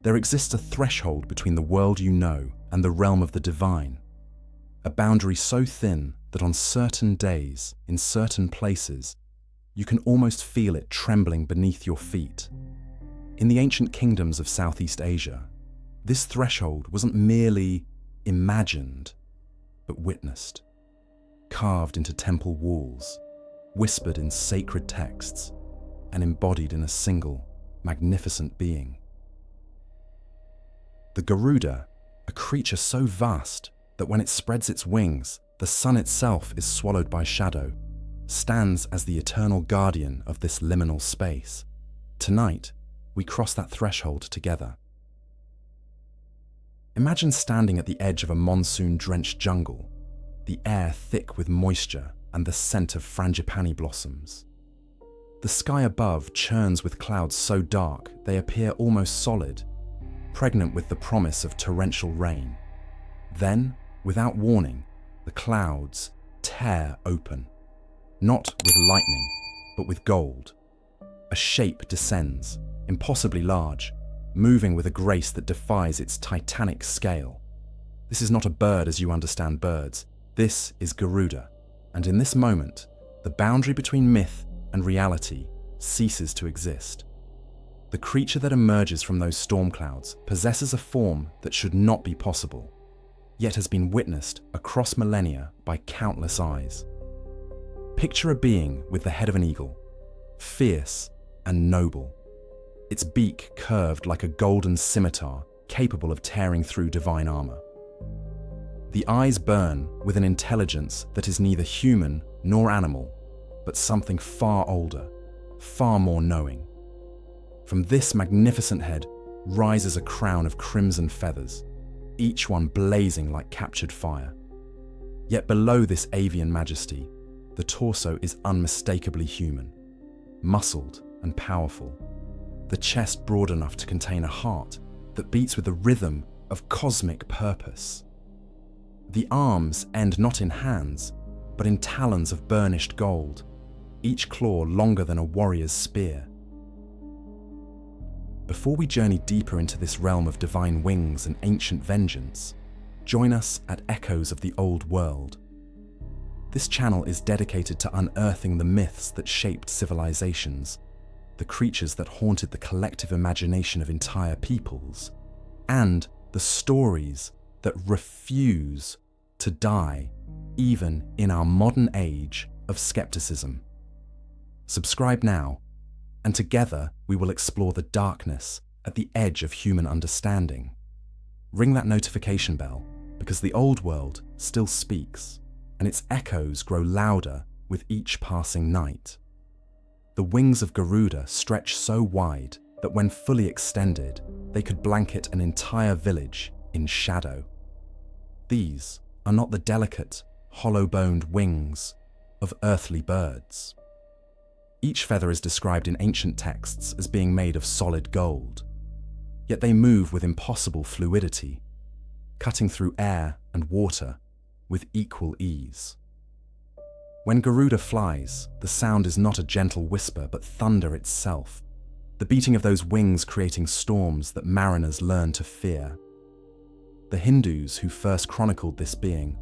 There exists a threshold between the world you know and the realm of the divine, a boundary so thin that on certain days, in certain places, you can almost feel it trembling beneath your feet. In the ancient kingdoms of Southeast Asia, this threshold wasn't merely imagined, but witnessed, carved into temple walls, whispered in sacred texts, and embodied in a single, magnificent being. The Garuda, a creature so vast that when it spreads its wings, the sun itself is swallowed by shadow, stands as the eternal guardian of this liminal space. Tonight, we cross that threshold together. Imagine standing at the edge of a monsoon-drenched jungle, the air thick with moisture and the scent of frangipani blossoms. The sky above churns with clouds so dark they appear almost solid, pregnant with the promise of torrential rain. Then, without warning, the clouds tear open, not with lightning, but with gold. A shape descends, impossibly large, moving with a grace that defies its titanic scale. This is not a bird as you understand birds. This is Garuda, and in this moment, the boundary between myth and reality ceases to exist. The creature that emerges from those storm clouds possesses a form that should not be possible, yet has been witnessed across millennia by countless eyes. Picture a being with the head of an eagle, fierce and noble, its beak curved like a golden scimitar capable of tearing through divine armor. The eyes burn with an intelligence that is neither human nor animal, but something far older, far more knowing. From this magnificent head rises a crown of crimson feathers, each one blazing like captured fire. Yet below this avian majesty, the torso is unmistakably human, muscled and powerful, the chest broad enough to contain a heart that beats with the rhythm of cosmic purpose. The arms end not in hands, but in talons of burnished gold, each claw longer than a warrior's spear. Before we journey deeper into this realm of divine wings and ancient vengeance, join us at Echoes of the Old World. This channel is dedicated to unearthing the myths that shaped civilizations, the creatures that haunted the collective imagination of entire peoples, and the stories that refuse to die even in our modern age of skepticism. Subscribe now, and together we will explore the darkness at the edge of human understanding. Ring that notification bell, because the old world still speaks, and its echoes grow louder with each passing night. The wings of Garuda stretch so wide that when fully extended, they could blanket an entire village in shadow. These are not the delicate, hollow-boned wings of earthly birds. Each feather is described in ancient texts as being made of solid gold, yet they move with impossible fluidity, cutting through air and water with equal ease. When Garuda flies, the sound is not a gentle whisper but thunder itself, the beating of those wings creating storms that mariners learn to fear. The Hindus who first chronicled this being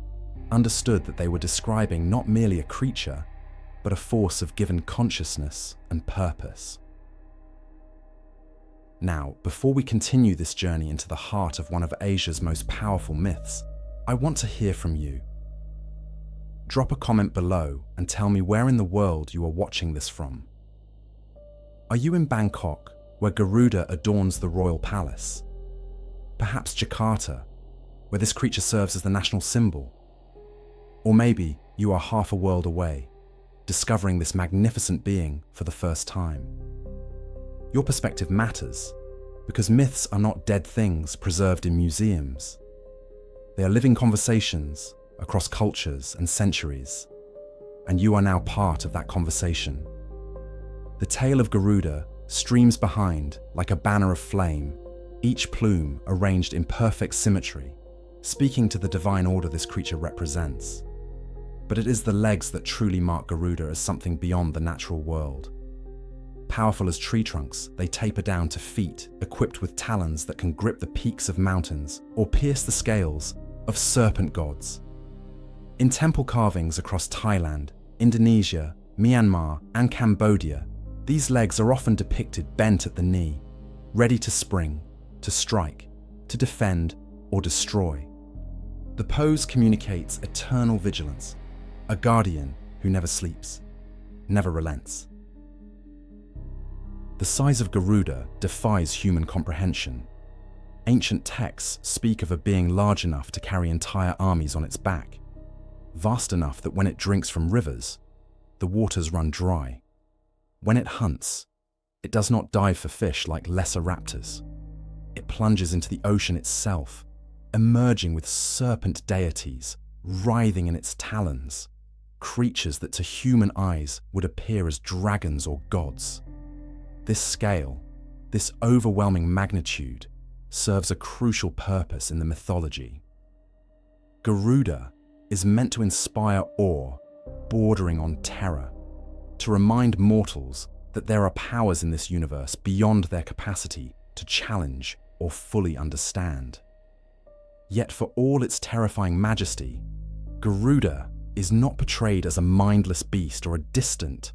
understood that they were describing not merely a creature, but a force of given consciousness and purpose. Now, before we continue this journey into the heart of one of Asia's most powerful myths, I want to hear from you. Drop a comment below and tell me where in the world you are watching this from. Are you in Bangkok, where Garuda adorns the royal palace? Perhaps Jakarta, where this creature serves as the national symbol? Or maybe you are half a world away, discovering this magnificent being for the first time. Your perspective matters, because myths are not dead things preserved in museums. They are living conversations across cultures and centuries, and you are now part of that conversation. The tail of Garuda streams behind like a banner of flame, each plume arranged in perfect symmetry, speaking to the divine order this creature represents. But it is the legs that truly mark Garuda as something beyond the natural world. Powerful as tree trunks, they taper down to feet equipped with talons that can grip the peaks of mountains or pierce the scales of serpent gods. In temple carvings across Thailand, Indonesia, Myanmar, and Cambodia, these legs are often depicted bent at the knee, ready to spring, to strike, to defend, or destroy. The pose communicates eternal vigilance, a guardian who never sleeps, never relents. The size of Garuda defies human comprehension. Ancient texts speak of a being large enough to carry entire armies on its back, vast enough that when it drinks from rivers, the waters run dry. When it hunts, it does not dive for fish like lesser raptors. It plunges into the ocean itself, emerging with serpent deities writhing in its talons, creatures that to human eyes would appear as dragons or gods. This scale, this overwhelming magnitude, serves a crucial purpose in the mythology. Garuda is meant to inspire awe, bordering on terror, to remind mortals that there are powers in this universe beyond their capacity to challenge or fully understand. Yet for all its terrifying majesty, Garuda is not portrayed as a mindless beast or a distant,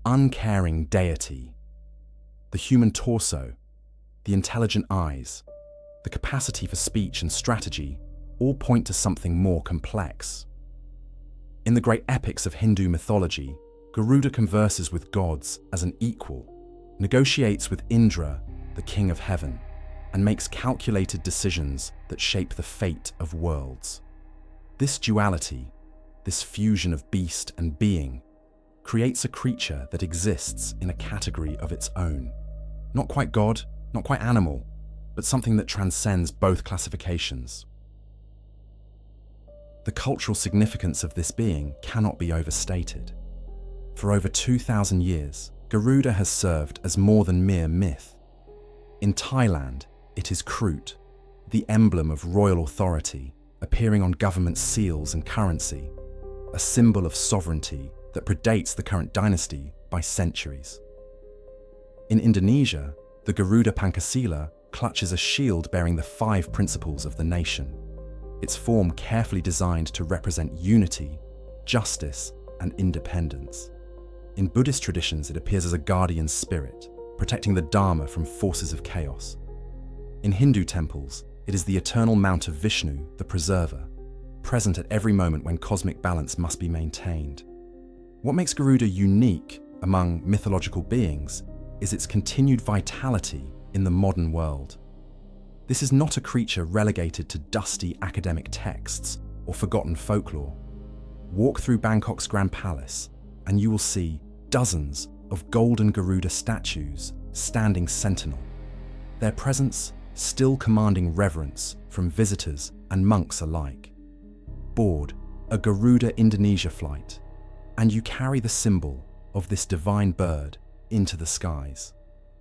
uncaring deity. The human torso, the intelligent eyes, the capacity for speech and strategy all point to something more complex. In the great epics of Hindu mythology, Garuda converses with gods as an equal, negotiates with Indra, the king of heaven, and makes calculated decisions that shape the fate of worlds. This duality, this fusion of beast and being, creates a creature that exists in a category of its own. Not quite god, not quite animal, but something that transcends both classifications. The cultural significance of this being cannot be overstated. For over 2,000 years, Garuda has served as more than mere myth. In Thailand, it is Krut, the emblem of royal authority, appearing on government seals and currency, a symbol of sovereignty that predates the current dynasty by centuries. In Indonesia, the Garuda Pancasila clutches a shield bearing the 5 principles of the nation, its form carefully designed to represent unity, justice, and independence. In Buddhist traditions, it appears as a guardian spirit, protecting the Dharma from forces of chaos. In Hindu temples, it is the eternal mount of Vishnu, the preserver, present at every moment when cosmic balance must be maintained. What makes Garuda unique among mythological beings is its continued vitality in the modern world. This is not a creature relegated to dusty academic texts or forgotten folklore. Walk through Bangkok's Grand Palace and you will see dozens of golden Garuda statues standing sentinel, their presence still commanding reverence from visitors and monks alike. Board a Garuda Indonesia flight, and you carry the symbol of this divine bird into the skies.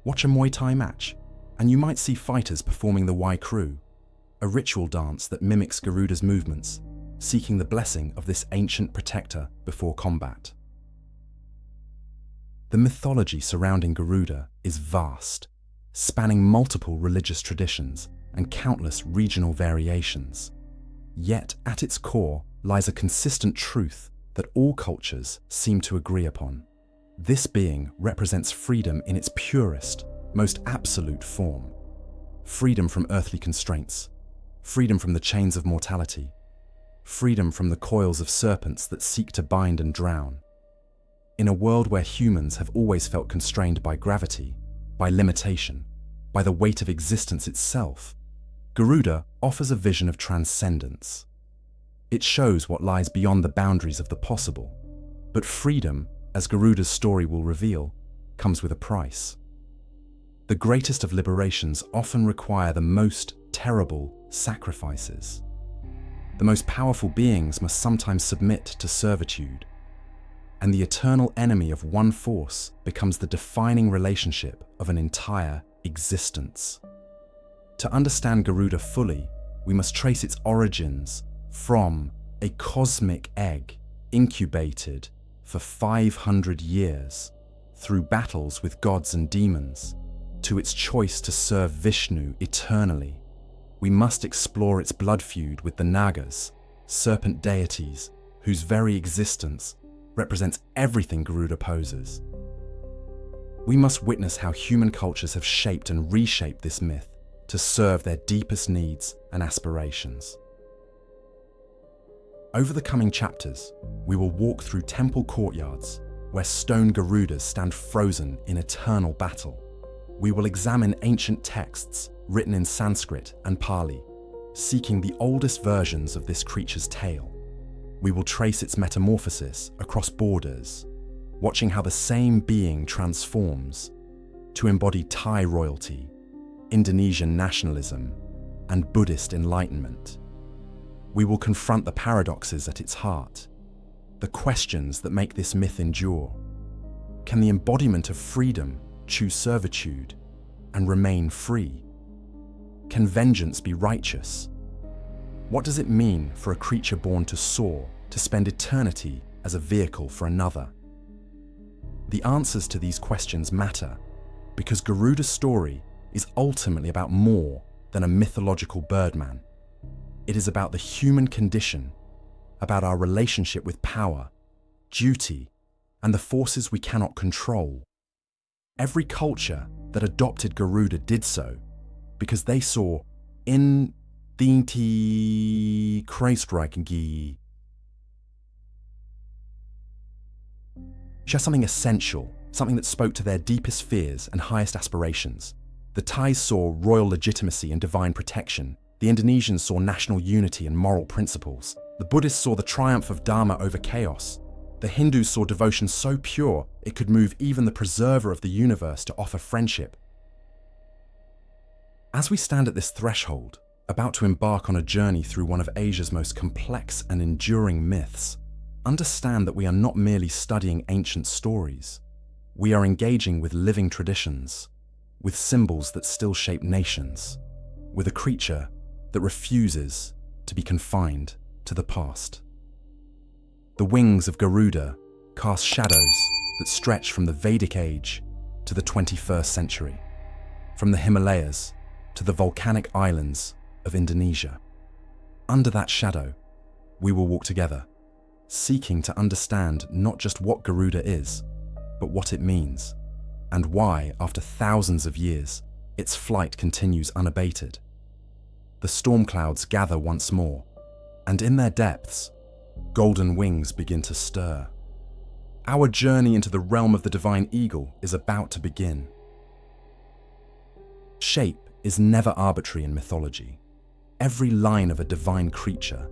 Watch a Muay Thai match, and you might see fighters performing the Wai Kru, a ritual dance that mimics Garuda's movements, seeking the blessing of this ancient protector before combat. The mythology surrounding Garuda is vast, spanning multiple religious traditions and countless regional variations. Yet at its core lies a consistent truth that all cultures seem to agree upon. This being represents freedom in its purest, most absolute form. Freedom from earthly constraints, freedom from the chains of mortality, freedom from the coils of serpents that seek to bind and drown. In a world where humans have always felt constrained by gravity, by limitation, by the weight of existence itself, Garuda offers a vision of transcendence. It shows what lies beyond the boundaries of the possible, but freedom, as Garuda's story will reveal, comes with a price. The greatest of liberations often require the most terrible sacrifices. The most powerful beings must sometimes submit to servitude, and the eternal enemy of one force becomes the defining relationship of an entire existence. To understand Garuda fully, we must trace its origins from a cosmic egg incubated for 500 years through battles with gods and demons, to its choice to serve Vishnu eternally, we must explore its blood feud with the Nagas, serpent deities whose very existence represents everything Garuda poses. We must witness how human cultures have shaped and reshaped this myth to serve their deepest needs and aspirations. Over the coming chapters, we will walk through temple courtyards where stone Garudas stand frozen in eternal battle. We will examine ancient texts written in Sanskrit and Pali, seeking the oldest versions of this creature's tale. We will trace its metamorphosis across borders, watching how the same being transforms to embody Thai royalty, Indonesian nationalism, and Buddhist enlightenment. We will confront the paradoxes at its heart, the questions that make this myth endure. Can the embodiment of freedom choose servitude and remain free? Can vengeance be righteous? What does it mean for a creature born to soar, to spend eternity as a vehicle for another? The answers to these questions matter because Garuda's story is ultimately about more than a mythological birdman. It is about the human condition, about our relationship with power, duty, and the forces we cannot control. Every culture that adopted Garuda did so because they saw in the Kreisreichen just something essential, something that spoke to their deepest fears and highest aspirations. The Thais saw royal legitimacy and divine protection. The Indonesians saw national unity and moral principles. The Buddhists saw the triumph of Dharma over chaos. The Hindus saw devotion so pure it could move even the preserver of the universe to offer friendship. As we stand at this threshold, about to embark on a journey through one of Asia's most complex and enduring myths, understand that we are not merely studying ancient stories. We are engaging with living traditions, with symbols that still shape nations, with a creature that refuses to be confined to the past. The wings of Garuda cast shadows that stretch from the Vedic age to the 21st century, from the Himalayas to the volcanic islands of Indonesia. Under that shadow, we will walk together, seeking to understand not just what Garuda is, but what it means, and why, after thousands of years, its flight continues unabated. The storm clouds gather once more, and in their depths, golden wings begin to stir. Our journey into the realm of the divine eagle is about to begin. Shape is never arbitrary in mythology. Every line of a divine creature,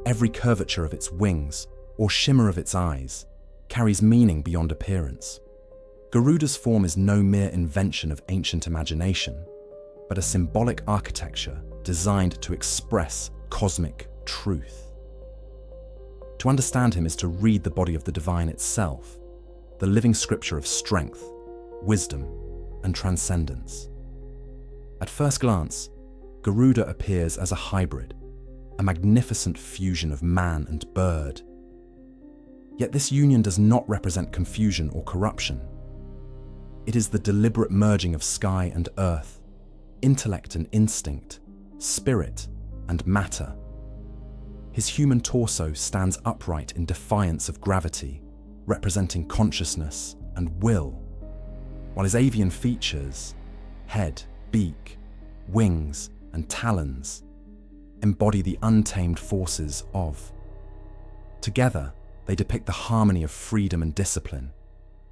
every curvature of its wings, or shimmer of its eyes, carries meaning beyond appearance. Garuda's form is no mere invention of ancient imagination, but a symbolic architecture designed to express cosmic truth. To understand him is to read the body of the divine itself, the living scripture of strength, wisdom, and transcendence. At first glance, Garuda appears as a hybrid, a magnificent fusion of man and bird. Yet this union does not represent confusion or corruption. It is the deliberate merging of sky and earth, intellect and instinct, spirit and matter. His human torso stands upright in defiance of gravity, representing consciousness and will, while his avian features, head, beak, wings, and talons, embody the untamed forces of. Together, they depict the harmony of freedom and discipline,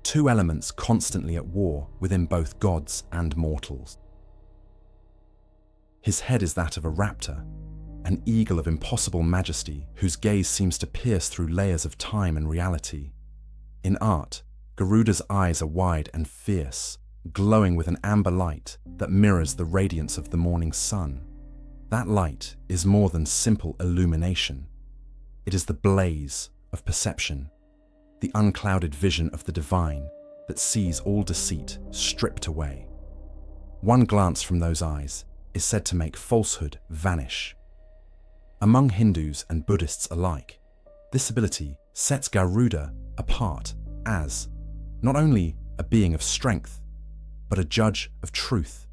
two elements constantly at war within both gods and mortals. His head is that of a raptor, an eagle of impossible majesty whose gaze seems to pierce through layers of time and reality. In art, Garuda's eyes are wide and fierce, glowing with an amber light that mirrors the radiance of the morning sun. That light is more than simple illumination. It is the blaze of perception, the unclouded vision of the divine that sees all deceit stripped away. One glance from those eyes is said to make falsehood vanish. Among Hindus and Buddhists alike, this ability sets Garuda apart as not only a being of strength, but a judge of truth,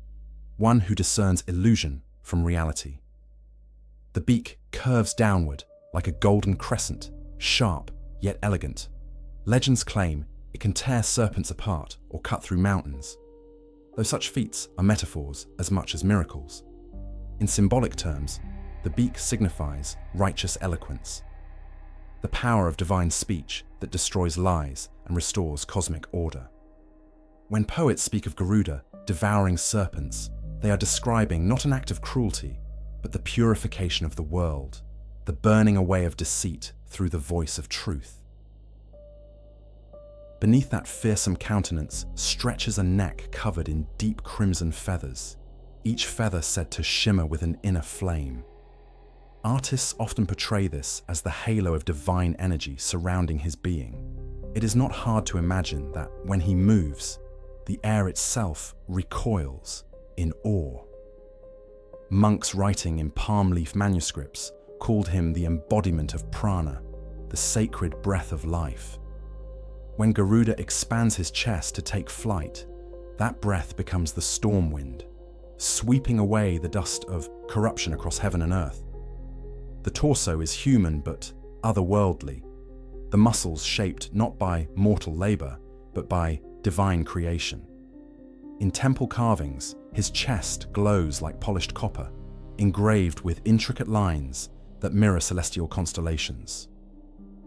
one who discerns illusion from reality. The beak curves downward like a golden crescent, sharp yet elegant. Legends claim it can tear serpents apart or cut through mountains, though such feats are metaphors as much as miracles. In symbolic terms, the beak signifies righteous eloquence, the power of divine speech that destroys lies and restores cosmic order. When poets speak of Garuda devouring serpents, they are describing not an act of cruelty, but the purification of the world, the burning away of deceit through the voice of truth. Beneath that fearsome countenance stretches a neck covered in deep crimson feathers, each feather said to shimmer with an inner flame. Artists often portray this as the halo of divine energy surrounding his being. It is not hard to imagine that when he moves, the air itself recoils in awe. Monks writing in palm leaf manuscripts called him the embodiment of prana, the sacred breath of life. When Garuda expands his chest to take flight, that breath becomes the storm wind, sweeping away the dust of corruption across heaven and earth. The torso is human but otherworldly, the muscles shaped not by mortal labor, but by divine creation. In temple carvings, his chest glows like polished copper, engraved with intricate lines that mirror celestial constellations.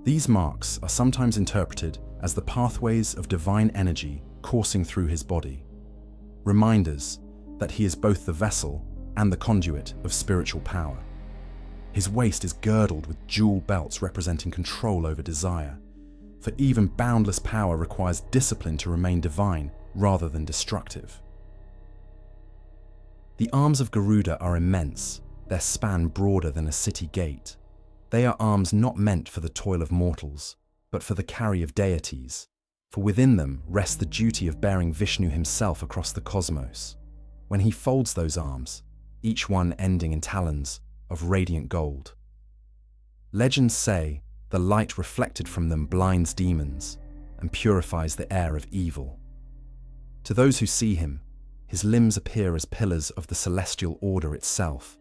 These marks are sometimes interpreted as the pathways of divine energy coursing through his body, reminders that he is both the vessel and the conduit of spiritual power. His waist is girdled with jewel belts representing control over desire, for even boundless power requires discipline to remain divine rather than destructive. The arms of Garuda are immense, their span broader than a city gate. They are arms not meant for the toil of mortals, but for the carry of deities, for within them rests the duty of bearing Vishnu himself across the cosmos. When he folds those arms, each one ending in talons of radiant gold. Legends say the light reflected from them blinds demons and purifies the air of evil. To those who see him, his limbs appear as pillars of the celestial order itself,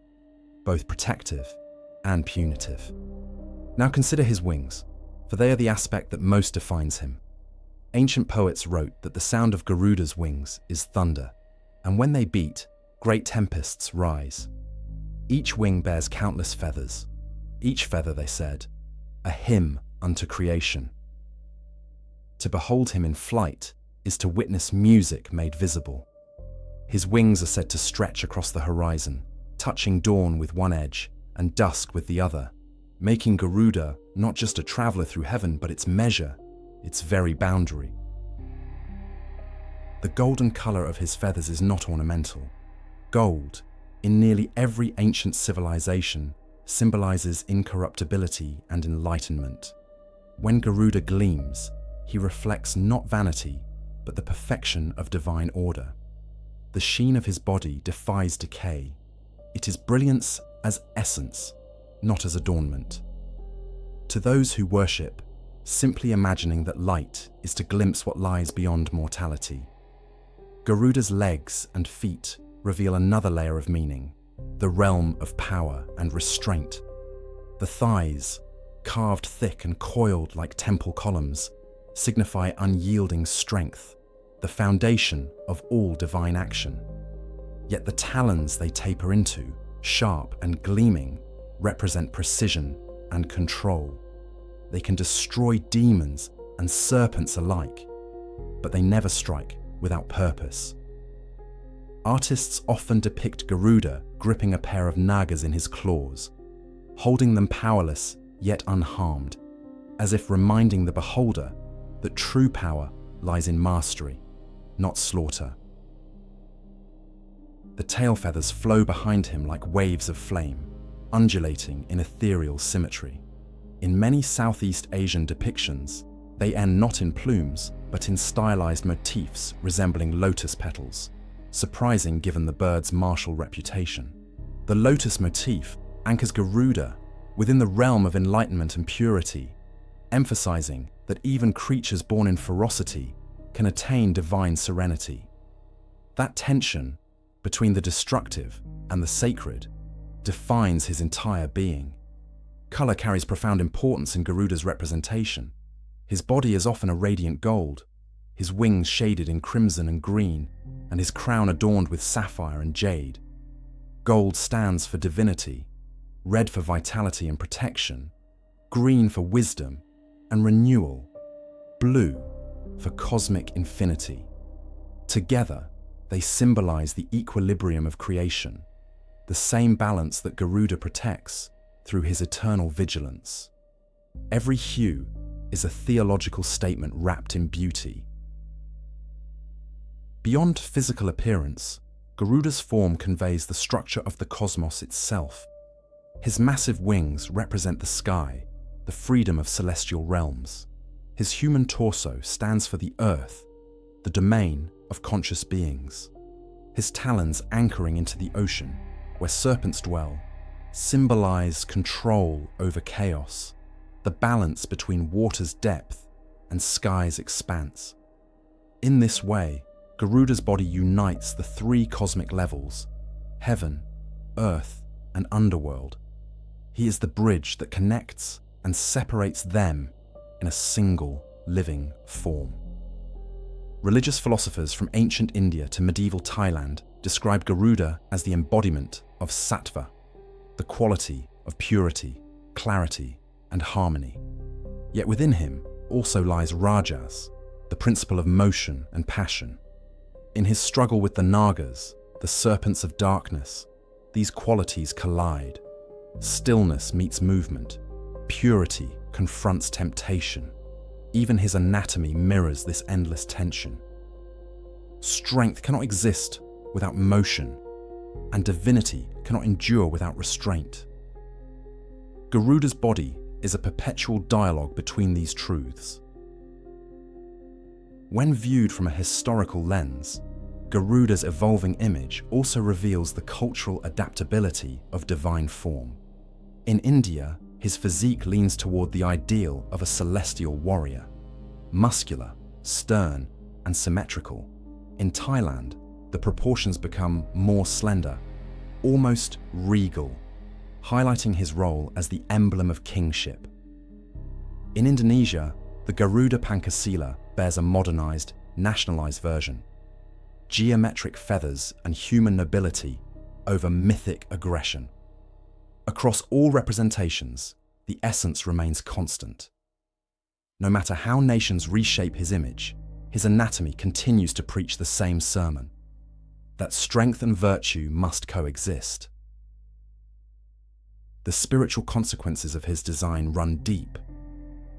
both protective and punitive. Now consider his wings, for they are the aspect that most defines him. Ancient poets wrote that the sound of Garuda's wings is thunder, and when they beat, great tempests rise. Each wing bears countless feathers. Each feather, they said, a hymn unto creation. To behold him in flight is to witness music made visible. His wings are said to stretch across the horizon, touching dawn with one edge and dusk with the other, making Garuda not just a traveler through heaven, but its measure, its very boundary. The golden color of his feathers is not ornamental. Gold, in nearly every ancient civilization, symbolizes incorruptibility and enlightenment. When Garuda gleams, he reflects not vanity, but the perfection of divine order. The sheen of his body defies decay. It is brilliance as essence, not as adornment. To those who worship, simply imagining that light is to glimpse what lies beyond mortality. Garuda's legs and feet reveal another layer of meaning, the realm of power and restraint. The thighs, carved thick and coiled like temple columns, signify unyielding strength, the foundation of all divine action. Yet the talons they taper into, sharp and gleaming, represent precision and control. They can destroy demons and serpents alike, but they never strike without purpose. Artists often depict Garuda gripping a pair of Nagas in his claws, holding them powerless yet unharmed, as if reminding the beholder that true power lies in mastery, not slaughter. The tail feathers flow behind him like waves of flame, undulating in ethereal symmetry. In many Southeast Asian depictions, they end not in plumes, but in stylized motifs resembling lotus petals, surprising given the bird's martial reputation. The lotus motif anchors Garuda within the realm of enlightenment and purity, emphasizing that even creatures born in ferocity can attain divine serenity. That tension between the destructive and the sacred defines his entire being. Color carries profound importance in Garuda's representation. His body is often a radiant gold, his wings shaded in crimson and green, and his crown adorned with sapphire and jade. Gold stands for divinity, red for vitality and protection, green for wisdom and renewal, blue for cosmic infinity. Together, they symbolize the equilibrium of creation, the same balance that Garuda protects through his eternal vigilance. Every hue is a theological statement wrapped in beauty. Beyond physical appearance, Garuda's form conveys the structure of the cosmos itself. His massive wings represent the sky, the freedom of celestial realms. His human torso stands for the earth, the domain of conscious beings. His talons anchoring into the ocean, where serpents dwell, symbolize control over chaos, the balance between water's depth and sky's expanse. In this way, Garuda's body unites the three cosmic levels: heaven, earth, and underworld. He is the bridge that connects and separates them in a single living form. Religious philosophers from ancient India to medieval Thailand describe Garuda as the embodiment of sattva, the quality of purity, clarity, and harmony. Yet within him also lies rajas, the principle of motion and passion. In his struggle with the Nagas, the serpents of darkness, these qualities collide. Stillness meets movement. Purity confronts temptation. Even his anatomy mirrors this endless tension. Strength cannot exist without motion, and divinity cannot endure without restraint. Garuda's body is a perpetual dialogue between these truths. When viewed from a historical lens, Garuda's evolving image also reveals the cultural adaptability of divine form. In India, his physique leans toward the ideal of a celestial warrior, muscular, stern, and symmetrical. In Thailand, the proportions become more slender, almost regal, highlighting his role as the emblem of kingship. In Indonesia, the Garuda Pancasila bears a modernized, nationalized version. Geometric feathers and human nobility over mythic aggression. Across all representations, the essence remains constant. No matter how nations reshape his image, his anatomy continues to preach the same sermon: that strength and virtue must coexist. The spiritual consequences of his design run deep.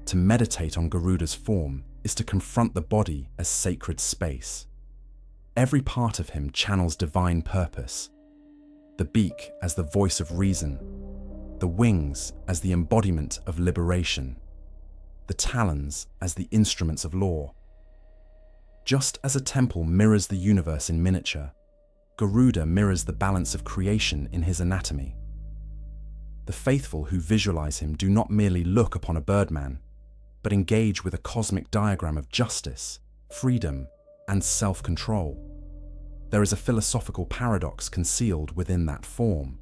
To meditate on Garuda's form is to confront the body as sacred space. Every part of him channels divine purpose. The beak as the voice of reason, the wings as the embodiment of liberation, the talons as the instruments of law. Just as a temple mirrors the universe in miniature, Garuda mirrors the balance of creation in his anatomy. The faithful who visualize him do not merely look upon a birdman, but engage with a cosmic diagram of justice, freedom, and self-control. There is a philosophical paradox concealed within that form.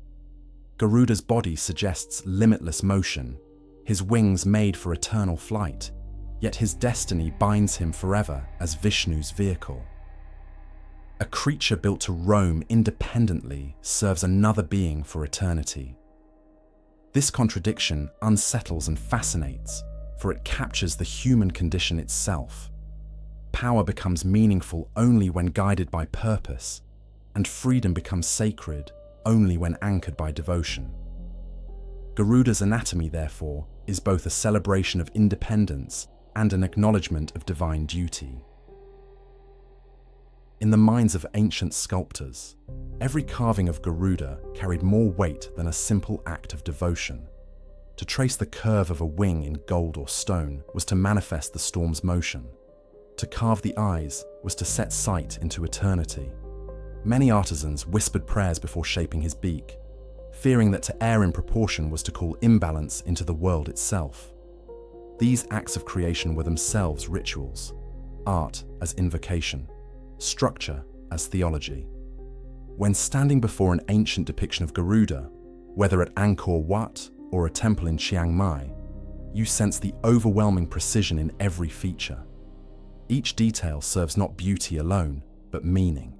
Garuda's body suggests limitless motion, his wings made for eternal flight, yet his destiny binds him forever as Vishnu's vehicle. A creature built to roam independently serves another being for eternity. This contradiction unsettles and fascinates, for it captures the human condition itself. Power becomes meaningful only when guided by purpose, and freedom becomes sacred only when anchored by devotion. Garuda's anatomy, therefore, is both a celebration of independence and an acknowledgement of divine duty. In the minds of ancient sculptors, every carving of Garuda carried more weight than a simple act of devotion. To trace the curve of a wing in gold or stone was to manifest the storm's motion. To carve the eyes was to set sight into eternity. Many artisans whispered prayers before shaping his beak, fearing that to err in proportion was to call imbalance into the world itself. These acts of creation were themselves rituals, art as invocation, structure as theology. When standing before an ancient depiction of Garuda, whether at Angkor Wat or a temple in Chiang Mai, you sense the overwhelming precision in every feature. Each detail serves not beauty alone, but meaning.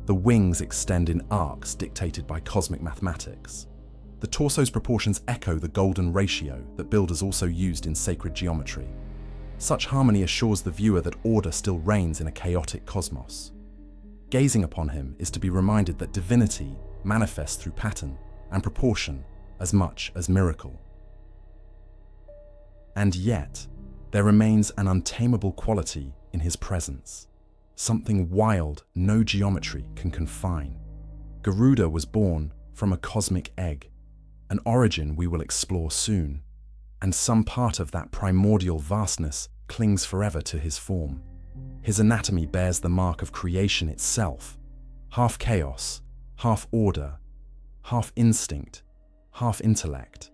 The wings extend in arcs dictated by cosmic mathematics. The torso's proportions echo the golden ratio that builders also used in sacred geometry. Such harmony assures the viewer that order still reigns in a chaotic cosmos. Gazing upon him is to be reminded that divinity manifests through pattern and proportion as much as miracle. And yet, there remains an untamable quality in his presence, something wild no geometry can confine. Garuda was born from a cosmic egg, an origin we will explore soon, and some part of that primordial vastness clings forever to his form. His anatomy bears the mark of creation itself, half chaos, half order, half instinct, half intellect.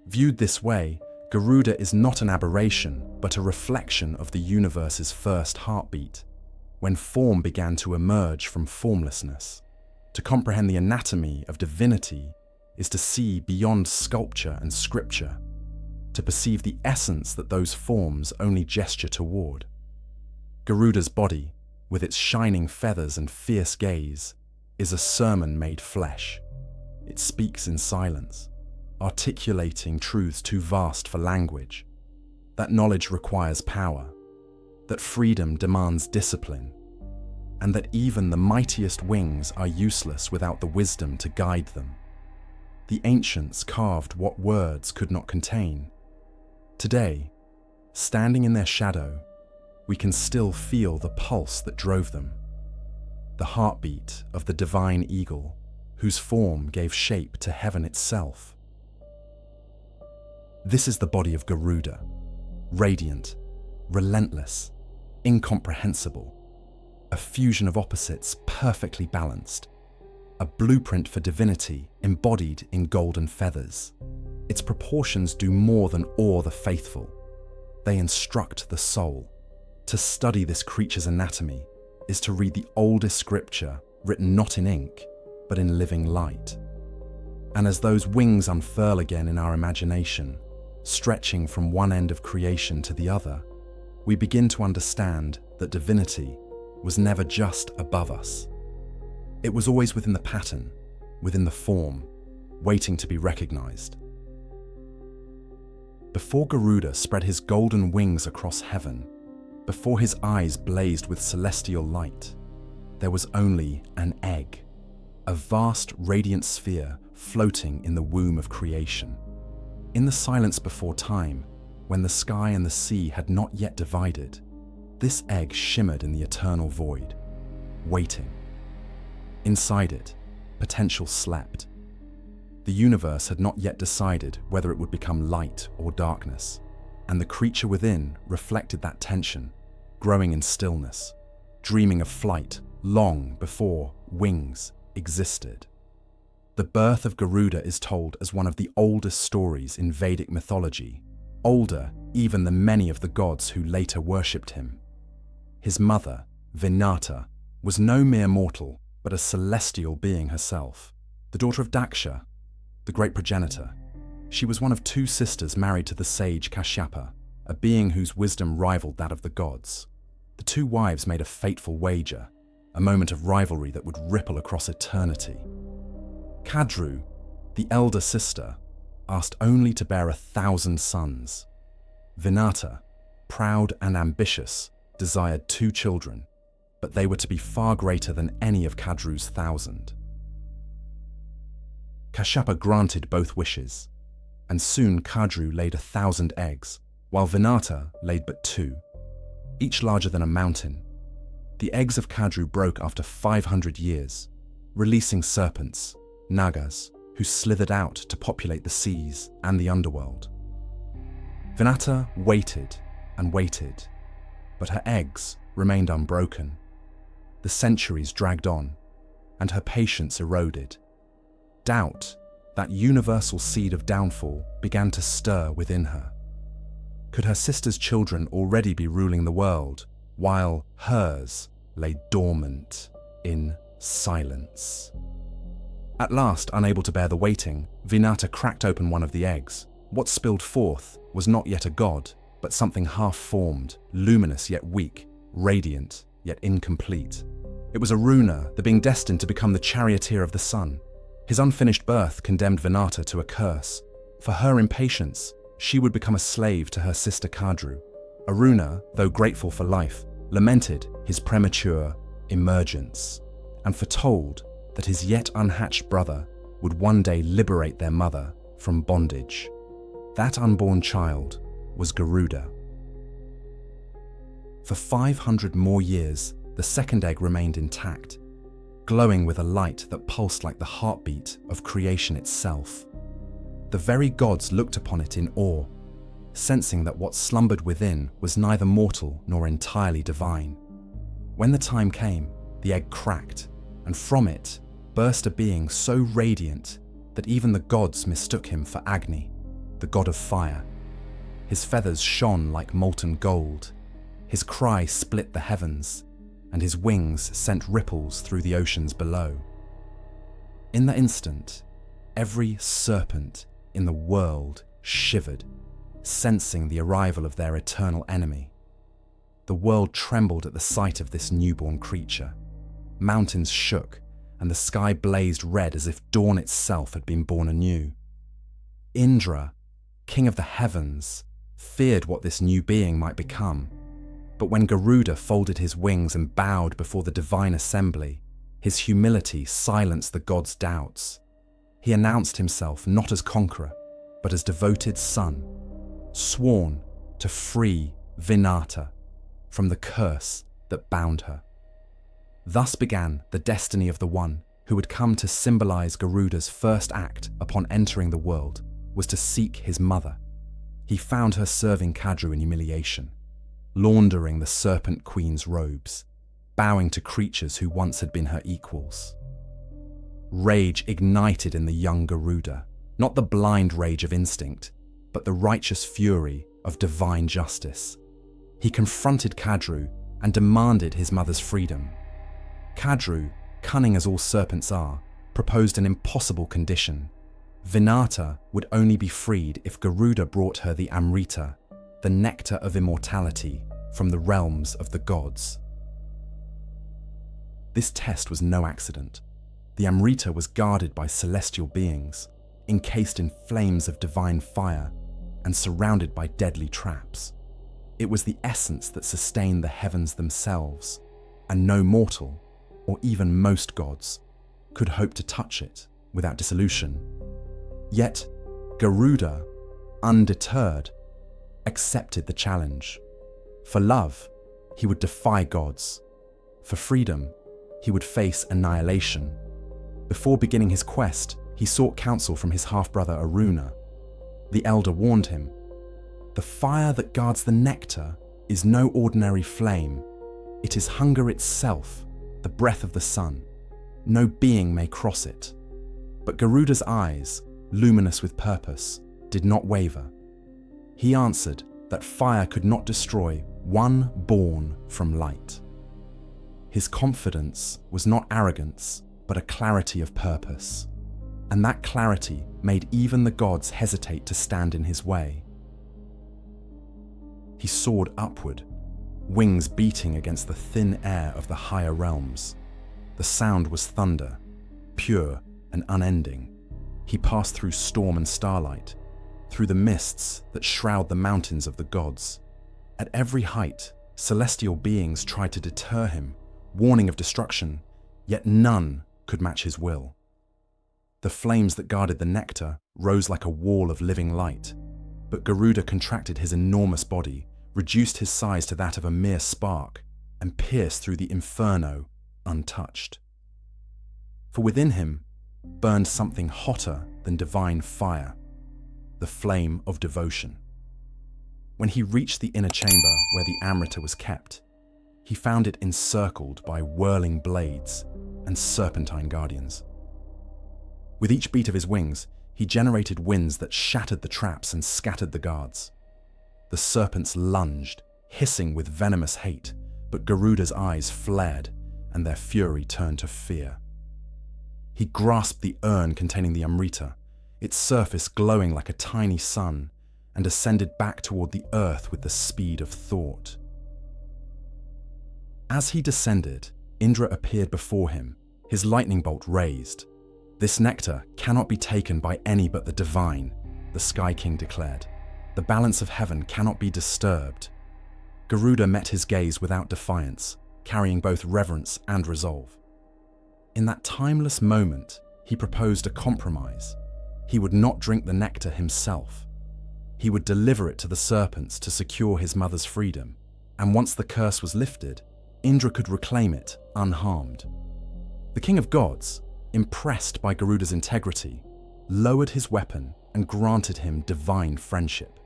Viewed this way, Garuda is not an aberration, but a reflection of the universe's first heartbeat, when form began to emerge from formlessness. To comprehend the anatomy of divinity is to see beyond sculpture and scripture, to perceive the essence that those forms only gesture toward. Garuda's body, with its shining feathers and fierce gaze, is a sermon made flesh. It speaks in silence, articulating truths too vast for language, that knowledge requires power, that freedom demands discipline, and that even the mightiest wings are useless without the wisdom to guide them. The ancients carved what words could not contain. Today, standing in their shadow, we can still feel the pulse that drove them, the heartbeat of the divine eagle, whose form gave shape to heaven itself. This is the body of Garuda, radiant, relentless, incomprehensible, a fusion of opposites perfectly balanced, a blueprint for divinity embodied in golden feathers. Its proportions do more than awe the faithful. They instruct the soul. To study this creature's anatomy is to read the oldest scripture written not in ink, but in living light. And as those wings unfurl again in our imagination, stretching from one end of creation to the other, we begin to understand that divinity was never just above us. It was always within the pattern, within the form, waiting to be recognized. Before Garuda spread his golden wings across heaven, before his eyes blazed with celestial light, there was only an egg, a vast radiant sphere floating in the womb of creation. In the silence before time, when the sky and the sea had not yet divided, this egg shimmered in the eternal void, waiting. Inside it, potential slept. The universe had not yet decided whether it would become light or darkness, and the creature within reflected that tension, growing in stillness, dreaming of flight long before wings existed. The birth of Garuda is told as one of the oldest stories in Vedic mythology, older even than many of the gods who later worshipped him. His mother, Vinata, was no mere mortal, but a celestial being herself, the daughter of Daksha, the great progenitor. She was one of two sisters married to the sage Kashyapa, a being whose wisdom rivaled that of the gods. The two wives made a fateful wager, a moment of rivalry that would ripple across eternity. Kadru, the elder sister, asked only to bear 1,000 sons. Vinata, proud and ambitious, desired 2 children, but they were to be far greater than any of Kadru's 1,000. Kashyapa granted both wishes, and soon Kadru laid 1,000 eggs, while Vinata laid but 2, each larger than a mountain. The eggs of Kadru broke after 500 years, releasing serpents, Nagas, who slithered out to populate the seas and the underworld. Vinata waited and waited, but her eggs remained unbroken. The centuries dragged on, and her patience eroded. Doubt, that universal seed of downfall, began to stir within her. Could her sister's children already be ruling the world, while hers lay dormant in silence? At last, unable to bear the waiting, Vinata cracked open one of the eggs. What spilled forth was not yet a god, but something half-formed, luminous yet weak, radiant yet incomplete. It was Aruna, the being destined to become the charioteer of the sun. His unfinished birth condemned Vinata to a curse. For her impatience, she would become a slave to her sister Kadru. Aruna, though grateful for life, lamented his premature emergence and foretold that his yet unhatched brother would one day liberate their mother from bondage. That unborn child was Garuda. For 500 more years, the second egg remained intact, glowing with a light that pulsed like the heartbeat of creation itself. The very gods looked upon it in awe, sensing that what slumbered within was neither mortal nor entirely divine. When the time came, the egg cracked, and from it burst a being so radiant that even the gods mistook him for Agni, the god of fire. His feathers shone like molten gold, his cry split the heavens, and his wings sent ripples through the oceans below. In that instant, every serpent in the world shivered, sensing the arrival of their eternal enemy. The world trembled at the sight of this newborn creature. Mountains shook, and the sky blazed red as if dawn itself had been born anew. Indra, king of the heavens, feared what this new being might become. But when Garuda folded his wings and bowed before the divine assembly, his humility silenced the gods' doubts. He announced himself not as conqueror, but as devoted son, sworn to free Vinata from the curse that bound her. Thus began the destiny of the one who would come to symbolize Garuda's first act upon entering the world was to seek his mother. He found her serving Kadru in humiliation, laundering the serpent queen's robes, bowing to creatures who once had been her equals. Rage ignited in the young Garuda, not the blind rage of instinct, but the righteous fury of divine justice. He confronted Kadru and demanded his mother's freedom. Kadru, cunning as all serpents are, proposed an impossible condition. Vinata would only be freed if Garuda brought her the Amrita, the nectar of immortality, from the realms of the gods. This test was no accident. The Amrita was guarded by celestial beings, encased in flames of divine fire, and surrounded by deadly traps. It was the essence that sustained the heavens themselves, and no mortal, or even most gods, could hope to touch it without dissolution. Yet, Garuda, undeterred, accepted the challenge. For love, he would defy gods. For freedom, he would face annihilation. Before beginning his quest, he sought counsel from his half-brother Aruna. The elder warned him, "The fire that guards the nectar is no ordinary flame. It is hunger itself, the breath of the sun. No being may cross it." But Garuda's eyes, luminous with purpose, did not waver. He answered that fire could not destroy one born from light. His confidence was not arrogance, but a clarity of purpose. And that clarity made even the gods hesitate to stand in his way. He soared upward, wings beating against the thin air of the higher realms. The sound was thunder, pure and unending. He passed through storm and starlight, through the mists that shroud the mountains of the gods. At every height, celestial beings tried to deter him, warning of destruction, yet none could match his will. The flames that guarded the nectar rose like a wall of living light, but Garuda contracted his enormous body, reduced his size to that of a mere spark, and pierced through the inferno untouched. For within him burned something hotter than divine fire, the flame of devotion. When he reached the inner chamber where the Amrita was kept, he found it encircled by whirling blades and serpentine guardians. With each beat of his wings, he generated winds that shattered the traps and scattered the guards. The serpents lunged, hissing with venomous hate, but Garuda's eyes flared, and their fury turned to fear. He grasped the urn containing the Amrita, its surface glowing like a tiny sun, and ascended back toward the earth with the speed of thought. As he descended, Indra appeared before him, his lightning bolt raised. "This nectar cannot be taken by any but the divine," the Sky King declared. "The balance of heaven cannot be disturbed." Garuda met his gaze without defiance, carrying both reverence and resolve. In that timeless moment, he proposed a compromise. He would not drink the nectar himself. He would deliver it to the serpents to secure his mother's freedom, and once the curse was lifted, Indra could reclaim it unharmed. The King of Gods, impressed by Garuda's integrity, lowered his weapon and granted him divine friendship.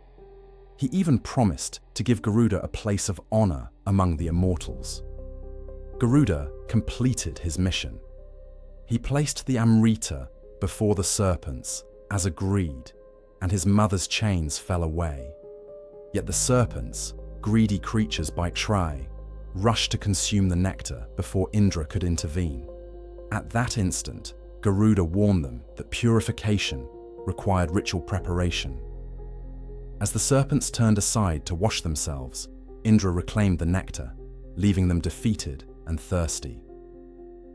He even promised to give Garuda a place of honor among the immortals. Garuda completed his mission. He placed the Amrita before the serpents, as agreed, and his mother's chains fell away. Yet the serpents, greedy creatures by try, rushed to consume the nectar before Indra could intervene. At that instant, Garuda warned them that purification required ritual preparation. As the serpents turned aside to wash themselves, Indra reclaimed the nectar, leaving them defeated and thirsty.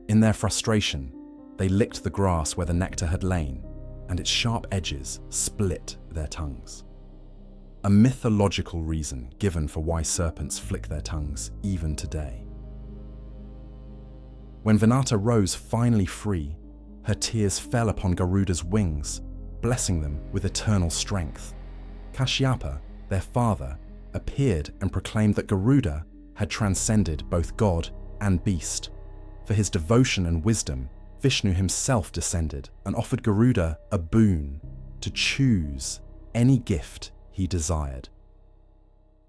In their frustration, they licked the grass where the nectar had lain, and its sharp edges split their tongues. A mythological reason given for why serpents flick their tongues even today. When Vinata rose finally free, her tears fell upon Garuda's wings, blessing them with eternal strength. Kashyapa, their father, appeared and proclaimed that Garuda had transcended both god and beast. For his devotion and wisdom, Vishnu himself descended and offered Garuda a boon to choose any gift he desired.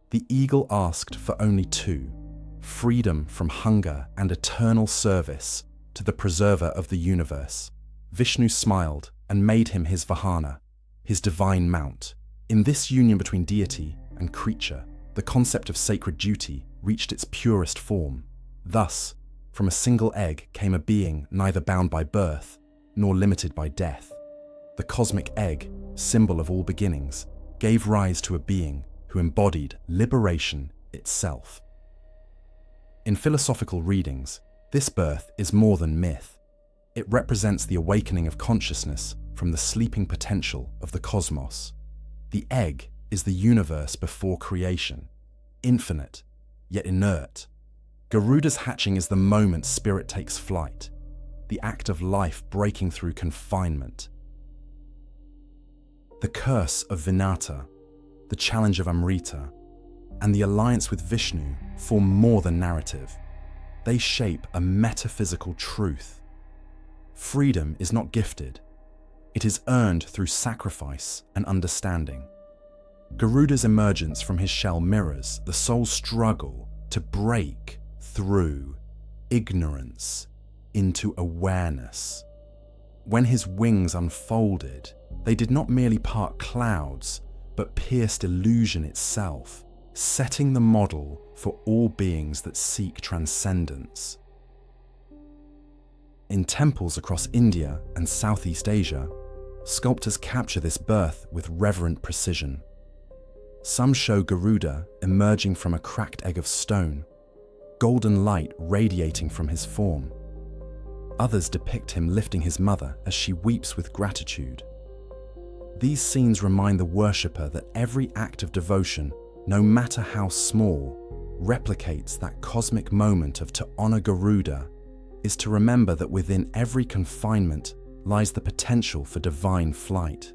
The eagle asked for only two: freedom from hunger and eternal service to the preserver of the universe. Vishnu smiled and made him his Vahana, his divine mount. In this union between deity and creature, the concept of sacred duty reached its purest form. Thus, from a single egg came a being neither bound by birth nor limited by death. The cosmic egg, symbol of all beginnings, gave rise to a being who embodied liberation itself. In philosophical readings, this birth is more than myth. It represents the awakening of consciousness from the sleeping potential of the cosmos. The egg is the universe before creation, infinite, yet inert. Garuda's hatching is the moment spirit takes flight, the act of life breaking through confinement. The curse of Vinata, the challenge of Amrita, and the alliance with Vishnu form more than narrative. They shape a metaphysical truth. Freedom is not gifted. It is earned through sacrifice and understanding. Garuda's emergence from his shell mirrors the soul's struggle to break through ignorance into awareness. When his wings unfolded, they did not merely part clouds, but pierced illusion itself, setting the model for all beings that seek transcendence. In temples across India and Southeast Asia, sculptors capture this birth with reverent precision. Some show Garuda emerging from a cracked egg of stone, golden light radiating from his form. Others depict him lifting his mother as she weeps with gratitude. These scenes remind the worshipper that every act of devotion, no matter how small, replicates that cosmic moment of to honor Garuda is to remember that within every confinement lies the potential for divine flight.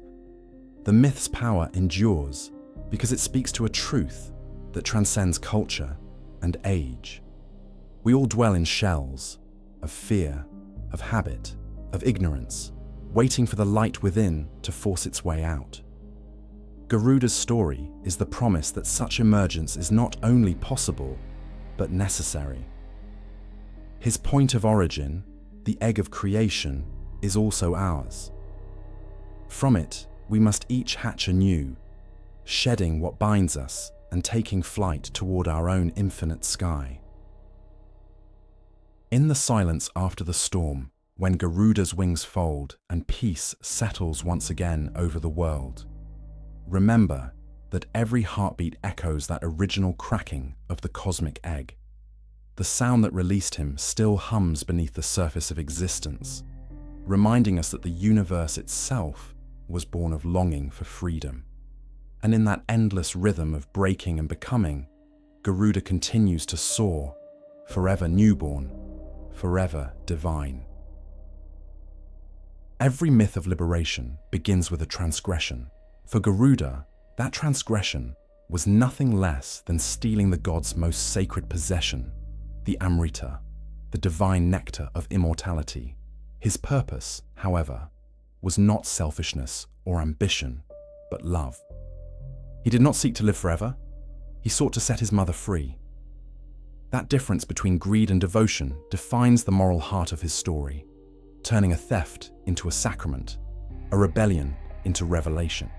The myth's power endures because it speaks to a truth that transcends culture and age. We all dwell in shells of fear, of habit, of ignorance, waiting for the light within to force its way out. Garuda's story is the promise that such emergence is not only possible, but necessary. His point of origin, the egg of creation, is also ours. From it, we must each hatch anew, shedding what binds us and taking flight toward our own infinite sky. In the silence after the storm, when Garuda's wings fold and peace settles once again over the world, remember that every heartbeat echoes that original cracking of the cosmic egg. The sound that released him still hums beneath the surface of existence, reminding us that the universe itself was born of longing for freedom. And in that endless rhythm of breaking and becoming, Garuda continues to soar, forever newborn, forever divine. Every myth of liberation begins with a transgression. For Garuda, that transgression was nothing less than stealing the god's most sacred possession, the Amrita, the divine nectar of immortality. His purpose, however, was not selfishness or ambition, but love. He did not seek to live forever. He sought to set his mother free. That difference between greed and devotion defines the moral heart of his story, turning a theft into a sacrament, a rebellion into revelation.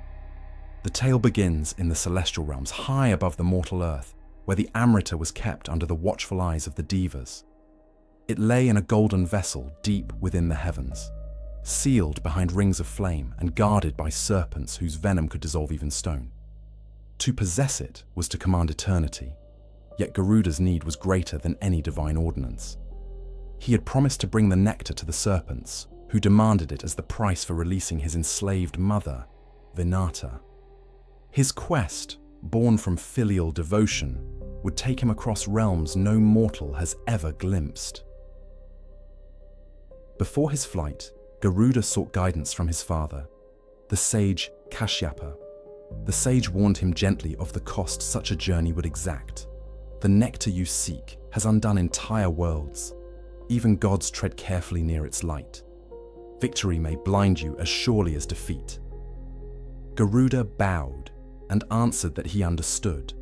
The tale begins in the celestial realms, high above the mortal earth, where the Amrita was kept under the watchful eyes of the Devas. It lay in a golden vessel deep within the heavens, sealed behind rings of flame and guarded by serpents whose venom could dissolve even stone. To possess it was to command eternity, yet Garuda's need was greater than any divine ordinance. He had promised to bring the nectar to the serpents, who demanded it as the price for releasing his enslaved mother, Vinata. His quest, born from filial devotion, would take him across realms no mortal has ever glimpsed. Before his flight, Garuda sought guidance from his father, the sage Kashyapa. The sage warned him gently of the cost such a journey would exact. The nectar you seek has undone entire worlds. Even gods tread carefully near its light. Victory may blind you as surely as defeat. Garuda bowed and answered that he understood.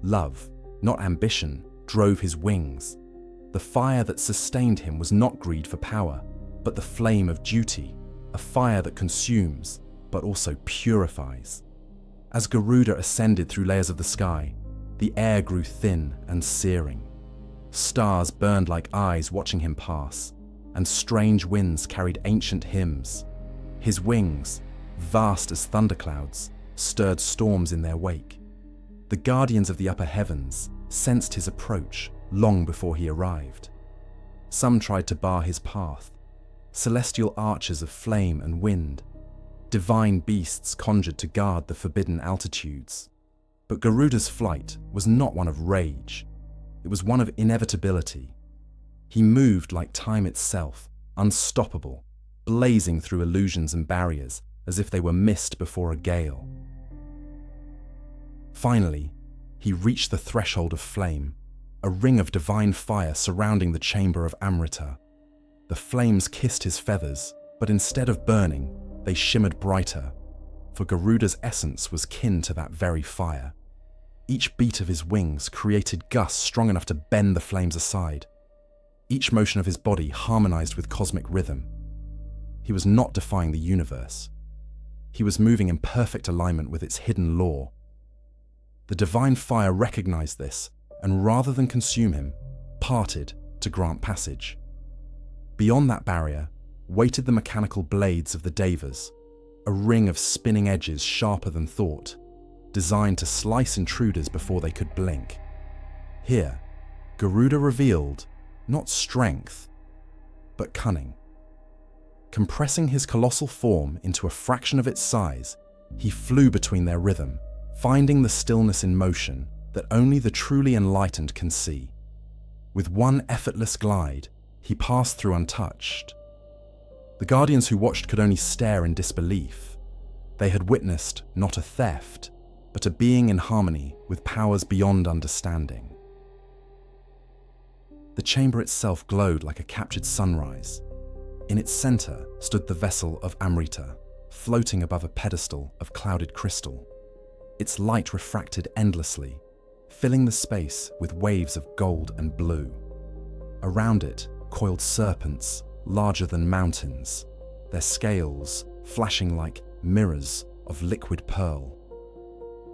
Love, not ambition, drove his wings. The fire that sustained him was not greed for power, but the flame of duty, a fire that consumes, but also purifies. As Garuda ascended through layers of the sky, the air grew thin and searing. Stars burned like eyes watching him pass, and strange winds carried ancient hymns. His wings, vast as thunderclouds, stirred storms in their wake. The guardians of the upper heavens sensed his approach long before he arrived. Some tried to bar his path, celestial archers of flame and wind, divine beasts conjured to guard the forbidden altitudes. But Garuda's flight was not one of rage. It was one of inevitability. He moved like time itself, unstoppable, blazing through illusions and barriers as if they were mist before a gale. Finally, he reached the threshold of flame, a ring of divine fire surrounding the chamber of Amrita. The flames kissed his feathers, but instead of burning, they shimmered brighter, for Garuda's essence was kin to that very fire. Each beat of his wings created gusts strong enough to bend the flames aside. Each motion of his body harmonized with cosmic rhythm. He was not defying the universe. He was moving in perfect alignment with its hidden law. The divine fire recognized this, and rather than consume him, parted to grant passage. Beyond that barrier waited the mechanical blades of the Devas, a ring of spinning edges sharper than thought, designed to slice intruders before they could blink. Here, Garuda revealed not strength, but cunning. Compressing his colossal form into a fraction of its size, he flew between their rhythm, finding the stillness in motion that only the truly enlightened can see. With one effortless glide, he passed through untouched. The guardians who watched could only stare in disbelief. They had witnessed not a theft, but a being in harmony with powers beyond understanding. The chamber itself glowed like a captured sunrise. In its center stood the vessel of Amrita, floating above a pedestal of clouded crystal. Its light refracted endlessly, filling the space with waves of gold and blue. Around it coiled serpents larger than mountains, their scales flashing like mirrors of liquid pearl.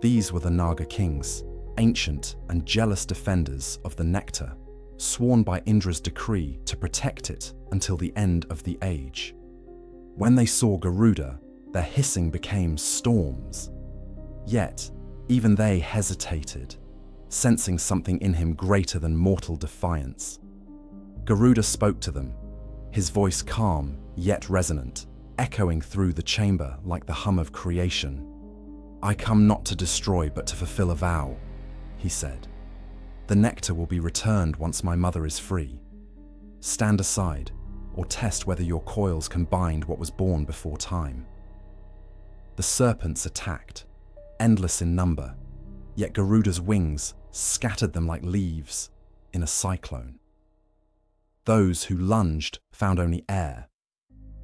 These were the Naga kings, ancient and jealous defenders of the nectar, sworn by Indra's decree to protect it until the end of the age. When they saw Garuda, their hissing became storms. Yet, even they hesitated, sensing something in him greater than mortal defiance. Garuda spoke to them, his voice calm yet resonant, echoing through the chamber like the hum of creation. "I come not to destroy but to fulfill a vow," he said. "The nectar will be returned once my mother is free. Stand aside, or test whether your coils can bind what was born before time." The serpents attacked, endless in number, yet Garuda's wings scattered them like leaves in a cyclone. Those who lunged found only air.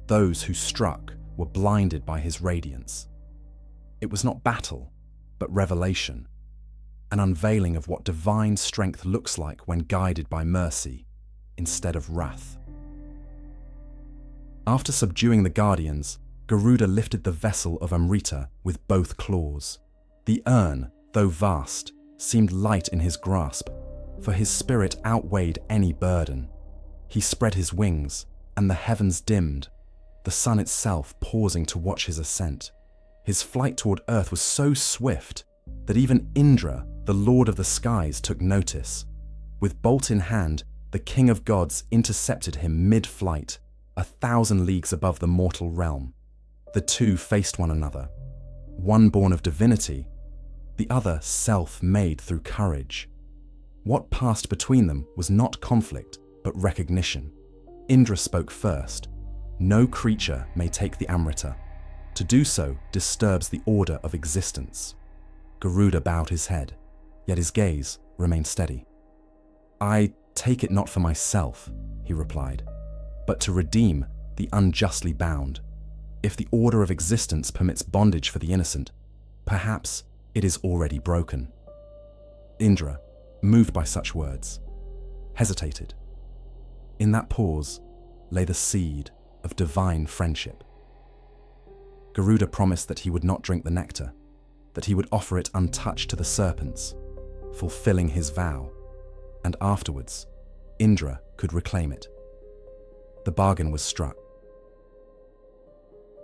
Those who struck were blinded by his radiance. It was not battle, but revelation, an unveiling of what divine strength looks like when guided by mercy instead of wrath. After subduing the guardians, Garuda lifted the vessel of Amrita with both claws. The urn, though vast, seemed light in his grasp, for his spirit outweighed any burden. He spread his wings, and the heavens dimmed, the sun itself pausing to watch his ascent. His flight toward earth was so swift that even Indra, the lord of the skies, took notice. With bolt in hand, the king of gods intercepted him mid-flight, 1,000 leagues above the mortal realm. The two faced one another, one born of divinity, the other self-made through courage. What passed between them was not conflict, but recognition. Indra spoke first. "No creature may take the Amrita. To do so disturbs the order of existence." Garuda bowed his head, yet his gaze remained steady. "I take it not for myself," he replied, "but to redeem the unjustly bound. If the order of existence permits bondage for the innocent, perhaps it is already broken." Indra, moved by such words, hesitated. In that pause lay the seed of divine friendship. Garuda promised that he would not drink the nectar, that he would offer it untouched to the serpents, fulfilling his vow, and afterwards, Indra could reclaim it. The bargain was struck.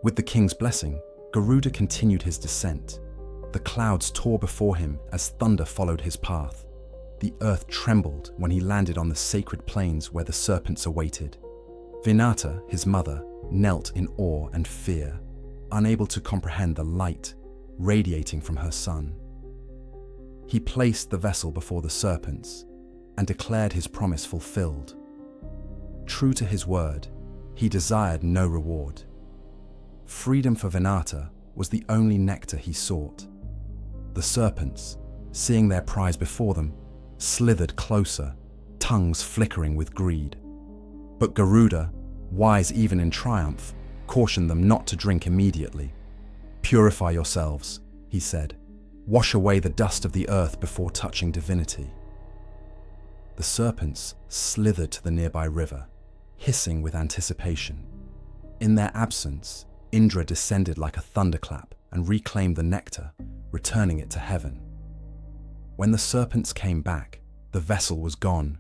With the king's blessing, Garuda continued his descent. The clouds tore before him as thunder followed his path. The earth trembled when he landed on the sacred plains where the serpents awaited. Vinata, his mother, knelt in awe and fear, unable to comprehend the light radiating from her son. He placed the vessel before the serpents and declared his promise fulfilled. True to his word, he desired no reward. Freedom for Vinata was the only nectar he sought. The serpents, seeing their prize before them, slithered closer, tongues flickering with greed. But Garuda, wise even in triumph, cautioned them not to drink immediately. "Purify yourselves," he said. "Wash away the dust of the earth before touching divinity." The serpents slithered to the nearby river, hissing with anticipation. In their absence, Indra descended like a thunderclap and reclaimed the nectar, returning it to heaven. When the serpents came back, the vessel was gone,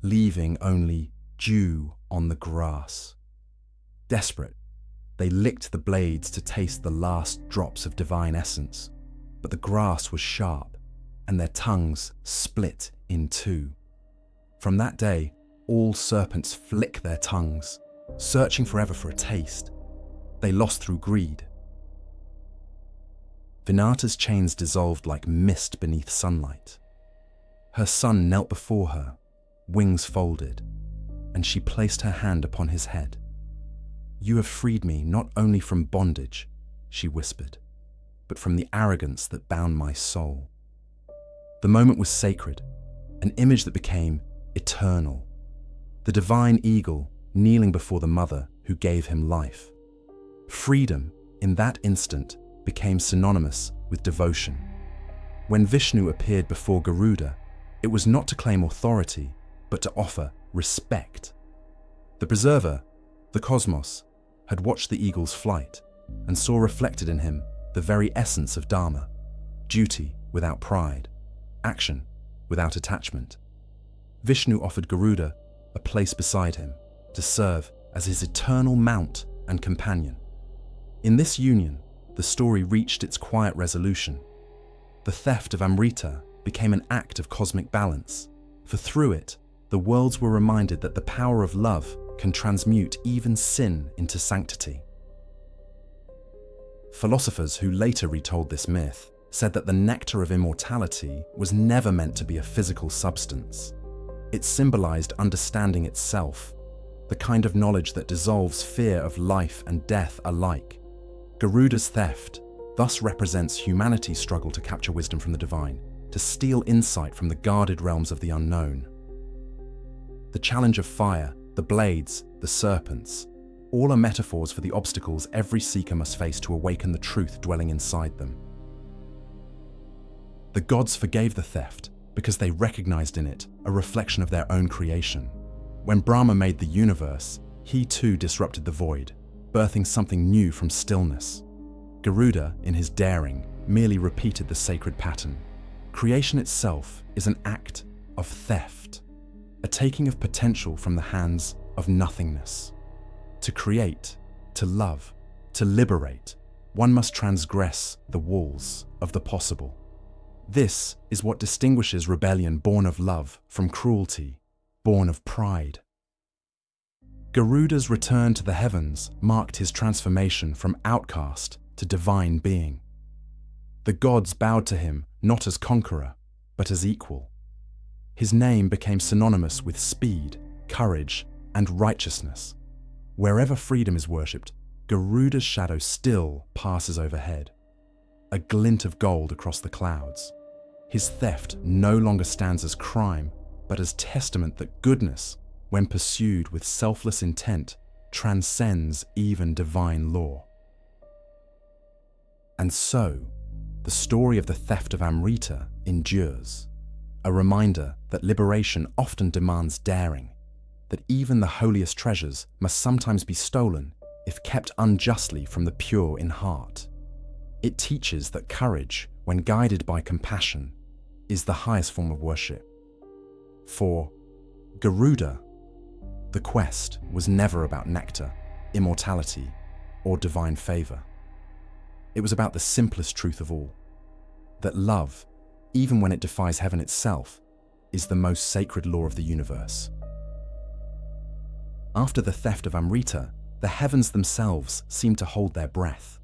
leaving only dew on the grass. Desperate, they licked the blades to taste the last drops of divine essence, but the grass was sharp, and their tongues split in two. From that day, all serpents flick their tongues, searching forever for a taste. They lost through greed. Vinata's chains dissolved like mist beneath sunlight. Her son knelt before her, wings folded, and she placed her hand upon his head. "You have freed me not only from bondage," she whispered, "but from the arrogance that bound my soul." The moment was sacred, an image that became eternal. The divine eagle kneeling before the mother who gave him life. Freedom, in that instant, became synonymous with devotion. When Vishnu appeared before Garuda, it was not to claim authority, but to offer respect. The preserver, the cosmos, had watched the eagle's flight and saw reflected in him the very essence of Dharma, duty without pride, action, without attachment. Vishnu offered Garuda a place beside him to serve as his eternal mount and companion. In this union, the story reached its quiet resolution. The theft of Amrita became an act of cosmic balance, for through it, the worlds were reminded that the power of love can transmute even sin into sanctity. Philosophers who later retold this myth said that the nectar of immortality was never meant to be a physical substance. It symbolized understanding itself, the kind of knowledge that dissolves fear of life and death alike. Garuda's theft thus represents humanity's struggle to capture wisdom from the divine, to steal insight from the guarded realms of the unknown. The challenge of fire, the blades, the serpents, all are metaphors for the obstacles every seeker must face to awaken the truth dwelling inside them. The gods forgave the theft because they recognized in it a reflection of their own creation. When Brahma made the universe, he too disrupted the void, birthing something new from stillness. Garuda, in his daring, merely repeated the sacred pattern. Creation itself is an act of theft, a taking of potential from the hands of nothingness. To create, to love, to liberate, one must transgress the walls of the possible. This is what distinguishes rebellion born of love from cruelty, born of pride. Garuda's return to the heavens marked his transformation from outcast to divine being. The gods bowed to him not as conqueror, but as equal. His name became synonymous with speed, courage, and righteousness. Wherever freedom is worshipped, Garuda's shadow still passes overhead, a glint of gold across the clouds. His theft no longer stands as crime, but as testament that goodness, when pursued with selfless intent, transcends even divine law. And so, the story of the theft of Amrita endures, a reminder that liberation often demands daring, that even the holiest treasures must sometimes be stolen if kept unjustly from the pure in heart. It teaches that courage, when guided by compassion, is the highest form of worship. For Garuda, the quest was never about nectar, immortality, or divine favor. It was about the simplest truth of all, that love, even when it defies heaven itself, is the most sacred law of the universe. After the theft of Amrita, the heavens themselves seemed to hold their breath.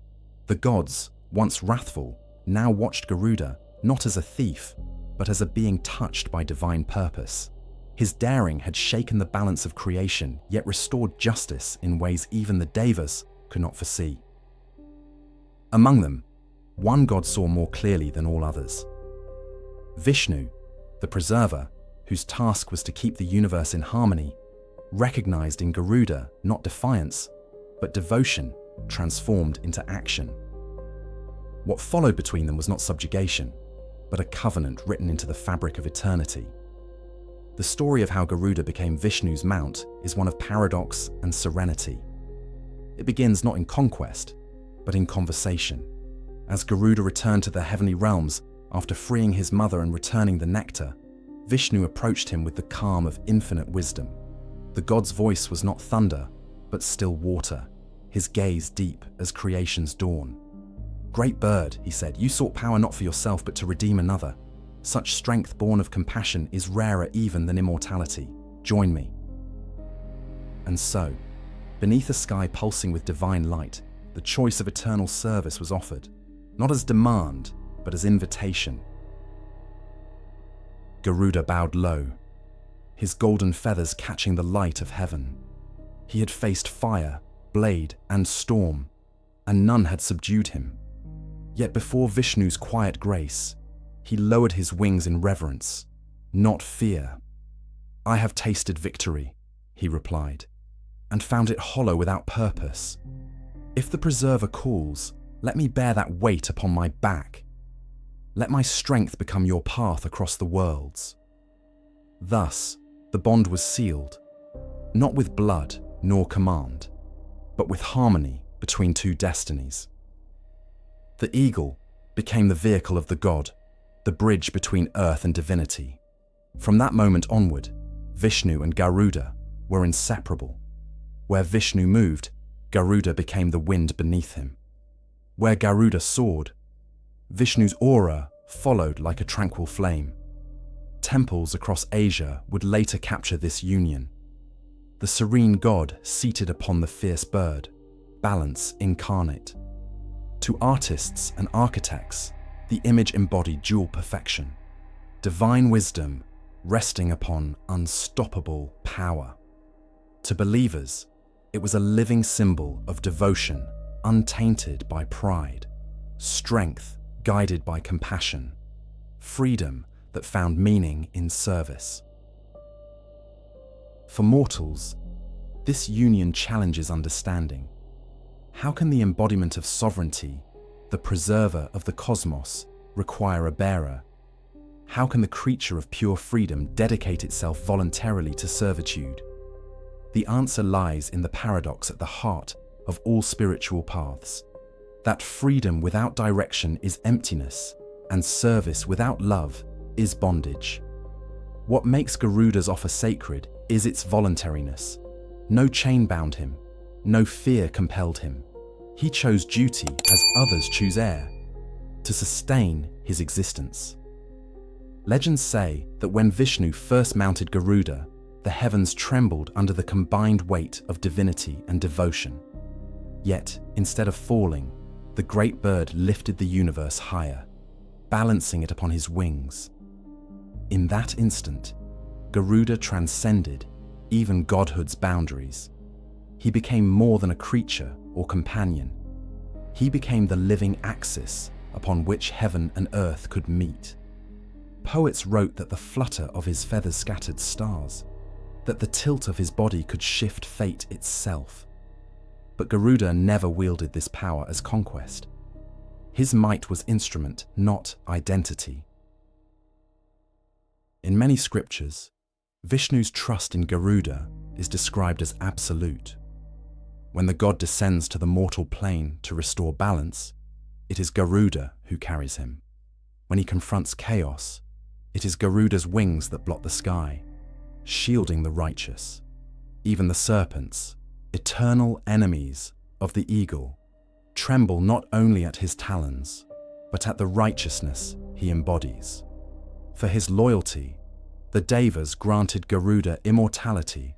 The gods, once wrathful, now watched Garuda not as a thief, but as a being touched by divine purpose. His daring had shaken the balance of creation, yet restored justice in ways even the Devas could not foresee. Among them, one god saw more clearly than all others. Vishnu, the preserver, whose task was to keep the universe in harmony, recognized in Garuda not defiance, but devotion transformed into action. What followed between them was not subjugation, but a covenant written into the fabric of eternity. The story of how Garuda became Vishnu's mount is one of paradox and serenity. It begins not in conquest, but in conversation. As Garuda returned to the heavenly realms after freeing his mother and returning the nectar, Vishnu approached him with the calm of infinite wisdom. The god's voice was not thunder, but still water, his gaze deep as creation's dawn. "Great bird," he said, "you sought power not for yourself, but to redeem another. Such strength born of compassion is rarer even than immortality. Join me." And so, beneath a sky pulsing with divine light, the choice of eternal service was offered, not as demand, but as invitation. Garuda bowed low, his golden feathers catching the light of heaven. He had faced fire, blade, and storm, and none had subdued him. Yet before Vishnu's quiet grace, he lowered his wings in reverence, not fear. "I have tasted victory," he replied, "and found it hollow without purpose. If the preserver calls, let me bear that weight upon my back. Let my strength become your path across the worlds." Thus, the bond was sealed, not with blood nor command, but with harmony between two destinies. The eagle became the vehicle of the god, the bridge between earth and divinity. From that moment onward, Vishnu and Garuda were inseparable. Where Vishnu moved, Garuda became the wind beneath him. Where Garuda soared, Vishnu's aura followed like a tranquil flame. Temples across Asia would later capture this union. The serene god seated upon the fierce bird, balance incarnate. To artists and architects, the image embodied dual perfection, divine wisdom resting upon unstoppable power. To believers, it was a living symbol of devotion untainted by pride, strength guided by compassion, freedom that found meaning in service. For mortals, this union challenges understanding. How can the embodiment of sovereignty, the preserver of the cosmos, require a bearer? How can the creature of pure freedom dedicate itself voluntarily to servitude? The answer lies in the paradox at the heart of all spiritual paths, that freedom without direction is emptiness, and service without love is bondage. What makes Garuda's offer sacred is its voluntariness. No chain bound him, no fear compelled him. He chose duty as others choose air, to sustain his existence. Legends say that when Vishnu first mounted Garuda, the heavens trembled under the combined weight of divinity and devotion. Yet, instead of falling, the great bird lifted the universe higher, balancing it upon his wings. In that instant, Garuda transcended even godhood's boundaries. He became more than a creature or companion. He became the living axis upon which heaven and earth could meet. Poets wrote that the flutter of his feathers scattered stars, that the tilt of his body could shift fate itself. But Garuda never wielded this power as conquest. His might was instrument, not identity. In many scriptures, Vishnu's trust in Garuda is described as absolute. When the god descends to the mortal plane to restore balance, it is Garuda who carries him. When he confronts chaos, it is Garuda's wings that blot the sky, shielding the righteous. Even the serpents, eternal enemies of the eagle, tremble not only at his talons, but at the righteousness he embodies. For his loyalty, the Devas granted Garuda immortality,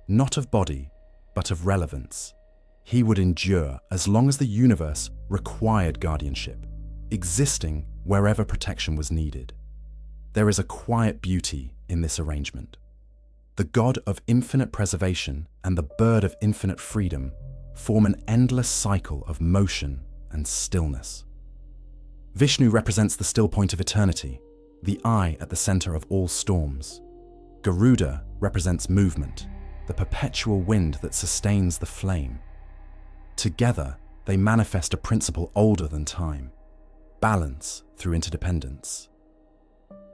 not of body, but of relevance. He would endure as long as the universe required guardianship, existing wherever protection was needed. There is a quiet beauty in this arrangement. The god of infinite preservation and the bird of infinite freedom form an endless cycle of motion and stillness. Vishnu represents the still point of eternity, the eye at the center of all storms. Garuda represents movement, the perpetual wind that sustains the flame. Together, they manifest a principle older than time, balance through interdependence.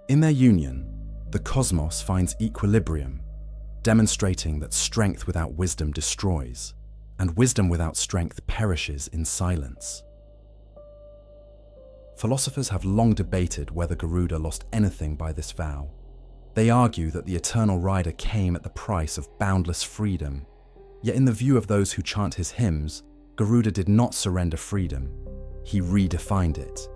In their union, the cosmos finds equilibrium, demonstrating that strength without wisdom destroys, and wisdom without strength perishes in silence. Philosophers have long debated whether Garuda lost anything by this vow. They argue that the eternal rider came at the price of boundless freedom. Yet in the view of those who chant his hymns, Garuda did not surrender freedom. He redefined it.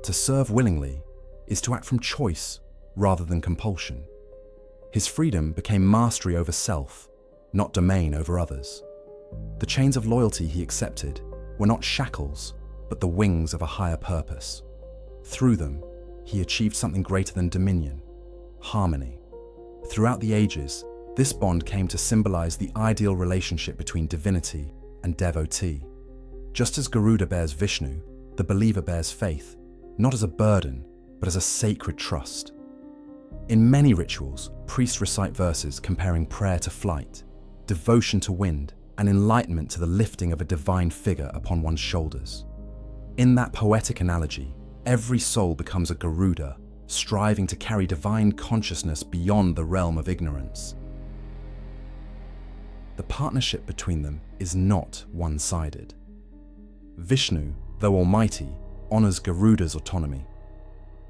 To serve willingly is to act from choice rather than compulsion. His freedom became mastery over self, not domain over others. The chains of loyalty he accepted were not shackles, but the wings of a higher purpose. Through them, he achieved something greater than dominion, harmony. Throughout the ages, this bond came to symbolize the ideal relationship between divinity and devotee. Just as Garuda bears Vishnu, the believer bears faith, not as a burden, but as a sacred trust. In many rituals, priests recite verses comparing prayer to flight, devotion to wind, and enlightenment to the lifting of a divine figure upon one's shoulders. In that poetic analogy, every soul becomes a Garuda, striving to carry divine consciousness beyond the realm of ignorance. The partnership between them is not one-sided. Vishnu, though almighty, honors Garuda's autonomy.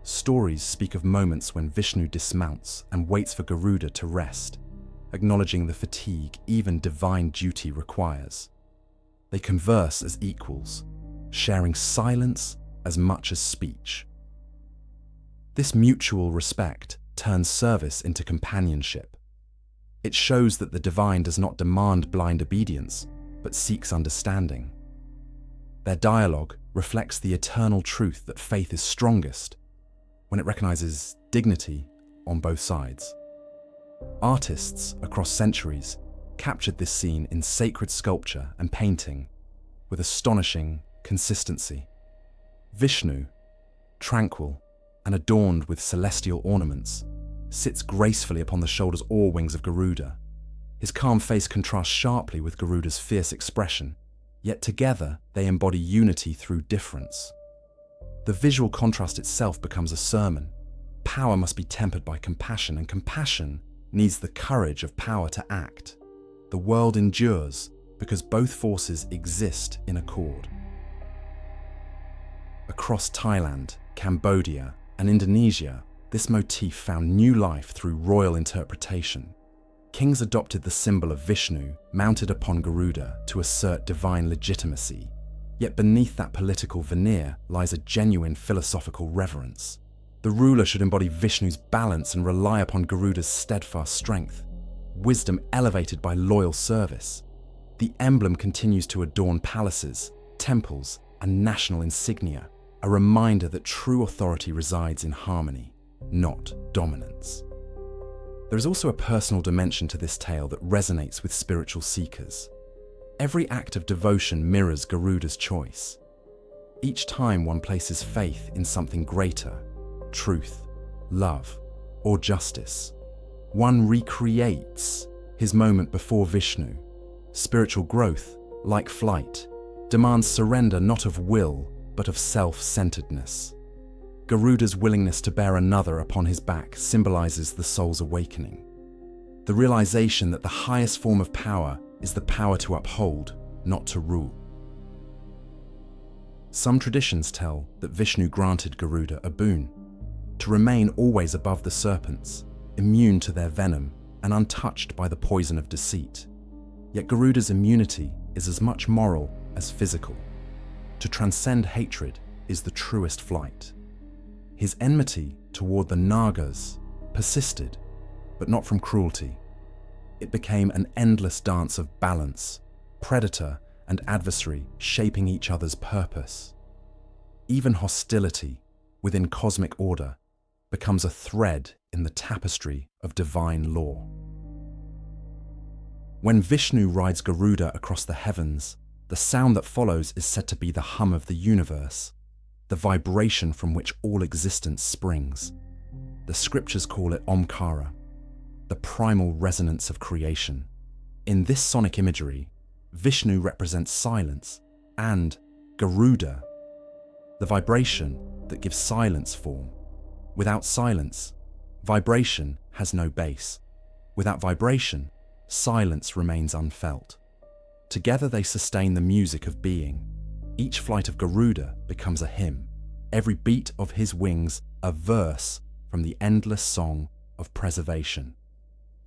Stories speak of moments when Vishnu dismounts and waits for Garuda to rest, acknowledging the fatigue even divine duty requires. They converse as equals, sharing silence as much as speech. This mutual respect turns service into companionship. It shows that the divine does not demand blind obedience, but seeks understanding. Their dialogue reflects the eternal truth that faith is strongest when it recognizes dignity on both sides. Artists across centuries captured this scene in sacred sculpture and painting with astonishing consistency. Vishnu, tranquil and adorned with celestial ornaments, sits gracefully upon the shoulders or wings of Garuda. His calm face contrasts sharply with Garuda's fierce expression, yet together they embody unity through difference. The visual contrast itself becomes a sermon. Power must be tempered by compassion, and compassion needs the courage of power to act. The world endures because both forces exist in accord. Across Thailand, Cambodia, and Indonesia, this motif found new life through royal interpretation. Kings adopted the symbol of Vishnu, mounted upon Garuda, to assert divine legitimacy. Yet beneath that political veneer lies a genuine philosophical reverence. The ruler should embody Vishnu's balance and rely upon Garuda's steadfast strength, wisdom elevated by loyal service. The emblem continues to adorn palaces, temples, and national insignia, a reminder that true authority resides in harmony, not dominance. There is also a personal dimension to this tale that resonates with spiritual seekers. Every act of devotion mirrors Garuda's choice. Each time one places faith in something greater, truth, love, or justice, one recreates his moment before Vishnu. Spiritual growth, like flight, demands surrender not of will, but of self-centeredness. Garuda's willingness to bear another upon his back symbolizes the soul's awakening. The realization that the highest form of power is the power to uphold, not to rule. Some traditions tell that Vishnu granted Garuda a boon, to remain always above the serpents, immune to their venom and untouched by the poison of deceit. Yet Garuda's immunity is as much moral as physical. To transcend hatred is the truest flight. His enmity toward the Nagas persisted, but not from cruelty. It became an endless dance of balance, predator and adversary shaping each other's purpose. Even hostility within cosmic order becomes a thread in the tapestry of divine law. When Vishnu rides Garuda across the heavens, the sound that follows is said to be the hum of the universe, the vibration from which all existence springs. The scriptures call it Omkara, the primal resonance of creation. In this sonic imagery, Vishnu represents silence and Garuda, the vibration that gives silence form. Without silence, vibration has no base. Without vibration, silence remains unfelt. Together they sustain the music of being. Each flight of Garuda becomes a hymn, every beat of his wings a verse from the endless song of preservation.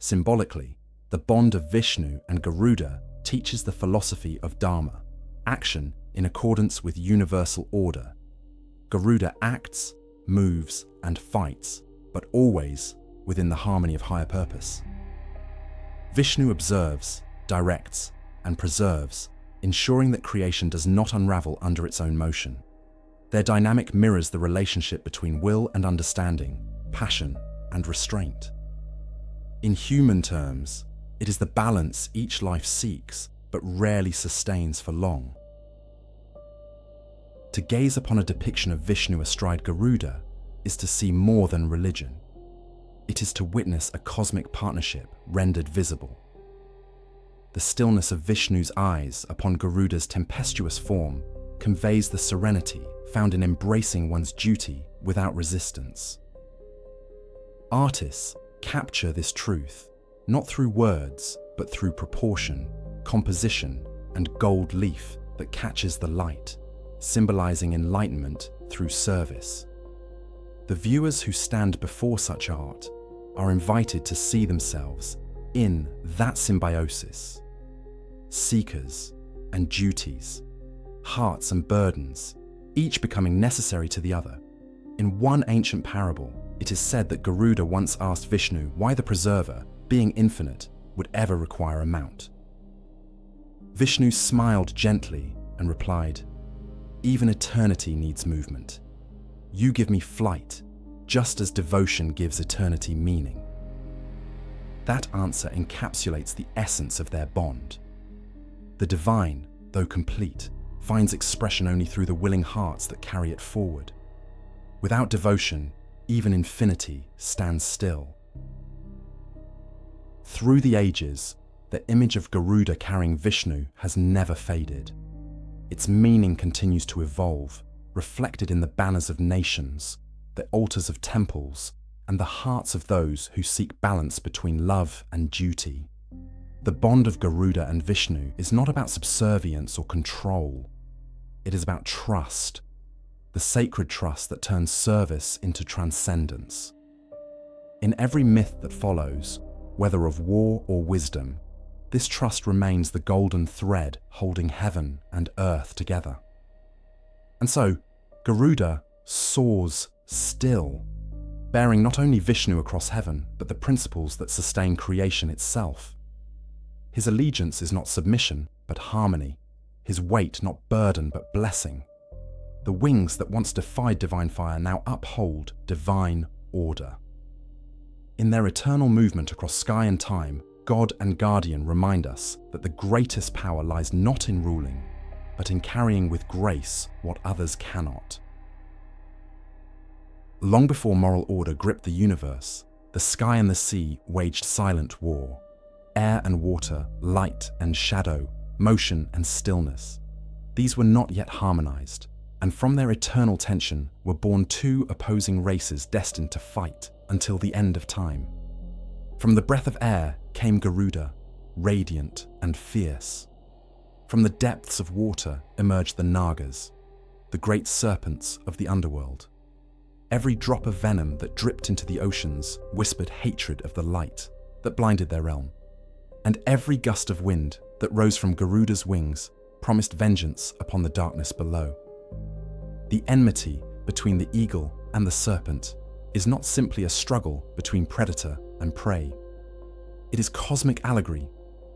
Symbolically, the bond of Vishnu and Garuda teaches the philosophy of Dharma, action in accordance with universal order. Garuda acts, moves, and fights, but always within the harmony of higher purpose. Vishnu observes, directs, and preserves, ensuring that creation does not unravel under its own motion. Their dynamic mirrors the relationship between will and understanding, passion and restraint. In human terms, it is the balance each life seeks, but rarely sustains for long. To gaze upon a depiction of Vishnu astride Garuda is to see more than religion. It is to witness a cosmic partnership rendered visible. The stillness of Vishnu's eyes upon Garuda's tempestuous form conveys the serenity found in embracing one's duty without resistance. Artists capture this truth, not through words, but through proportion, composition, and gold leaf that catches the light, symbolizing enlightenment through service. The viewers who stand before such art are invited to see themselves in that symbiosis. Seekers and duties, hearts and burdens, each becoming necessary to the other. In one ancient parable, it is said that Garuda once asked Vishnu why the preserver, being infinite, would ever require a mount. Vishnu smiled gently and replied, "Even eternity needs movement. You give me flight, just as devotion gives eternity meaning." That answer encapsulates the essence of their bond. The divine, though complete, finds expression only through the willing hearts that carry it forward. Without devotion, even infinity stands still. Through the ages, the image of Garuda carrying Vishnu has never faded. Its meaning continues to evolve, reflected in the banners of nations, the altars of temples, and the hearts of those who seek balance between love and duty. The bond of Garuda and Vishnu is not about subservience or control. It is about trust, the sacred trust that turns service into transcendence. In every myth that follows, whether of war or wisdom, this trust remains the golden thread holding heaven and earth together. And so, Garuda soars still, bearing not only Vishnu across heaven, but the principles that sustain creation itself. His allegiance is not submission, but harmony. His weight not burden, but blessing. The wings that once defied divine fire now uphold divine order. In their eternal movement across sky and time, God and Guardian remind us that the greatest power lies not in ruling, but in carrying with grace what others cannot. Long before moral order gripped the universe, the sky and the sea waged silent war. Air and water, light and shadow, motion and stillness. These were not yet harmonized, and from their eternal tension were born two opposing races destined to fight until the end of time. From the breath of air came Garuda, radiant and fierce. From the depths of water emerged the Nagas, the great serpents of the underworld. Every drop of venom that dripped into the oceans whispered hatred of the light that blinded their realm. And every gust of wind that rose from Garuda's wings promised vengeance upon the darkness below. The enmity between the eagle and the serpent is not simply a struggle between predator and prey. It is cosmic allegory,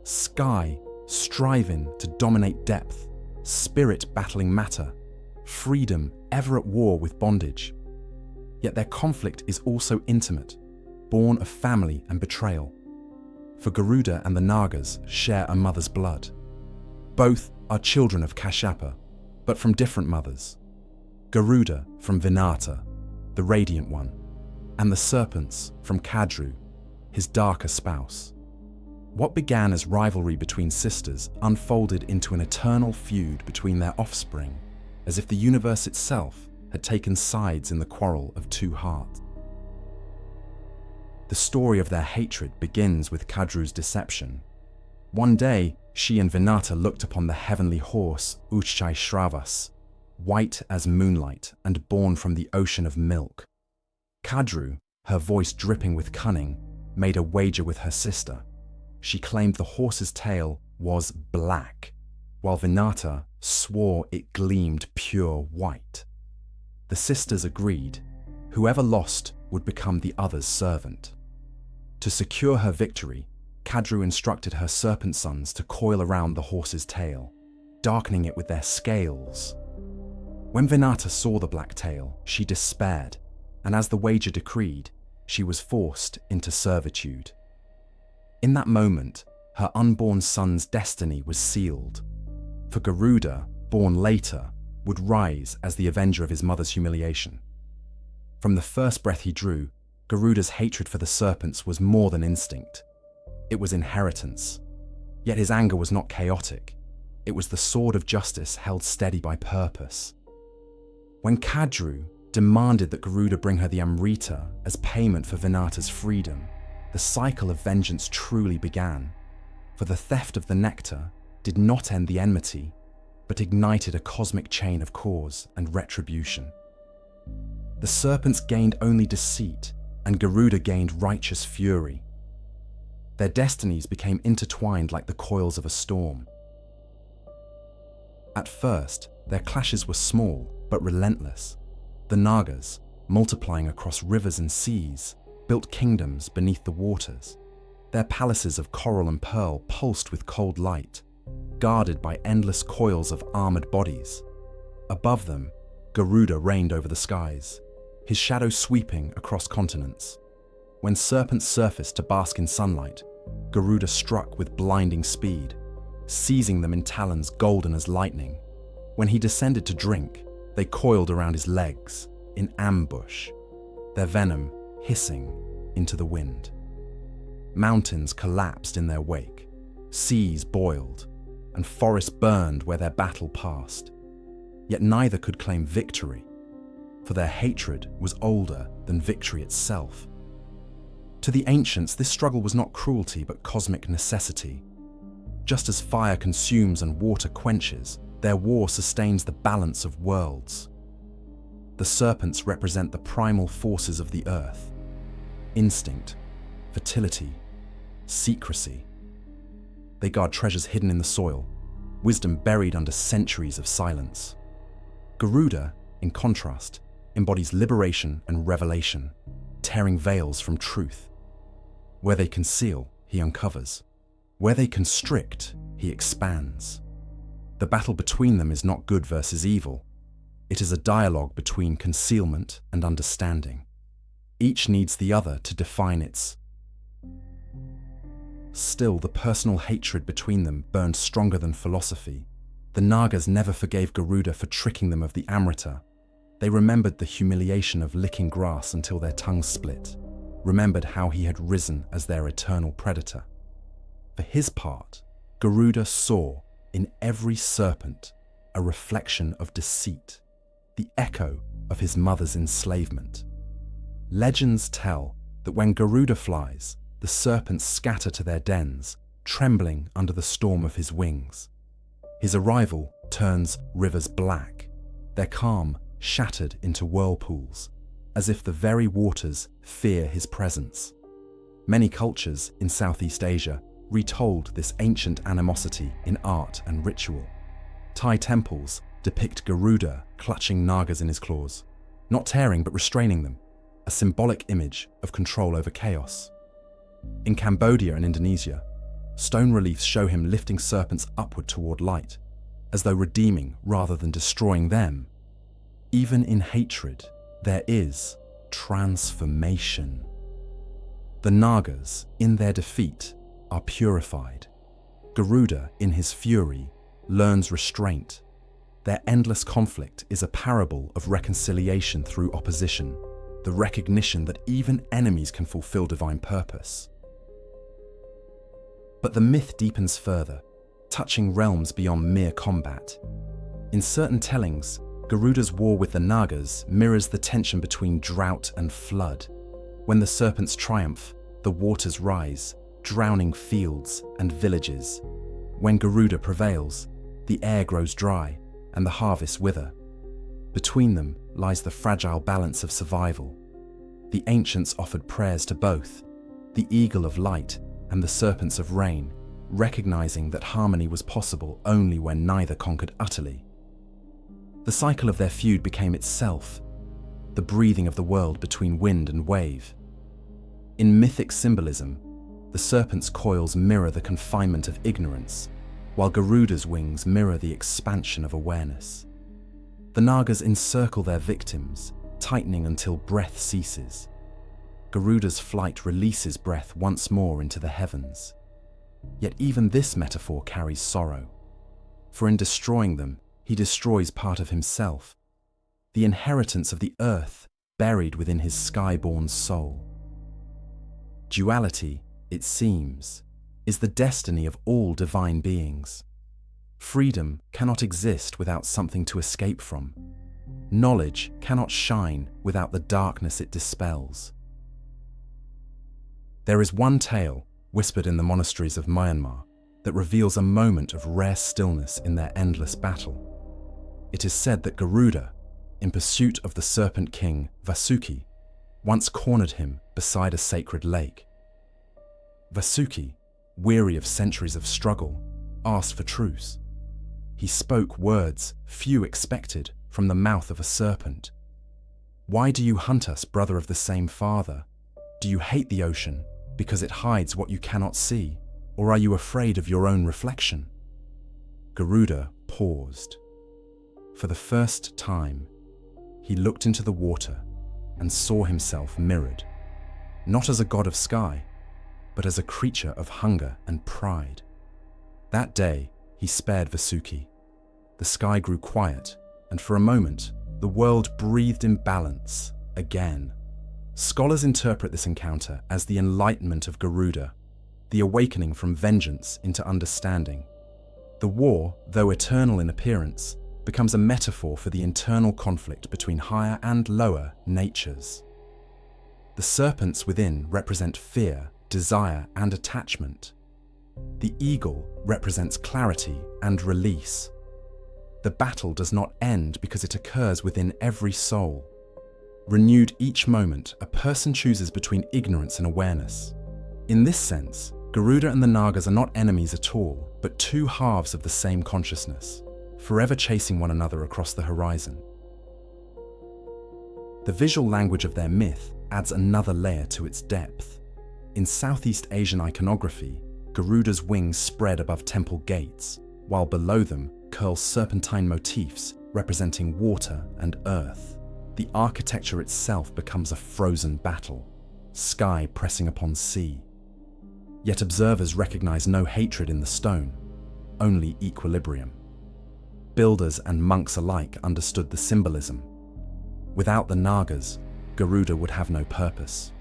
sky striving to dominate depth, spirit battling matter, freedom ever at war with bondage. Yet their conflict is also intimate, born of family and betrayal. For Garuda and the Nagas share a mother's blood. Both are children of Kashyapa, but from different mothers. Garuda from Vinata, the radiant one, and the serpents from Kadru, his darker spouse. What began as rivalry between sisters unfolded into an eternal feud between their offspring, as if the universe itself had taken sides in the quarrel of two hearts. The story of their hatred begins with Kadru's deception. One day, she and Vinata looked upon the heavenly horse Uchchai Shravas, white as moonlight and born from the ocean of milk. Kadru, her voice dripping with cunning, made a wager with her sister. She claimed the horse's tail was black, while Vinata swore it gleamed pure white. The sisters agreed. Whoever lost would become the other's servant. To secure her victory, Kadru instructed her serpent sons to coil around the horse's tail, darkening it with their scales. When Vinata saw the black tail, she despaired, and as the wager decreed, she was forced into servitude. In that moment, her unborn son's destiny was sealed. For Garuda, born later, would rise as the avenger of his mother's humiliation. From the first breath he drew, Garuda's hatred for the serpents was more than instinct. It was inheritance. Yet his anger was not chaotic. It was the sword of justice held steady by purpose. When Kadru demanded that Garuda bring her the Amrita as payment for Vinata's freedom, the cycle of vengeance truly began. For the theft of the nectar did not end the enmity, but ignited a cosmic chain of cause and retribution. The serpents gained only deceit, and Garuda gained righteous fury. Their destinies became intertwined like the coils of a storm. At first, their clashes were small but relentless. The Nagas, multiplying across rivers and seas, built kingdoms beneath the waters. Their palaces of coral and pearl pulsed with cold light, guarded by endless coils of armored bodies. Above them, Garuda reigned over the skies, his shadow sweeping across continents. When serpents surfaced to bask in sunlight, Garuda struck with blinding speed, seizing them in talons golden as lightning. When he descended to drink, they coiled around his legs, in ambush, their venom hissing into the wind. Mountains collapsed in their wake, seas boiled, and forests burned where their battle passed. Yet neither could claim victory, for their hatred was older than victory itself. To the ancients, this struggle was not cruelty but cosmic necessity. Just as fire consumes and water quenches, their war sustains the balance of worlds. The serpents represent the primal forces of the earth: instinct, fertility, secrecy. They guard treasures hidden in the soil, wisdom buried under centuries of silence. Garuda, in contrast, embodies liberation and revelation, tearing veils from truth. Where they conceal, he uncovers. Where they constrict, he expands. The battle between them is not good versus evil. It is a dialogue between concealment and understanding. Each needs the other to define its. Still, the personal hatred between them burned stronger than philosophy. The Nagas never forgave Garuda for tricking them of the Amrita. They remembered the humiliation of licking grass until their tongues split, remembered how he had risen as their eternal predator. For his part, Garuda saw in every serpent a reflection of deceit, the echo of his mother's enslavement. Legends tell that when Garuda flies, the serpents scatter to their dens, trembling under the storm of his wings. His arrival turns rivers black, their calm shattered into whirlpools, as if the very waters fear his presence. Many cultures in Southeast Asia retold this ancient animosity in art and ritual. Thai temples depict Garuda clutching Nagas in his claws, not tearing but restraining them, a symbolic image of control over chaos. In Cambodia and Indonesia, stone reliefs show him lifting serpents upward toward light, as though redeeming rather than destroying them. Even in hatred, there is transformation. The Nagas, in their defeat, are purified. Garuda, in his fury, learns restraint. Their endless conflict is a parable of reconciliation through opposition, the recognition that even enemies can fulfill divine purpose. But the myth deepens further, touching realms beyond mere combat. In certain tellings, Garuda's war with the Nagas mirrors the tension between drought and flood. When the serpents triumph, the waters rise, drowning fields and villages. When Garuda prevails, the air grows dry and the harvests wither. Between them lies the fragile balance of survival. The ancients offered prayers to both, the eagle of light and the serpents of rain, recognizing that harmony was possible only when neither conquered utterly. The cycle of their feud became itself, the breathing of the world between wind and wave. In mythic symbolism, the serpent's coils mirror the confinement of ignorance, while Garuda's wings mirror the expansion of awareness. The Nagas encircle their victims, tightening until breath ceases. Garuda's flight releases breath once more into the heavens. Yet even this metaphor carries sorrow, for in destroying them, he destroys part of himself, the inheritance of the earth buried within his sky-born soul. Duality, it seems, is the destiny of all divine beings. Freedom cannot exist without something to escape from. Knowledge cannot shine without the darkness it dispels. There is one tale, whispered in the monasteries of Myanmar, that reveals a moment of rare stillness in their endless battle. It is said that Garuda, in pursuit of the serpent king Vasuki, once cornered him beside a sacred lake. Vasuki, weary of centuries of struggle, asked for truce. He spoke words few expected from the mouth of a serpent. "Why do you hunt us, brother of the same father? Do you hate the ocean because it hides what you cannot see, or are you afraid of your own reflection?" Garuda paused. For the first time, he looked into the water and saw himself mirrored, not as a god of sky, but as a creature of hunger and pride. That day, he spared Vasuki. The sky grew quiet, and for a moment, the world breathed in balance again. Scholars interpret this encounter as the enlightenment of Garuda, the awakening from vengeance into understanding. The war, though eternal in appearance, becomes a metaphor for the internal conflict between higher and lower natures. The serpents within represent fear, desire, and attachment. The eagle represents clarity and release. The battle does not end because it occurs within every soul. Renewed each moment, a person chooses between ignorance and awareness. In this sense, Garuda and the Nagas are not enemies at all, but two halves of the same consciousness, forever chasing one another across the horizon. The visual language of their myth adds another layer to its depth. In Southeast Asian iconography, Garuda's wings spread above temple gates, while below them curl serpentine motifs representing water and earth. The architecture itself becomes a frozen battle, sky pressing upon sea. Yet observers recognize no hatred in the stone, only equilibrium. Builders and monks alike understood the symbolism. Without the Nagas, Garuda would have no purpose.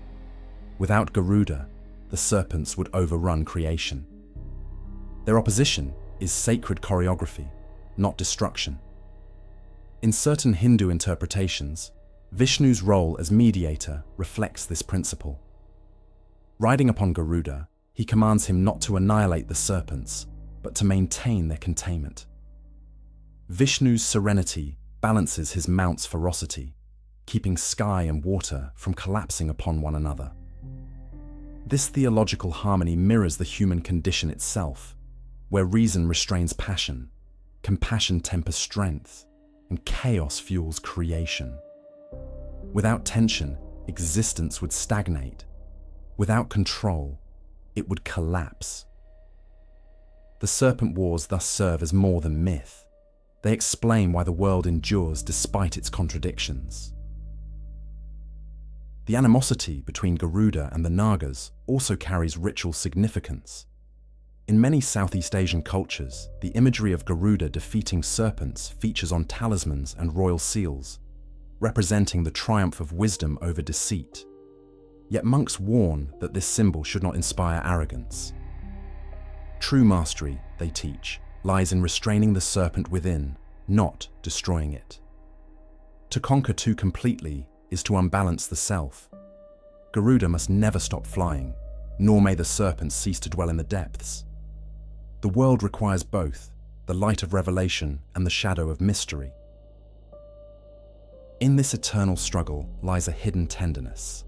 Without Garuda, the serpents would overrun creation. Their opposition is sacred choreography, not destruction. In certain Hindu interpretations, Vishnu's role as mediator reflects this principle. Riding upon Garuda, he commands him not to annihilate the serpents, but to maintain their containment. Vishnu's serenity balances his mount's ferocity, keeping sky and water from collapsing upon one another. This theological harmony mirrors the human condition itself, where reason restrains passion, compassion tempers strength, and chaos fuels creation. Without tension, existence would stagnate. Without control, it would collapse. The serpent wars thus serve as more than myth. They explain why the world endures despite its contradictions. The animosity between Garuda and the Nagas also carries ritual significance. In many Southeast Asian cultures, the imagery of Garuda defeating serpents features on talismans and royal seals, representing the triumph of wisdom over deceit. Yet monks warn that this symbol should not inspire arrogance. True mastery, they teach, lies in restraining the serpent within, not destroying it. To conquer too completely is to unbalance the self. Garuda must never stop flying, nor may the serpent cease to dwell in the depths. The world requires both, the light of revelation and the shadow of mystery. In this eternal struggle lies a hidden tenderness,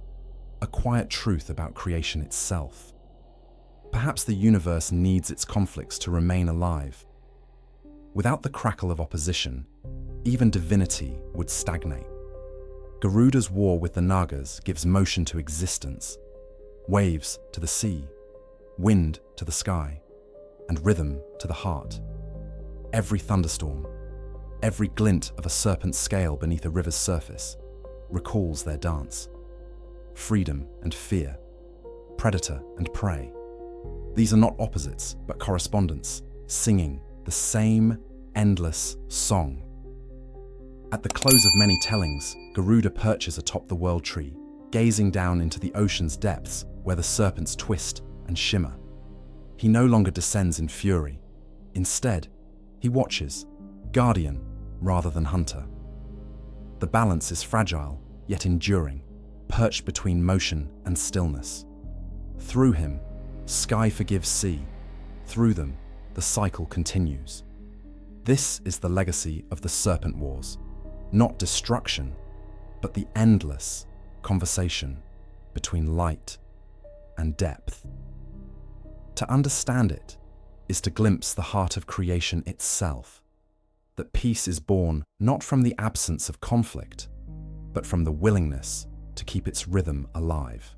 a quiet truth about creation itself. Perhaps the universe needs its conflicts to remain alive. Without the crackle of opposition, even divinity would stagnate. Garuda's war with the Nagas gives motion to existence, waves to the sea, wind to the sky, and rhythm to the heart. Every thunderstorm, every glint of a serpent's scale beneath a river's surface recalls their dance. Freedom and fear, predator and prey. These are not opposites, but correspondents, singing the same endless song. At the close of many tellings, Garuda perches atop the world tree, gazing down into the ocean's depths where the serpents twist and shimmer. He no longer descends in fury. Instead, he watches, guardian rather than hunter. The balance is fragile, yet enduring, perched between motion and stillness. Through him, sky forgives sea. Through them, the cycle continues. This is the legacy of the Serpent Wars, not destruction, but the endless conversation between light and depth. To understand it is to glimpse the heart of creation itself, that peace is born not from the absence of conflict, but from the willingness to keep its rhythm alive.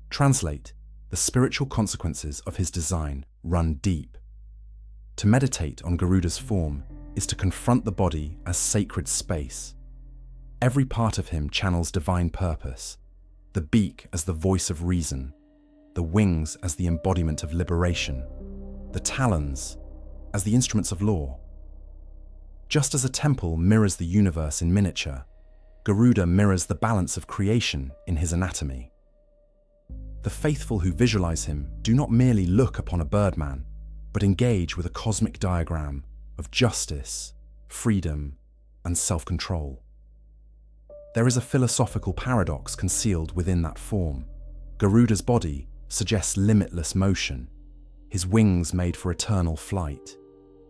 Translate, the spiritual consequences of his design run deep. To meditate on Garuda's form is to confront the body as sacred space. Every part of him channels divine purpose, the beak as the voice of reason, the wings as the embodiment of liberation, the talons as the instruments of law. Just as a temple mirrors the universe in miniature, Garuda mirrors the balance of creation in his anatomy. The faithful who visualize him do not merely look upon a birdman, but engage with a cosmic diagram of justice, freedom, and self-control. There is a philosophical paradox concealed within that form. Garuda's body suggests limitless motion, his wings made for eternal flight.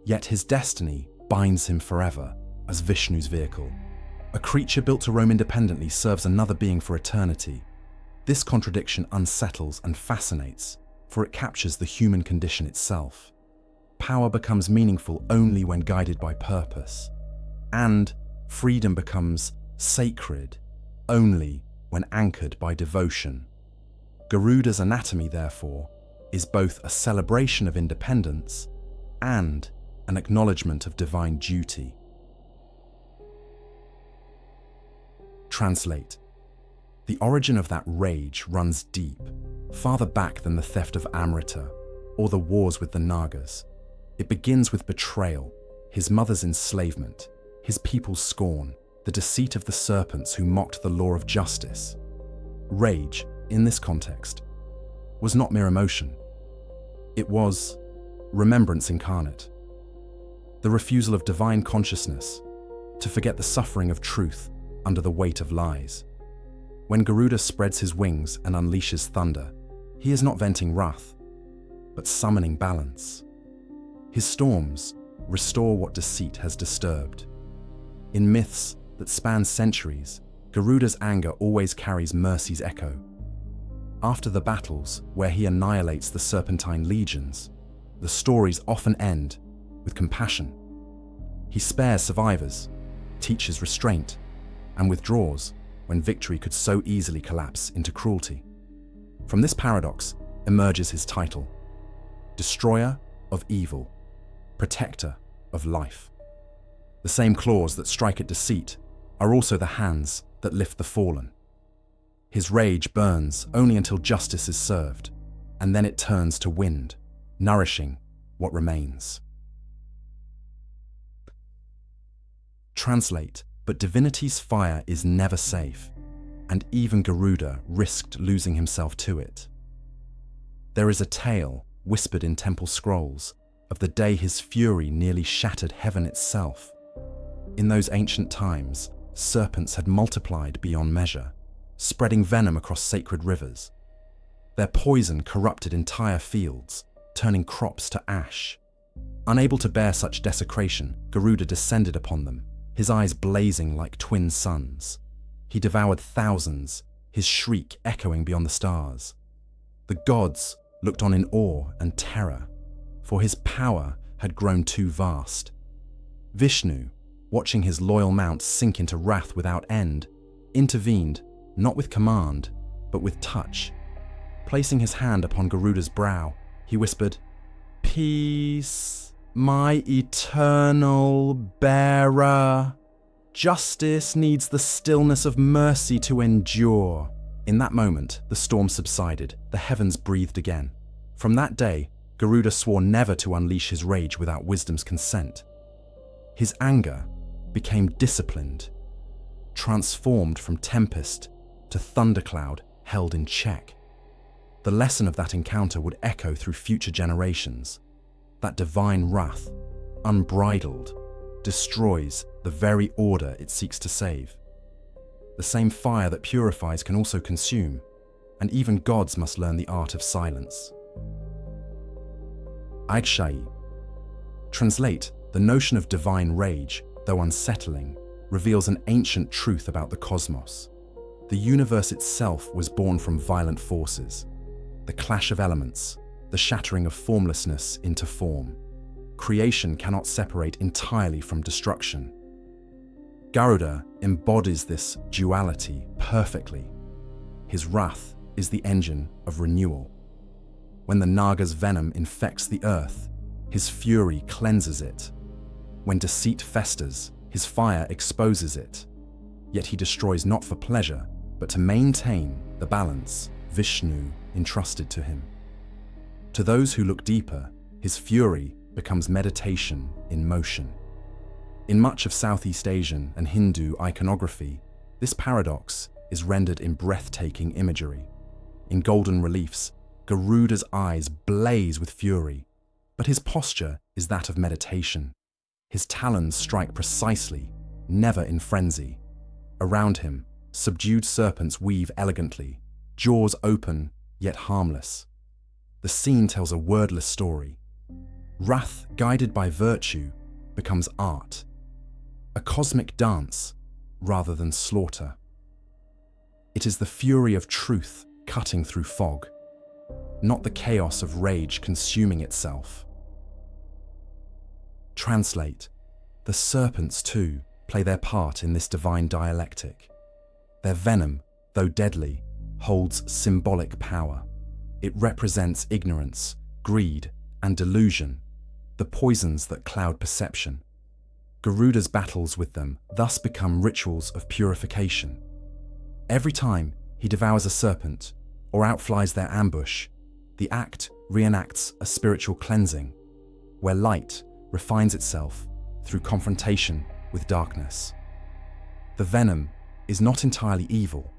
Yet his destiny binds him forever as Vishnu's vehicle. A creature built to roam independently serves another being for eternity. This contradiction unsettles and fascinates, for it captures the human condition itself. Power becomes meaningful only when guided by purpose, and freedom becomes sacred only when anchored by devotion. Garuda's anatomy, therefore, is both a celebration of independence and an acknowledgement of divine duty. Translate. The origin of that rage runs deep, farther back than the theft of Amrita or the wars with the Nagas. It begins with betrayal, his mother's enslavement, his people's scorn, the deceit of the serpents who mocked the law of justice. Rage, in this context, was not mere emotion. It was remembrance incarnate. The refusal of divine consciousness to forget the suffering of truth under the weight of lies. When Garuda spreads his wings and unleashes thunder, he is not venting wrath, but summoning balance. His storms restore what deceit has disturbed. In myths that span centuries, Garuda's anger always carries mercy's echo. After the battles where he annihilates the serpentine legions, the stories often end with compassion. He spares survivors, teaches restraint, and withdraws when victory could so easily collapse into cruelty. From this paradox emerges his title: Destroyer of Evil, Protector of Life. The same claws that strike at deceit are also the hands that lift the fallen. His rage burns only until justice is served, and then it turns to wind, nourishing what remains. Translate, but divinity's fire is never safe, and even Garuda risked losing himself to it. There is a tale, whispered in temple scrolls, of the day his fury nearly shattered heaven itself. In those ancient times, serpents had multiplied beyond measure, spreading venom across sacred rivers. Their poison corrupted entire fields, turning crops to ash. Unable to bear such desecration, Garuda descended upon them, his eyes blazing like twin suns. He devoured thousands, his shriek echoing beyond the stars. The gods looked on in awe and terror, for his power had grown too vast. Vishnu, watching his loyal mount sink into wrath without end, intervened, not with command, but with touch. Placing his hand upon Garuda's brow, he whispered, "Peace, my eternal bearer. Justice needs the stillness of mercy to endure." In that moment, the storm subsided, the heavens breathed again. From that day, Garuda swore never to unleash his rage without wisdom's consent. His anger became disciplined, transformed from tempest to thundercloud held in check. The lesson of that encounter would echo through future generations. That divine wrath, unbridled, destroys the very order it seeks to save. The same fire that purifies can also consume, and even gods must learn the art of silence. Aigshai. Translate, the notion of divine rage though unsettling, reveals an ancient truth about the cosmos. The universe itself was born from violent forces, the clash of elements, the shattering of formlessness into form. Creation cannot separate entirely from destruction. Garuda embodies this duality perfectly. His wrath is the engine of renewal. When the Nagas' venom infects the earth, his fury cleanses it. When deceit festers, his fire exposes it. Yet he destroys not for pleasure, but to maintain the balance Vishnu entrusted to him. To those who look deeper, his fury becomes meditation in motion. In much of Southeast Asian and Hindu iconography, this paradox is rendered in breathtaking imagery. In golden reliefs, Garuda's eyes blaze with fury, but his posture is that of meditation. His talons strike precisely, never in frenzy. Around him, subdued serpents weave elegantly, jaws open yet harmless. The scene tells a wordless story. Wrath, guided by virtue, becomes art, a cosmic dance rather than slaughter. It is the fury of truth cutting through fog, not the chaos of rage consuming itself. Translate. The serpents, too, play their part in this divine dialectic. Their venom, though deadly, holds symbolic power. It represents ignorance, greed, and delusion, the poisons that cloud perception. Garuda's battles with them thus become rituals of purification. Every time he devours a serpent or outflies their ambush, the act reenacts a spiritual cleansing, where light refines itself through confrontation with darkness. The venom is not entirely evil.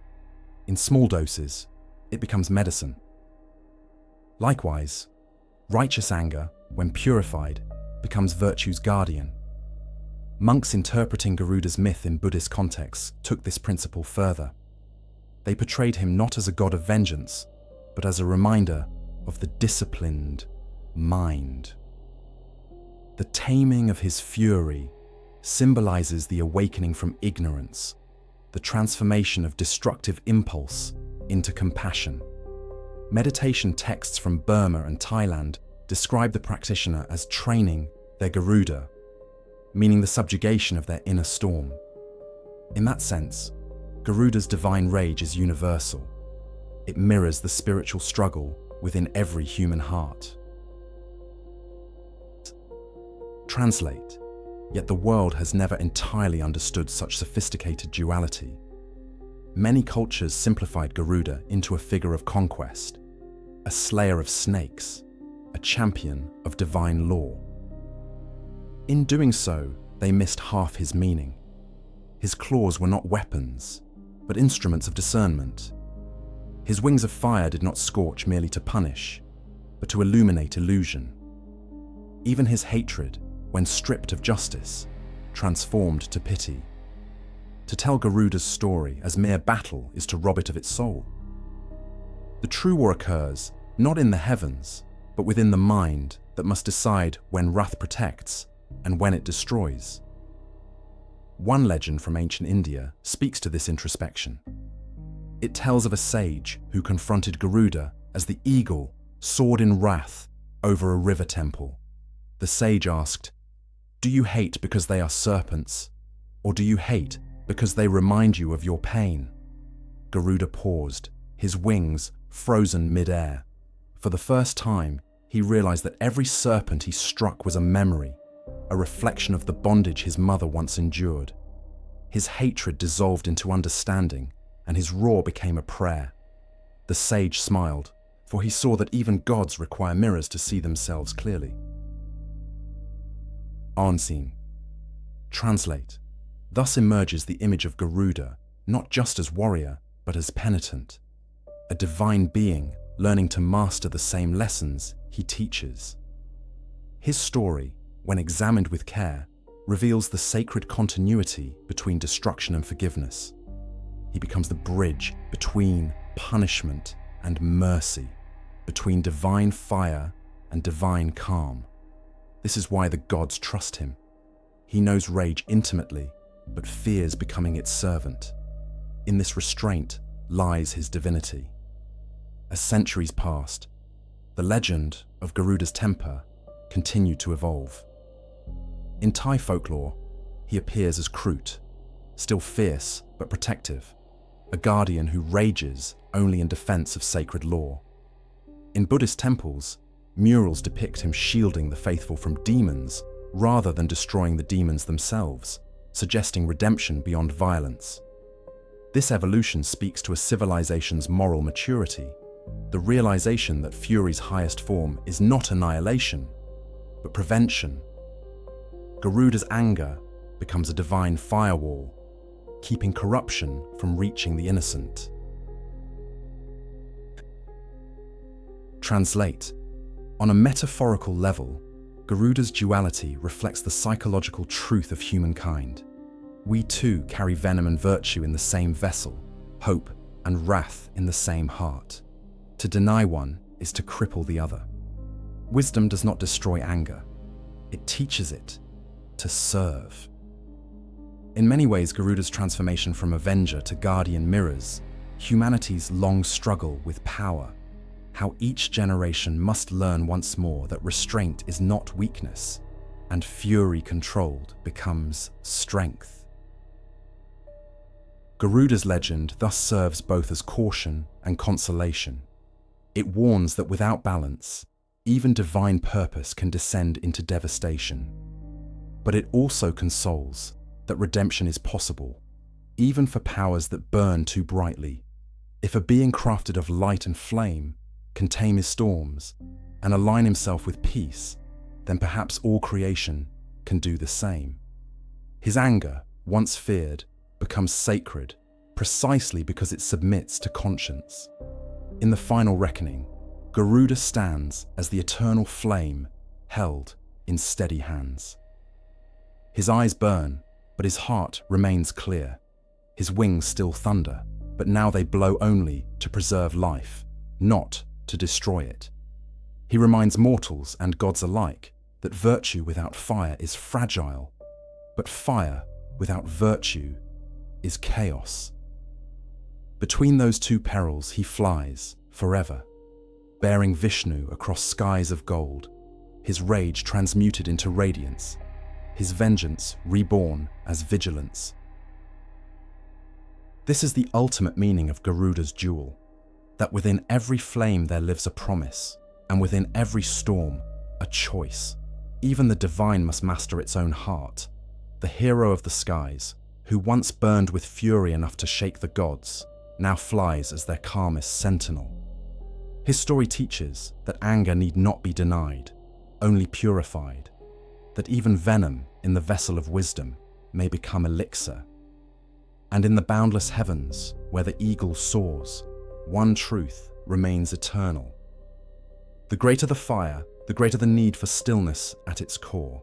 In small doses, it becomes medicine. Likewise, righteous anger, when purified, becomes virtue's guardian. Monks interpreting Garuda's myth in Buddhist contexts took this principle further. They portrayed him not as a god of vengeance, but as a reminder of the disciplined mind. The taming of his fury symbolizes the awakening from ignorance, the transformation of destructive impulse into compassion. Meditation texts from Burma and Thailand describe the practitioner as training their Garuda, meaning the subjugation of their inner storm. In that sense, Garuda's divine rage is universal. It mirrors the spiritual struggle within every human heart. Translate. Yet the world has never entirely understood such sophisticated duality. Many cultures simplified Garuda into a figure of conquest, a slayer of snakes, a champion of divine law. In doing so, they missed half his meaning. His claws were not weapons, but instruments of discernment. His wings of fire did not scorch merely to punish, but to illuminate illusion. Even his hatred, when stripped of justice, transformed to pity. To tell Garuda's story as mere battle is to rob it of its soul. The true war occurs not in the heavens, but within the mind that must decide when wrath protects and when it destroys. One legend from ancient India speaks to this introspection. It tells of a sage who confronted Garuda as the eagle soared in wrath over a river temple. The sage asked, "Do you hate because they are serpents, or do you hate because they remind you of your pain?" Garuda paused, his wings frozen mid-air. For the first time, he realized that every serpent he struck was a memory, a reflection of the bondage his mother once endured. His hatred dissolved into understanding, and his roar became a prayer. The sage smiled, for he saw that even gods require mirrors to see themselves clearly. Unseen. Translate. Thus emerges the image of Garuda, not just as warrior, but as penitent, a divine being learning to master the same lessons he teaches. His story, when examined with care, reveals the sacred continuity between destruction and forgiveness. He becomes the bridge between punishment and mercy, between divine fire and divine calm. This is why the gods trust him. He knows rage intimately, but fears becoming its servant. In this restraint lies his divinity. As centuries passed, the legend of Garuda's temper continued to evolve. In Thai folklore, he appears as Krut, still fierce but protective, a guardian who rages only in defense of sacred law. In Buddhist temples, murals depict him shielding the faithful from demons rather than destroying the demons themselves, suggesting redemption beyond violence. This evolution speaks to a civilization's moral maturity, the realization that fury's highest form is not annihilation, but prevention. Garuda's anger becomes a divine firewall, keeping corruption from reaching the innocent. Translate. On a metaphorical level, Garuda's duality reflects the psychological truth of humankind. We too carry venom and virtue in the same vessel, hope and wrath in the same heart. To deny one is to cripple the other. Wisdom does not destroy anger. It teaches it to serve. In many ways, Garuda's transformation from avenger to guardian mirrors humanity's long struggle with power, how each generation must learn once more that restraint is not weakness, and fury controlled becomes strength. Garuda's legend thus serves both as caution and consolation. It warns that without balance, even divine purpose can descend into devastation. But it also consoles that redemption is possible, even for powers that burn too brightly. If a being crafted of light and flame can tame his storms and align himself with peace, then perhaps all creation can do the same. His anger, once feared, becomes sacred precisely because it submits to conscience. In the final reckoning, Garuda stands as the eternal flame held in steady hands. His eyes burn, but his heart remains clear. His wings still thunder, but now they blow only to preserve life, not to destroy it. He reminds mortals and gods alike that virtue without fire is fragile, but fire without virtue is chaos. Between those two perils he flies forever, bearing Vishnu across skies of gold, his rage transmuted into radiance, his vengeance reborn as vigilance. This is the ultimate meaning of Garuda's jewel, that within every flame there lives a promise, and within every storm, a choice. Even the divine must master its own heart. The hero of the skies, who once burned with fury enough to shake the gods, now flies as their calmest sentinel. His story teaches that anger need not be denied, only purified, that even venom in the vessel of wisdom may become elixir. And in the boundless heavens, where the eagle soars, one truth remains eternal. The greater the fire, the greater the need for stillness at its core.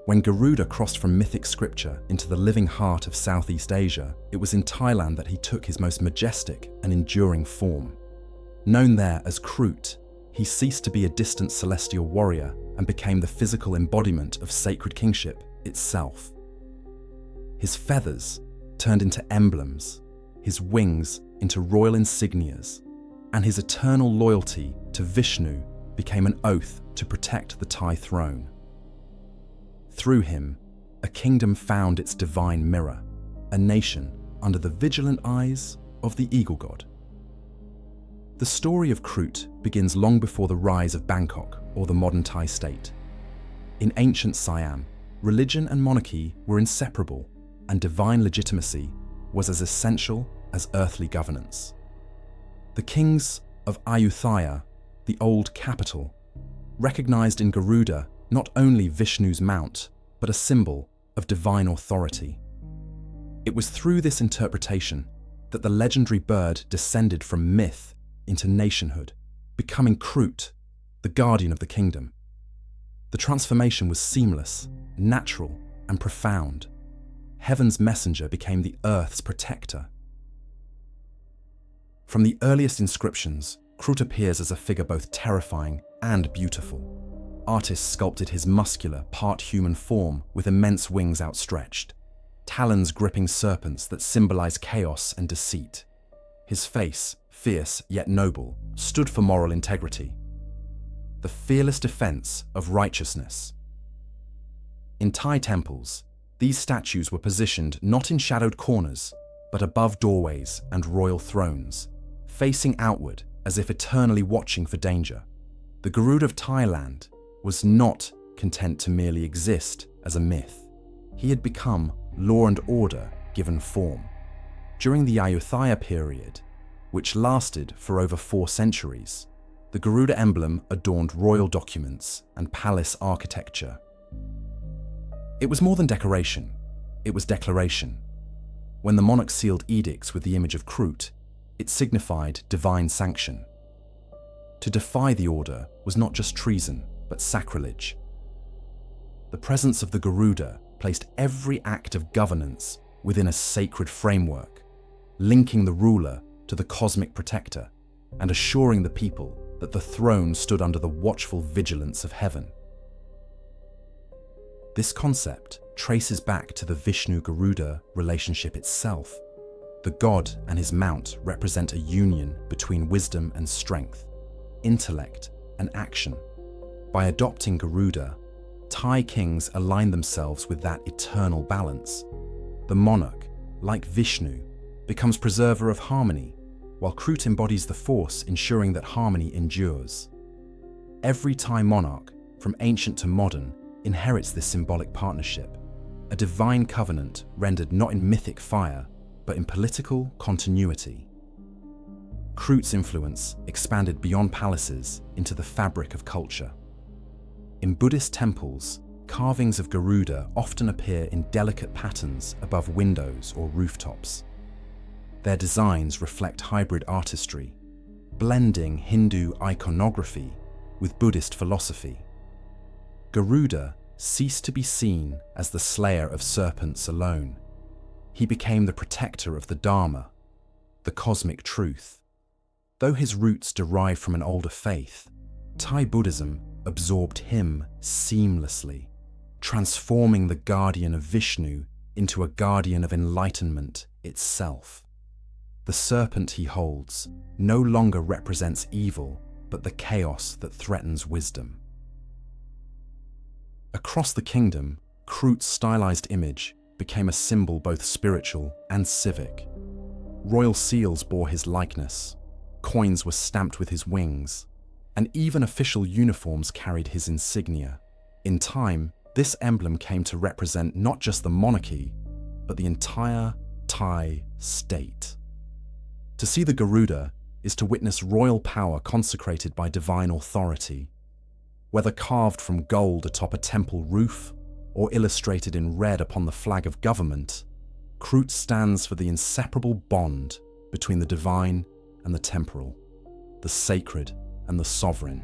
When Garuda crossed from mythic scripture into the living heart of Southeast Asia, it was in Thailand that he took his most majestic and enduring form. Known there as Krut, he ceased to be a distant celestial warrior and became the physical embodiment of sacred kingship itself. His feathers turned into emblems, his wings into royal insignias, and his eternal loyalty to Vishnu became an oath to protect the Thai throne. Through him, a kingdom found its divine mirror, a nation under the vigilant eyes of the eagle god. The story of Krut begins long before the rise of Bangkok or the modern Thai state. In ancient Siam, religion and monarchy were inseparable, and divine legitimacy was as essential as earthly governance. The kings of Ayutthaya, the old capital, recognized in Garuda not only Vishnu's mount, but a symbol of divine authority. It was through this interpretation that the legendary bird descended from myth into nationhood, becoming Krut, the guardian of the kingdom. The transformation was seamless, natural, and profound. Heaven's messenger became the earth's protector. From the earliest inscriptions, Krut appears as a figure both terrifying and beautiful. Artists sculpted his muscular, part-human form with immense wings outstretched, talons gripping serpents that symbolize chaos and deceit. His face, fierce yet noble, stood for moral integrity, the fearless defense of righteousness. In Thai temples, these statues were positioned not in shadowed corners, but above doorways and royal thrones, facing outward as if eternally watching for danger. The Garuda of Thailand was not content to merely exist as a myth. He had become law and order given form. During the Ayutthaya period, which lasted for over 4 centuries, the Garuda emblem adorned royal documents and palace architecture. It was more than decoration, it was declaration. When the monarch sealed edicts with the image of Krut, it signified divine sanction. To defy the order was not just treason, but sacrilege. The presence of the Garuda placed every act of governance within a sacred framework, linking the ruler to the cosmic protector and assuring the people that the throne stood under the watchful vigilance of heaven. This concept traces back to the Vishnu-Garuda relationship itself. The god and his mount represent a union between wisdom and strength, intellect and action. By adopting Garuda, Thai kings align themselves with that eternal balance. The monarch, like Vishnu, becomes preserver of harmony, while Krut embodies the force ensuring that harmony endures. Every Thai monarch, from ancient to modern, inherits this symbolic partnership, a divine covenant rendered not in mythic fire, but in political continuity. Krut's influence expanded beyond palaces into the fabric of culture. In Buddhist temples, carvings of Garuda often appear in delicate patterns above windows or rooftops. Their designs reflect hybrid artistry, blending Hindu iconography with Buddhist philosophy. Garuda ceased to be seen as the slayer of serpents alone. He became the protector of the Dharma, the cosmic truth. Though his roots derive from an older faith, Thai Buddhism absorbed him seamlessly, transforming the guardian of Vishnu into a guardian of enlightenment itself. The serpent he holds no longer represents evil, but the chaos that threatens wisdom. Across the kingdom, Krut's stylized image became a symbol both spiritual and civic. Royal seals bore his likeness, coins were stamped with his wings, and even official uniforms carried his insignia. In time, this emblem came to represent not just the monarchy, but the entire Thai state. To see the Garuda is to witness royal power consecrated by divine authority. Whether carved from gold atop a temple roof or illustrated in red upon the flag of government, Krut stands for the inseparable bond between the divine and the temporal, the sacred and the sovereign.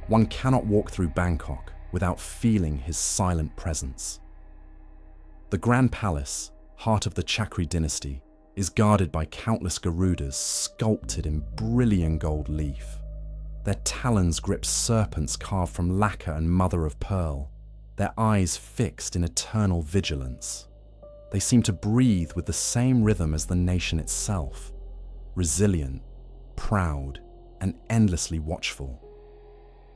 One cannot walk through Bangkok without feeling his silent presence. The Grand Palace, heart of the Chakri dynasty, is guarded by countless Garudas sculpted in brilliant gold leaf. Their talons grip serpents carved from lacquer and mother of pearl, their eyes fixed in eternal vigilance. They seem to breathe with the same rhythm as the nation itself, resilient, proud, and endlessly watchful.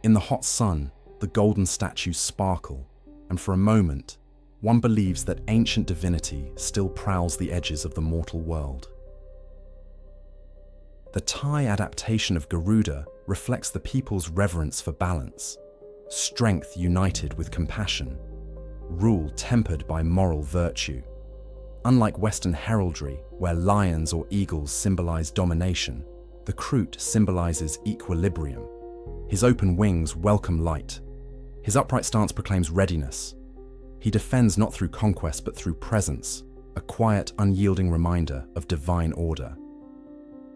In the hot sun, the golden statues sparkle, and for a moment, one believes that ancient divinity still prowls the edges of the mortal world. The Thai adaptation of Garuda reflects the people's reverence for balance, strength united with compassion, rule tempered by moral virtue. Unlike Western heraldry, where lions or eagles symbolize domination, the Krut symbolizes equilibrium. His open wings welcome light. His upright stance proclaims readiness. He defends not through conquest but through presence, a quiet, unyielding reminder of divine order.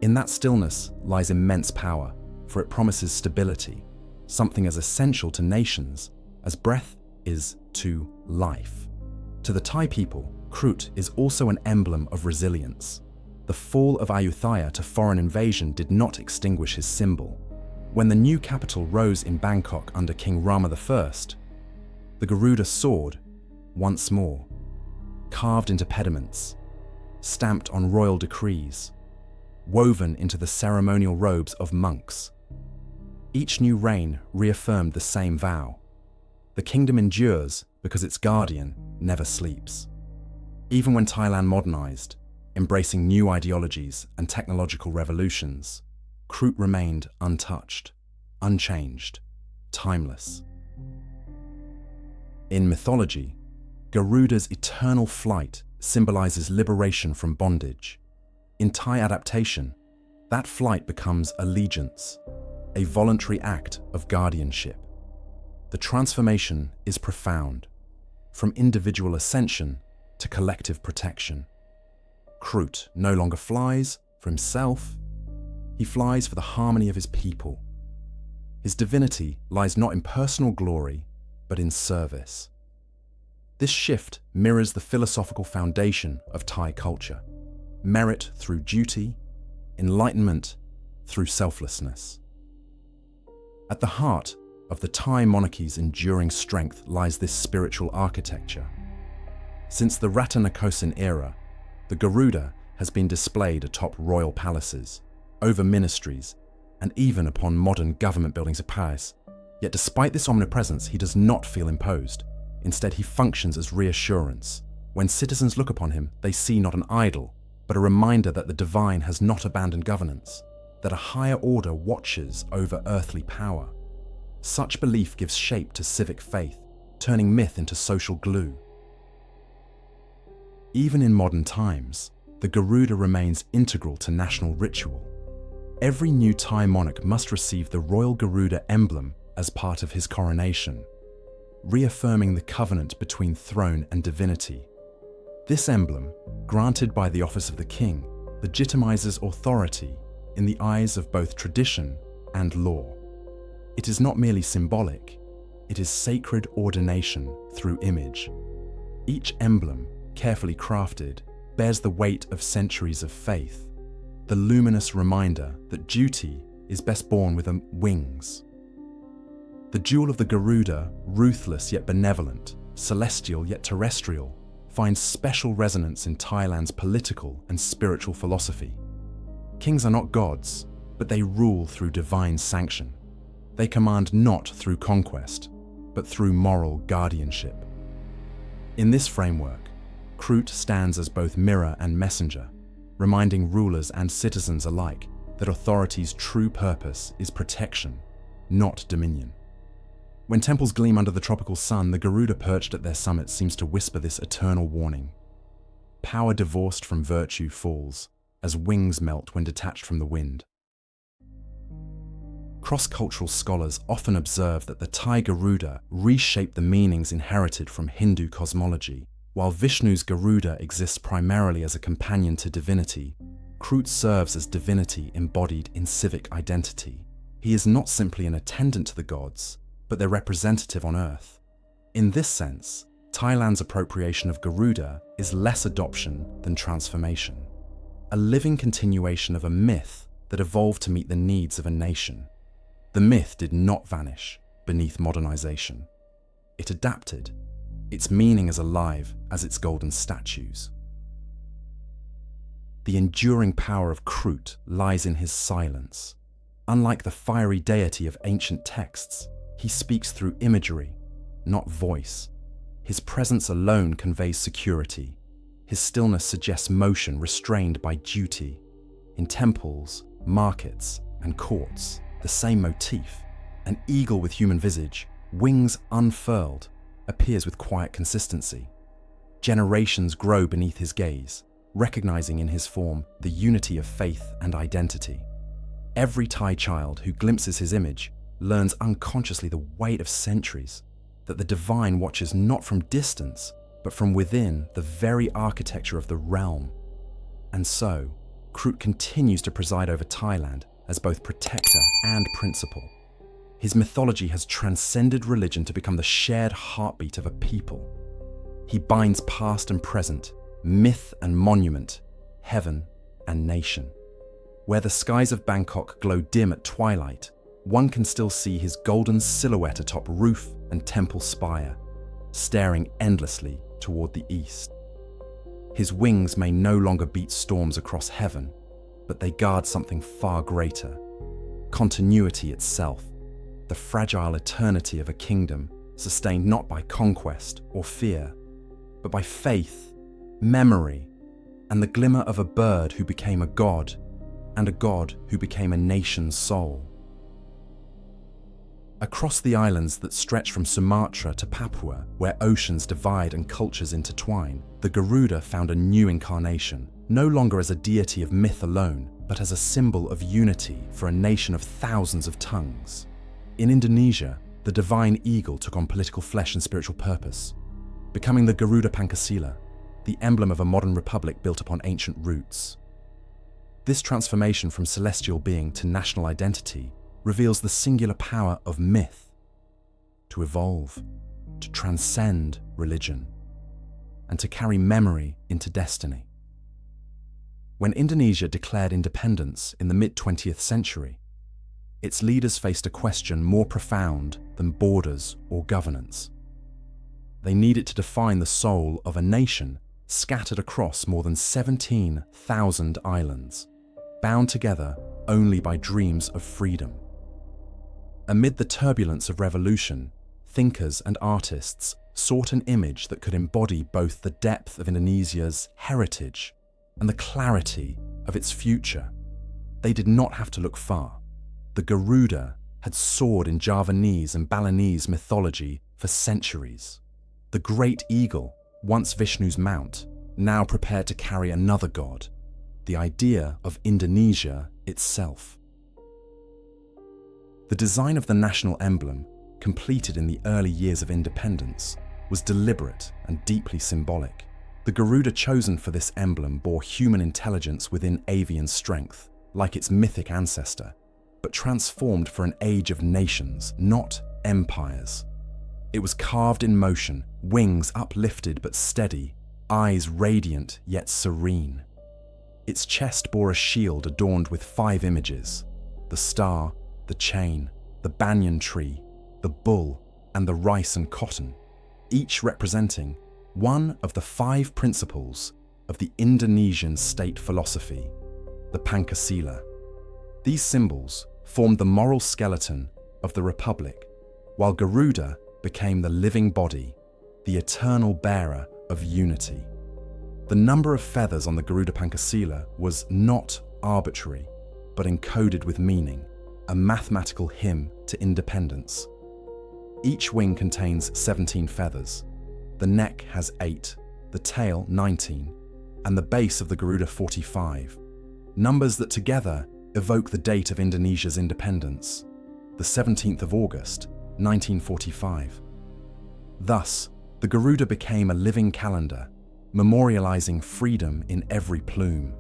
In that stillness lies immense power, for it promises stability, something as essential to nations as breath is to life. To the Thai people, Krut is also an emblem of resilience. The fall of Ayutthaya to foreign invasion did not extinguish his symbol. When the new capital rose in Bangkok under King Rama I, the Garuda soared once more, carved into pediments, stamped on royal decrees, woven into the ceremonial robes of monks. Each new reign reaffirmed the same vow. The kingdom endures because its guardian never sleeps. Even when Thailand modernized, embracing new ideologies and technological revolutions, Krut remained untouched, unchanged, timeless. In mythology, Garuda's eternal flight symbolizes liberation from bondage. In Thai adaptation, that flight becomes allegiance, a voluntary act of guardianship. The transformation is profound, from individual ascension to collective protection. Krut no longer flies for himself, he flies for the harmony of his people. His divinity lies not in personal glory, but in service. This shift mirrors the philosophical foundation of Thai culture: merit through duty, enlightenment through selflessness. At the heart of the Thai monarchy's enduring strength lies this spiritual architecture. Since the Ratanakosin era, the Garuda has been displayed atop royal palaces, over ministries, and even upon modern government buildings of Paris. Yet despite this omnipresence, he does not feel imposed. Instead, he functions as reassurance. When citizens look upon him, they see not an idol, but a reminder that the divine has not abandoned governance, that a higher order watches over earthly power. Such belief gives shape to civic faith, turning myth into social glue. Even in modern times, the Garuda remains integral to national ritual. Every new Thai monarch must receive the royal Garuda emblem as part of his coronation, reaffirming the covenant between throne and divinity. This emblem, granted by the office of the king, legitimizes authority in the eyes of both tradition and law. It is not merely symbolic, it is sacred ordination through image. Each emblem, carefully crafted, bears the weight of centuries of faith, the luminous reminder that duty is best borne with wings. The jewel of the Garuda, ruthless yet benevolent, celestial yet terrestrial, finds special resonance in Thailand's political and spiritual philosophy. Kings are not gods, but they rule through divine sanction. They command not through conquest, but through moral guardianship. In this framework, Krut stands as both mirror and messenger, reminding rulers and citizens alike that authority's true purpose is protection, not dominion. When temples gleam under the tropical sun, the Garuda perched at their summit seems to whisper this eternal warning. Power divorced from virtue falls, as wings melt when detached from the wind. Cross-cultural scholars often observe that the Thai Garuda reshaped the meanings inherited from Hindu cosmology. While Vishnu's Garuda exists primarily as a companion to divinity, Krut serves as divinity embodied in civic identity. He is not simply an attendant to the gods, but their representative on earth. In this sense, Thailand's appropriation of Garuda is less adoption than transformation, a living continuation of a myth that evolved to meet the needs of a nation. The myth did not vanish beneath modernization. It adapted, its meaning as alive as its golden statues. The enduring power of Krut lies in his silence. Unlike the fiery deity of ancient texts, he speaks through imagery, not voice. His presence alone conveys security. His stillness suggests motion restrained by duty. In temples, markets, and courts, the same motif, an eagle with human visage, wings unfurled, appears with quiet consistency. Generations grow beneath his gaze, recognizing in his form the unity of faith and identity. Every Thai child who glimpses his image learns unconsciously the weight of centuries, that the divine watches not from distance, but from within the very architecture of the realm. And so, Krut continues to preside over Thailand as both protector and principal. His mythology has transcended religion to become the shared heartbeat of a people. He binds past and present, myth and monument, heaven and nation. Where the skies of Bangkok glow dim at twilight, one can still see his golden silhouette atop roof and temple spire, staring endlessly toward the east. His wings may no longer beat storms across heaven, but they guard something far greater: continuity itself, the fragile eternity of a kingdom sustained not by conquest or fear, but by faith, memory, and the glimmer of a bird who became a god, and a god who became a nation's soul. Across the islands that stretch from Sumatra to Papua, where oceans divide and cultures intertwine, the Garuda found a new incarnation, no longer as a deity of myth alone, but as a symbol of unity for a nation of thousands of tongues. In Indonesia, the divine eagle took on political flesh and spiritual purpose, becoming the Garuda Pancasila, the emblem of a modern republic built upon ancient roots. This transformation from celestial being to national identity reveals the singular power of myth to evolve, to transcend religion, and to carry memory into destiny. When Indonesia declared independence in the mid-20th century, its leaders faced a question more profound than borders or governance. They needed to define the soul of a nation scattered across more than 17,000 islands, bound together only by dreams of freedom. Amid the turbulence of revolution, thinkers and artists sought an image that could embody both the depth of Indonesia's heritage and the clarity of its future. They did not have to look far. The Garuda had soared in Javanese and Balinese mythology for centuries. The great eagle, once Vishnu's mount, now prepared to carry another god, the idea of Indonesia itself. The design of the national emblem, completed in the early years of independence, was deliberate and deeply symbolic. The Garuda chosen for this emblem bore human intelligence within avian strength, like its mythic ancestor, but transformed for an age of nations, not empires. It was carved in motion, wings uplifted but steady, eyes radiant yet serene. Its chest bore a shield adorned with 5 images: the star, the chain, the banyan tree, the bull, and the rice and cotton, each representing one of the 5 principles of the Indonesian state philosophy, the Pancasila. These symbols formed the moral skeleton of the Republic, while Garuda became the living body, the eternal bearer of unity. The number of feathers on the Garuda Pancasila was not arbitrary, but encoded with meaning, a mathematical hymn to independence. Each wing contains 17 feathers. The neck has 8, the tail 19, and the base of the Garuda 45, numbers that together evoke the date of Indonesia's independence, the 17th of August, 1945. Thus, the Garuda became a living calendar, memorializing freedom in every plume.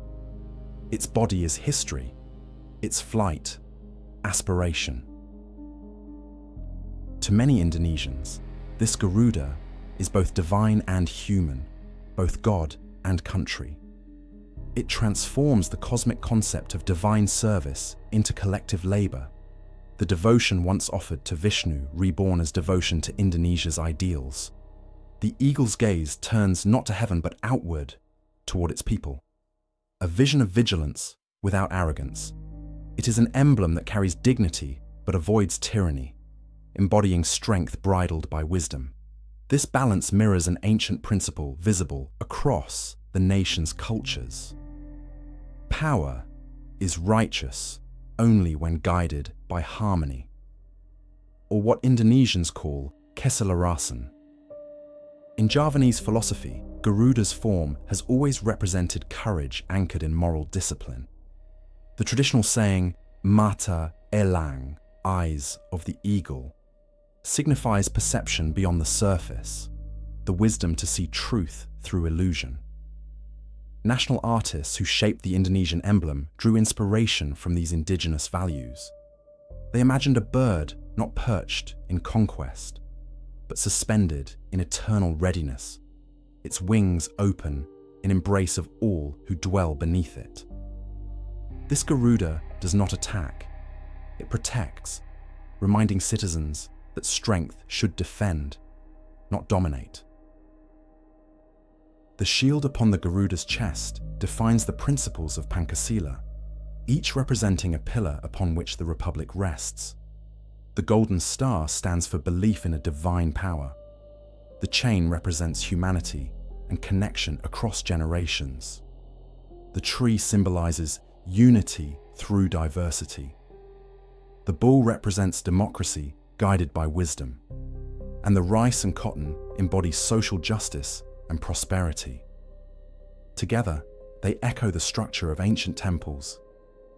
Its body is history, its flight, aspiration. To many Indonesians, this Garuda is both divine and human, both God and country. It transforms the cosmic concept of divine service into collective labor, the devotion once offered to Vishnu reborn as devotion to Indonesia's ideals. The eagle's gaze turns not to heaven but outward toward its people, a vision of vigilance without arrogance. It is an emblem that carries dignity but avoids tyranny, embodying strength bridled by wisdom. This balance mirrors an ancient principle visible across the nation's cultures. Power is righteous only when guided by harmony, or what Indonesians call keselarasan. In Javanese philosophy, Garuda's form has always represented courage anchored in moral discipline. The traditional saying, mata elang, eyes of the eagle, signifies perception beyond the surface, the wisdom to see truth through illusion. National artists who shaped the Indonesian emblem drew inspiration from these indigenous values. They imagined a bird not perched in conquest, but suspended in eternal readiness, its wings open in embrace of all who dwell beneath it. This Garuda does not attack, it protects, reminding citizens that strength should defend, not dominate. The shield upon the Garuda's chest defines the principles of Pancasila, each representing a pillar upon which the Republic rests. The golden star stands for belief in a divine power. The chain represents humanity and connection across generations. The tree symbolizes unity through diversity. The bull represents democracy guided by wisdom. And the rice and cotton embody social justice and prosperity. Together, they echo the structure of ancient temples,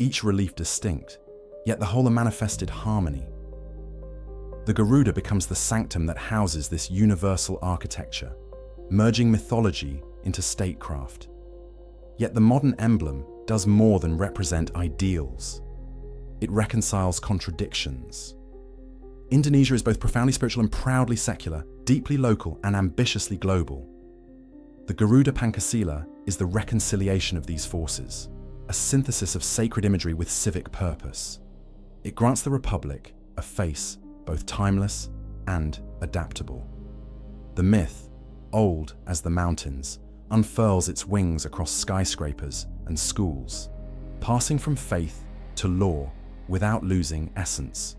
each relief distinct, yet the whole are manifested harmony. The Garuda becomes the sanctum that houses this universal architecture, merging mythology into statecraft. Yet the modern emblem does more than represent ideals. It reconciles contradictions. Indonesia is both profoundly spiritual and proudly secular, deeply local and ambitiously global. The Garuda Pancasila is the reconciliation of these forces, a synthesis of sacred imagery with civic purpose. It grants the Republic a face both timeless and adaptable. The myth, old as the mountains, unfurls its wings across skyscrapers and schools, passing from faith to law without losing essence.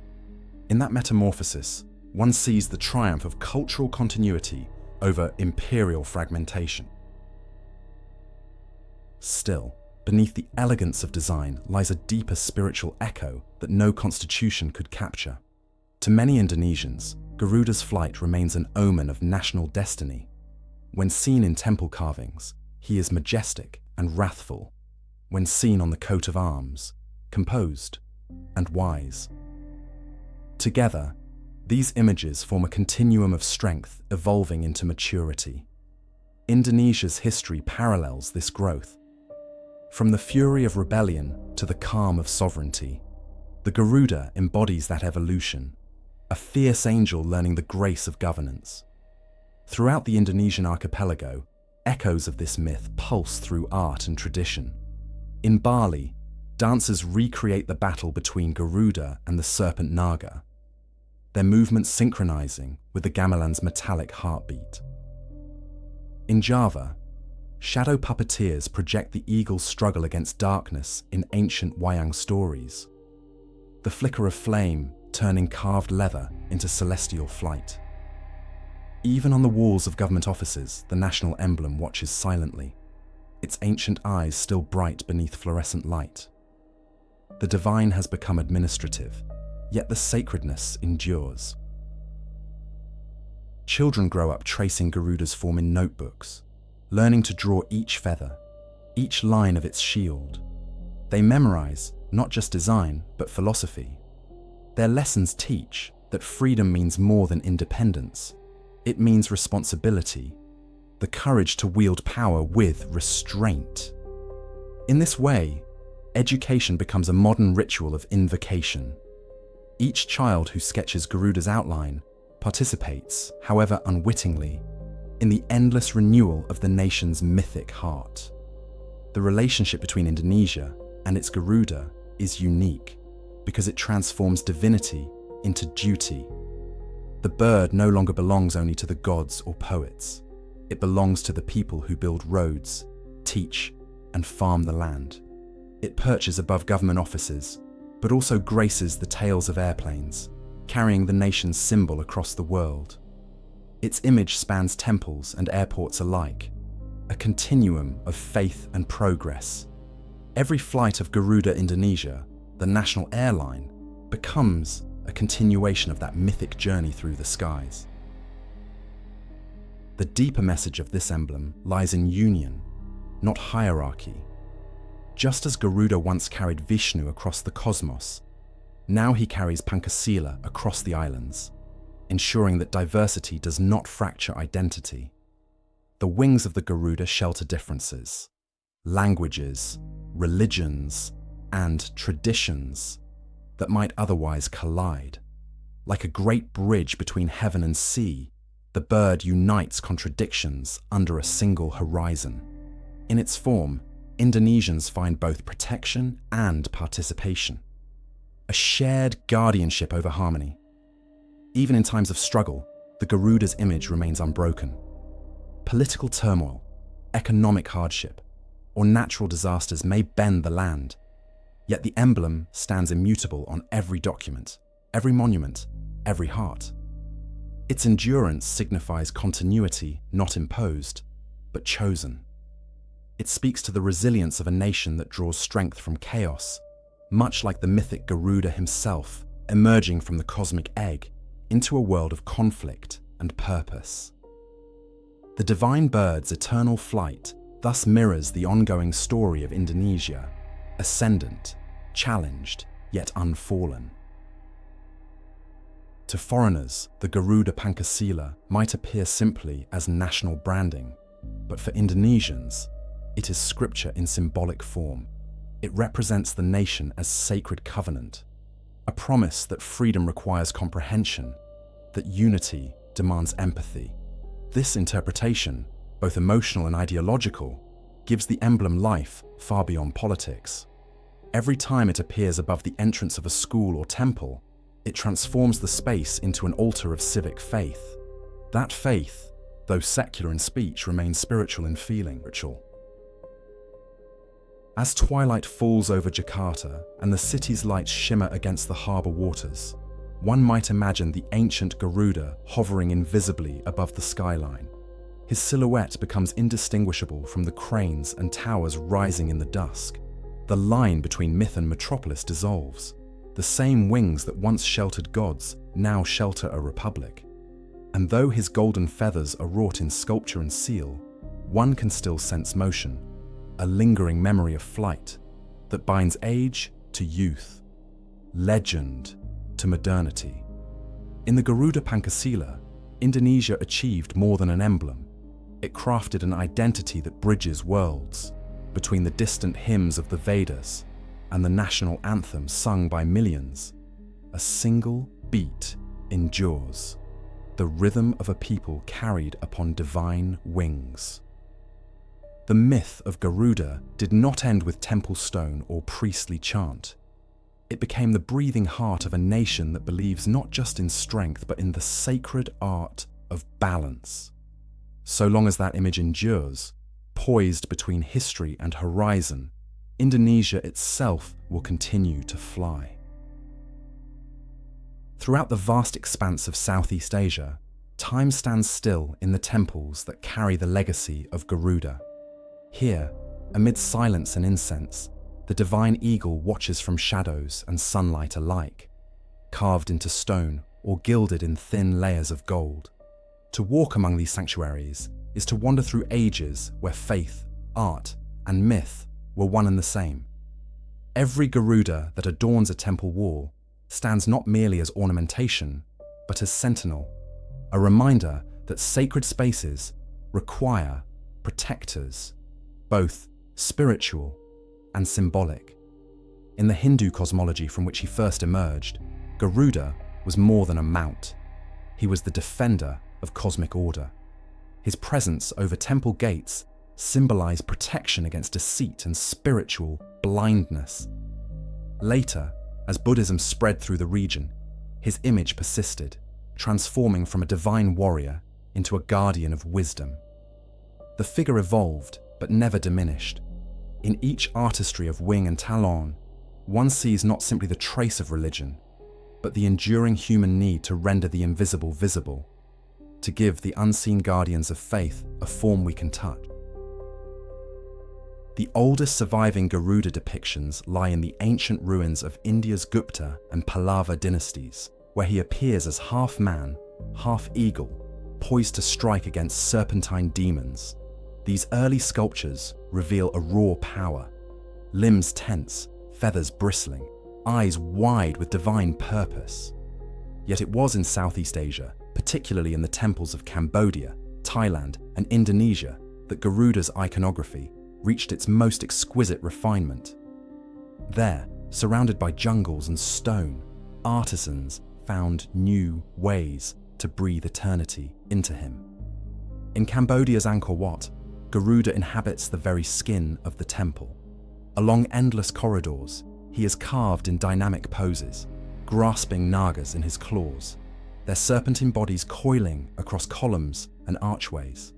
In that metamorphosis, one sees the triumph of cultural continuity over imperial fragmentation. Still, beneath the elegance of design lies a deeper spiritual echo that no constitution could capture. To many Indonesians, Garuda's flight remains an omen of national destiny. When seen in temple carvings, he is majestic and wrathful. When seen on the coat of arms, composed and wise. Together, these images form a continuum of strength evolving into maturity. Indonesia's history parallels this growth. From the fury of rebellion to the calm of sovereignty, the Garuda embodies that evolution, a fierce angel learning the grace of governance. Throughout the Indonesian archipelago, echoes of this myth pulse through art and tradition. In Bali, dancers recreate the battle between Garuda and the serpent Naga, their movements synchronizing with the gamelan's metallic heartbeat. In Java, shadow puppeteers project the eagle's struggle against darkness in ancient wayang stories, the flicker of flame turning carved leather into celestial flight. Even on the walls of government offices, the national emblem watches silently, its ancient eyes still bright beneath fluorescent light. The divine has become administrative, yet the sacredness endures. Children grow up tracing Garuda's form in notebooks, learning to draw each feather, each line of its shield. They memorize not just design, but philosophy. Their lessons teach that freedom means more than independence. It means responsibility, the courage to wield power with restraint. In this way, education becomes a modern ritual of invocation. Each child who sketches Garuda's outline participates, however unwittingly, in the endless renewal of the nation's mythic heart. The relationship between Indonesia and its Garuda is unique because it transforms divinity into duty. The bird no longer belongs only to the gods or poets. It belongs to the people who build roads, teach, and farm the land. It perches above government offices, but also graces the tails of airplanes, carrying the nation's symbol across the world. Its image spans temples and airports alike, a continuum of faith and progress. Every flight of Garuda Indonesia, the national airline, becomes a continuation of that mythic journey through the skies. The deeper message of this emblem lies in union, not hierarchy. Just as Garuda once carried Vishnu across the cosmos, now he carries Pancasila across the islands, ensuring that diversity does not fracture identity. The wings of the Garuda shelter differences, languages, religions, and traditions that might otherwise collide. Like a great bridge between heaven and sea, the bird unites contradictions under a single horizon. In its form, Indonesians find both protection and participation. a shared guardianship over harmony. Even in times of struggle, the Garuda's image remains unbroken. Political turmoil, economic hardship, or natural disasters may bend the land, yet the emblem stands immutable on every document, every monument, every heart. Its endurance signifies continuity not imposed, but chosen. It speaks to the resilience of a nation that draws strength from chaos, much like the mythic Garuda himself emerging from the cosmic egg into a world of conflict and purpose. The divine bird's eternal flight thus mirrors the ongoing story of Indonesia, ascendant, challenged, yet unfallen. To foreigners, the Garuda Pancasila might appear simply as national branding, but for Indonesians, it is scripture in symbolic form. It represents the nation as sacred covenant, a promise that freedom requires comprehension, that unity demands empathy. This interpretation, both emotional and ideological, gives the emblem life far beyond politics. Every time it appears above the entrance of a school or temple, it transforms the space into an altar of civic faith. That faith, though secular in speech, remains spiritual in feeling. As twilight falls over Jakarta and the city's lights shimmer against the harbour waters, one might imagine the ancient Garuda hovering invisibly above the skyline. His silhouette becomes indistinguishable from the cranes and towers rising in the dusk. The line between myth and metropolis dissolves. The same wings that once sheltered gods now shelter a republic. And though his golden feathers are wrought in sculpture and seal, one can still sense motion, a lingering memory of flight that binds age to youth, legend to modernity. In the Garuda Pancasila, Indonesia achieved more than an emblem. It crafted an identity that bridges worlds, between the distant hymns of the Vedas and the national anthem sung by millions. A single beat endures, the rhythm of a people carried upon divine wings. The myth of Garuda did not end with temple stone or priestly chant. It became the breathing heart of a nation that believes not just in strength, but in the sacred art of balance. So long as that image endures, poised between history and horizon, Indonesia itself will continue to fly. Throughout the vast expanse of Southeast Asia, time stands still in the temples that carry the legacy of Garuda. Here, amid silence and incense, the divine eagle watches from shadows and sunlight alike, carved into stone or gilded in thin layers of gold. To walk among these sanctuaries is to wander through ages where faith, art, and myth were one and the same. Every Garuda that adorns a temple wall stands not merely as ornamentation, but as sentinel, a reminder that sacred spaces require protectors, both spiritual and symbolic. In the Hindu cosmology from which he first emerged, Garuda was more than a mount. He was the defender of cosmic order. His presence over temple gates symbolized protection against deceit and spiritual blindness. Later, as Buddhism spread through the region, his image persisted, transforming from a divine warrior into a guardian of wisdom. The figure evolved, but never diminished. In each artistry of wing and talon, one sees not simply the trace of religion, but the enduring human need to render the invisible visible, to give the unseen guardians of faith a form we can touch. The oldest surviving Garuda depictions lie in the ancient ruins of India's Gupta and Pallava dynasties, where he appears as half man, half eagle, poised to strike against serpentine demons. These early sculptures reveal a raw power, limbs tense, feathers bristling, eyes wide with divine purpose. Yet it was in Southeast Asia, particularly in the temples of Cambodia, Thailand, and Indonesia, that Garuda's iconography reached its most exquisite refinement. There, surrounded by jungles and stone, artisans found new ways to breathe eternity into him. In Cambodia's Angkor Wat, Garuda inhabits the very skin of the temple. Along endless corridors, he is carved in dynamic poses, grasping Nagas in his claws, their serpentine bodies coiling across columns and archways.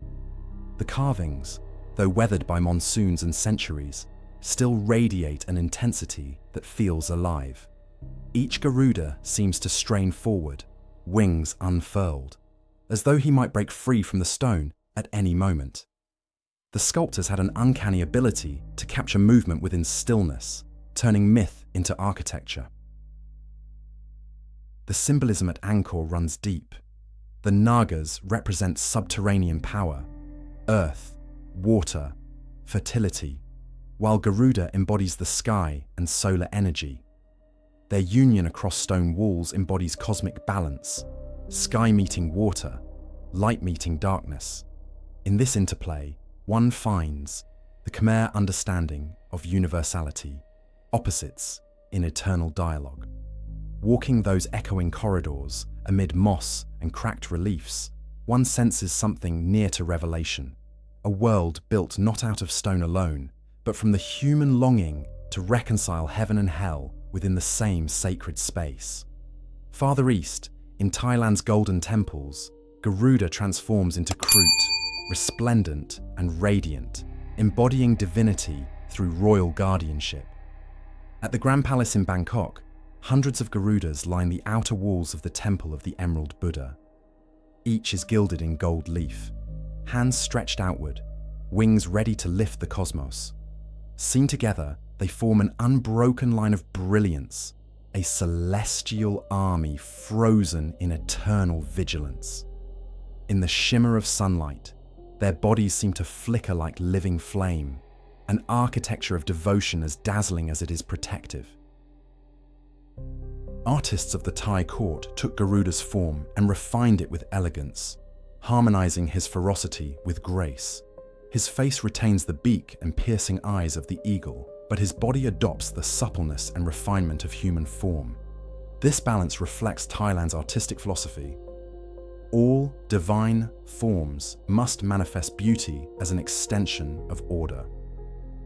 The carvings, though weathered by monsoons and centuries, still radiate an intensity that feels alive. Each Garuda seems to strain forward, wings unfurled, as though he might break free from the stone at any moment. The sculptors had an uncanny ability to capture movement within stillness, turning myth into architecture. The symbolism at Angkor runs deep. The Nagas represent subterranean power, earth, water, fertility, while Garuda embodies the sky and solar energy. Their union across stone walls embodies cosmic balance, sky meeting water, light meeting darkness. In this interplay, one finds the Khmer understanding of universality, opposites in eternal dialogue. Walking those echoing corridors amid moss and cracked reliefs, one senses something near to revelation, a world built not out of stone alone, but from the human longing to reconcile heaven and hell within the same sacred space. Farther east, in Thailand's golden temples, Garuda transforms into Krut, resplendent and radiant, embodying divinity through royal guardianship. At the Grand Palace in Bangkok, hundreds of Garudas line the outer walls of the Temple of the Emerald Buddha. Each is gilded in gold leaf, hands stretched outward, wings ready to lift the cosmos. Seen together, they form an unbroken line of brilliance, a celestial army frozen in eternal vigilance. In the shimmer of sunlight, their bodies seem to flicker like living flame, an architecture of devotion as dazzling as it is protective. Artists of the Thai court took Garuda's form and refined it with elegance, harmonizing his ferocity with grace. His face retains the beak and piercing eyes of the eagle, but his body adopts the suppleness and refinement of human form. This balance reflects Thailand's artistic philosophy. All divine forms must manifest beauty as an extension of order.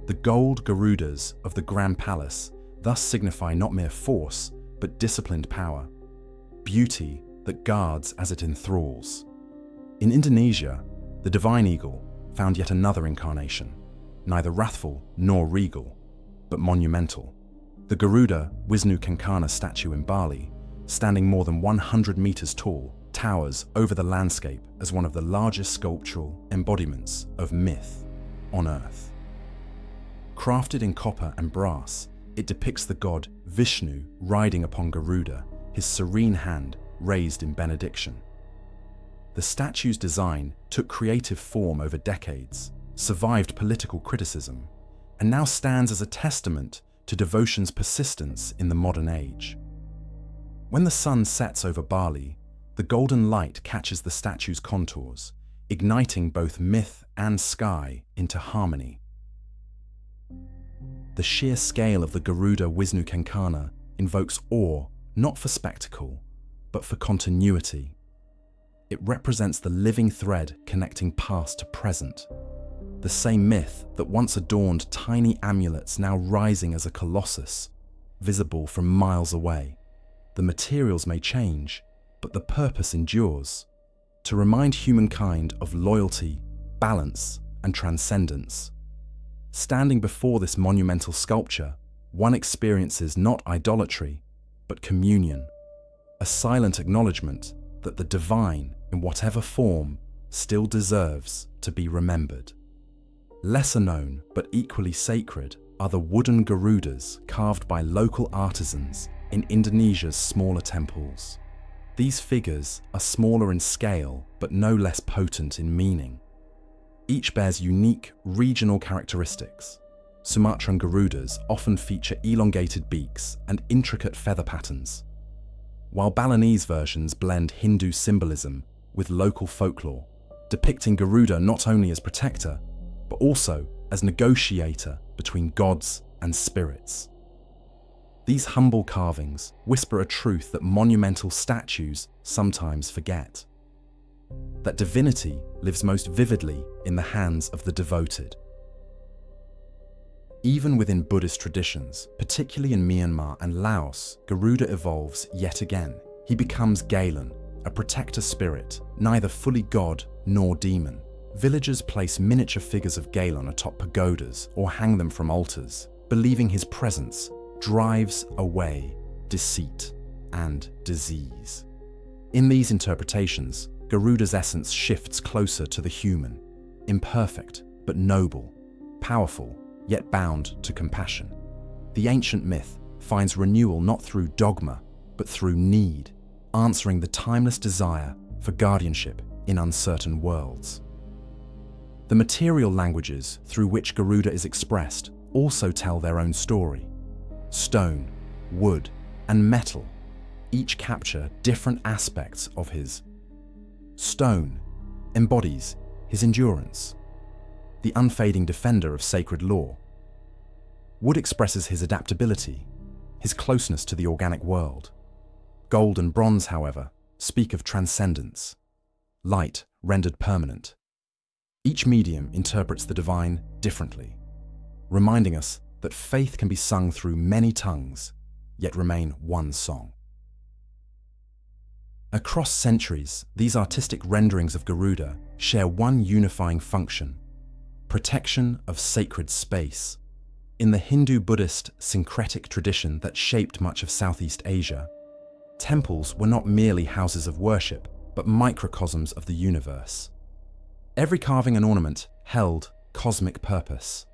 The gold Garudas of the Grand Palace thus signify not mere force, but disciplined power, beauty that guards as it enthralls. In Indonesia, the divine eagle found yet another incarnation, neither wrathful nor regal, but monumental. The Garuda Vishnu statue in Bali, standing more than 100 meters tall, towers over the landscape as one of the largest sculptural embodiments of myth on Earth. Crafted in copper and brass, it depicts the god Vishnu riding upon Garuda, his serene hand raised in benediction. The statue's design took creative form over decades, survived political criticism, and now stands as a testament to devotion's persistence in the modern age. When the sun sets over Bali, the golden light catches the statue's contours, igniting both myth and sky into harmony. The sheer scale of the Garuda Vishnu invokes awe not for spectacle, but for continuity. It represents the living thread connecting past to present. The same myth that once adorned tiny amulets now rising as a colossus, visible from miles away. The materials may change, but the purpose endures, to remind humankind of loyalty, balance, and transcendence. Standing before this monumental sculpture, one experiences not idolatry, but communion, a silent acknowledgement that the divine, in whatever form, still deserves to be remembered. Lesser known, but equally sacred, are the wooden Garudas carved by local artisans in Indonesia's smaller temples. These figures are smaller in scale, but no less potent in meaning. Each bears unique regional characteristics. Sumatran Garudas often feature elongated beaks and intricate feather patterns, while Balinese versions blend Hindu symbolism with local folklore, depicting Garuda not only as protector, but also as negotiator between gods and spirits. These humble carvings whisper a truth that monumental statues sometimes forget: that divinity lives most vividly in the hands of the devoted. Even within Buddhist traditions, particularly in Myanmar and Laos, Garuda evolves yet again. He becomes Galen, a protector spirit, neither fully god nor demon. Villagers place miniature figures of Galen atop pagodas or hang them from altars, believing his presence drives away deceit and disease. In these interpretations, Garuda's essence shifts closer to the human, imperfect but noble, powerful yet bound to compassion. The ancient myth finds renewal not through dogma but through need, answering the timeless desire for guardianship in uncertain worlds. The material languages through which Garuda is expressed also tell their own story. Stone, wood, and metal each capture different aspects of his. Stone embodies his endurance, the unfading defender of sacred law. Wood expresses his adaptability, his closeness to the organic world. Gold and bronze, however, speak of transcendence, light rendered permanent. Each medium interprets the divine differently, reminding us that faith can be sung through many tongues, yet remain one song. Across centuries, these artistic renderings of Garuda share one unifying function: protection of sacred space. In the Hindu-Buddhist syncretic tradition that shaped much of Southeast Asia, temples were not merely houses of worship, but microcosms of the universe. Every carving and ornament held cosmic purpose.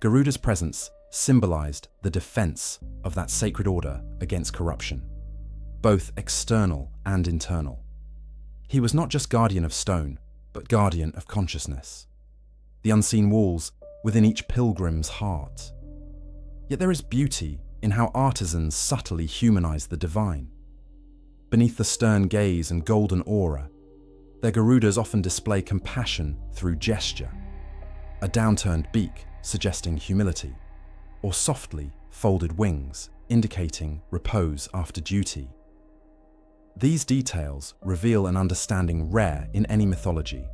Garuda's presence symbolized the defense of that sacred order against corruption, both external and internal. He was not just guardian of stone, but guardian of consciousness, the unseen walls within each pilgrim's heart. Yet there is beauty in how artisans subtly humanize the divine. Beneath the stern gaze and golden aura, their Garudas often display compassion through gesture, a downturned beak suggesting humility, or softly folded wings indicating repose after duty. These details reveal an understanding rare in any mythology,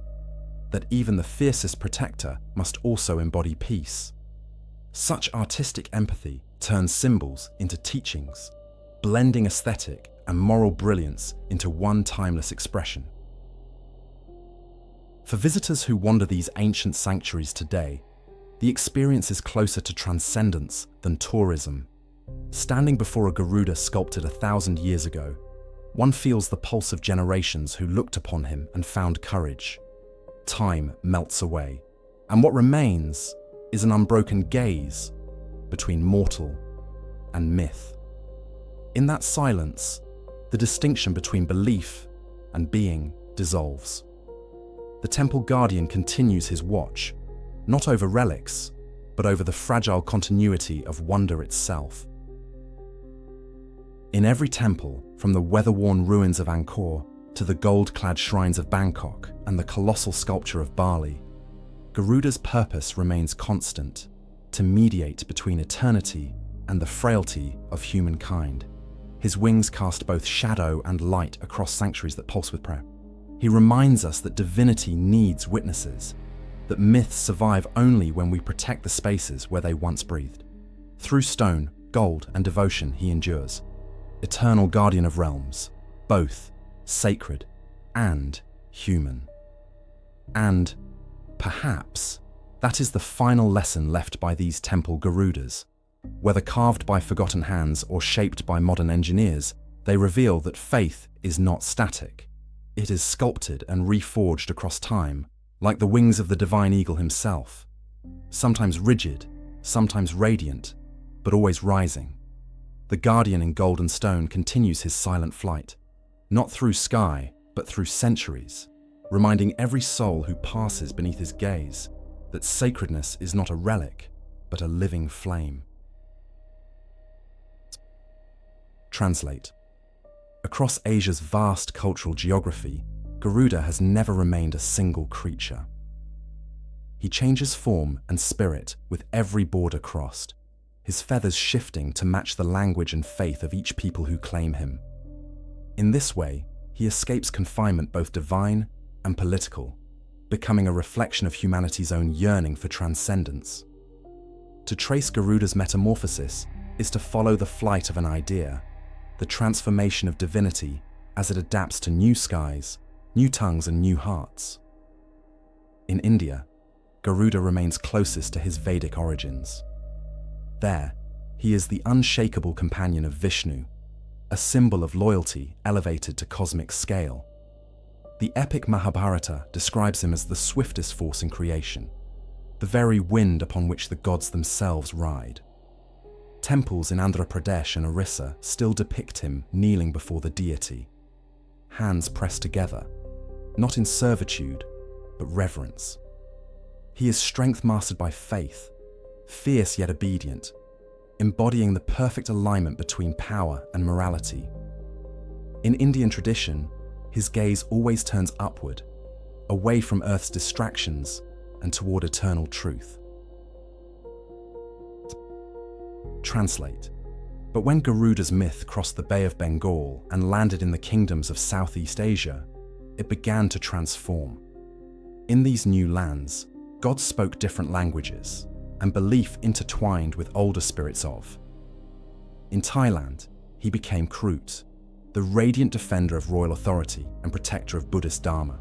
that even the fiercest protector must also embody peace. Such artistic empathy turns symbols into teachings, blending aesthetic and moral brilliance into one timeless expression. For visitors who wander these ancient sanctuaries today, the experience is closer to transcendence than tourism. Standing before a Garuda sculpted 1,000 years ago, one feels the pulse of generations who looked upon him and found courage. Time melts away, and what remains is an unbroken gaze between mortal and myth. In that silence, the distinction between belief and being dissolves. The temple guardian continues his watch, not over relics, but over the fragile continuity of wonder itself. In every temple, from the weather-worn ruins of Angkor to the gold-clad shrines of Bangkok and the colossal sculpture of Bali, Garuda's purpose remains constant: to mediate between eternity and the frailty of humankind. His wings cast both shadow and light across sanctuaries that pulse with prayer. He reminds us that divinity needs witnesses, that myths survive only when we protect the spaces where they once breathed. Through stone, gold, and devotion he endures, eternal guardian of realms, both sacred and human. And perhaps that is the final lesson left by these temple Garudas. Whether carved by forgotten hands or shaped by modern engineers, they reveal that faith is not static. It is sculpted and reforged across time, like the wings of the divine eagle himself, sometimes rigid, sometimes radiant, but always rising. The guardian in gold and stone continues his silent flight, not through sky, but through centuries, reminding every soul who passes beneath his gaze that sacredness is not a relic, but a living flame. Translate. Across Asia's vast cultural geography, Garuda has never remained a single creature. He changes form and spirit with every border crossed, his feathers shifting to match the language and faith of each people who claim him. In this way, he escapes confinement both divine and political, becoming a reflection of humanity's own yearning for transcendence. To trace Garuda's metamorphosis is to follow the flight of an idea, the transformation of divinity as it adapts to new skies, new tongues, and new hearts. In India, Garuda remains closest to his Vedic origins. There, he is the unshakable companion of Vishnu, a symbol of loyalty elevated to cosmic scale. The epic Mahabharata describes him as the swiftest force in creation, the very wind upon which the gods themselves ride. Temples in Andhra Pradesh and Orissa still depict him kneeling before the deity, hands pressed together, not in servitude, but reverence. He is strength mastered by faith, fierce yet obedient, embodying the perfect alignment between power and morality. In Indian tradition, his gaze always turns upward, away from Earth's distractions and toward eternal truth. Translate. But when Garuda's myth crossed the Bay of Bengal and landed in the kingdoms of Southeast Asia, it began to transform. In these new lands, gods spoke different languages, and belief intertwined with older spirits of. In Thailand, he became Krut, the radiant defender of royal authority and protector of Buddhist Dharma.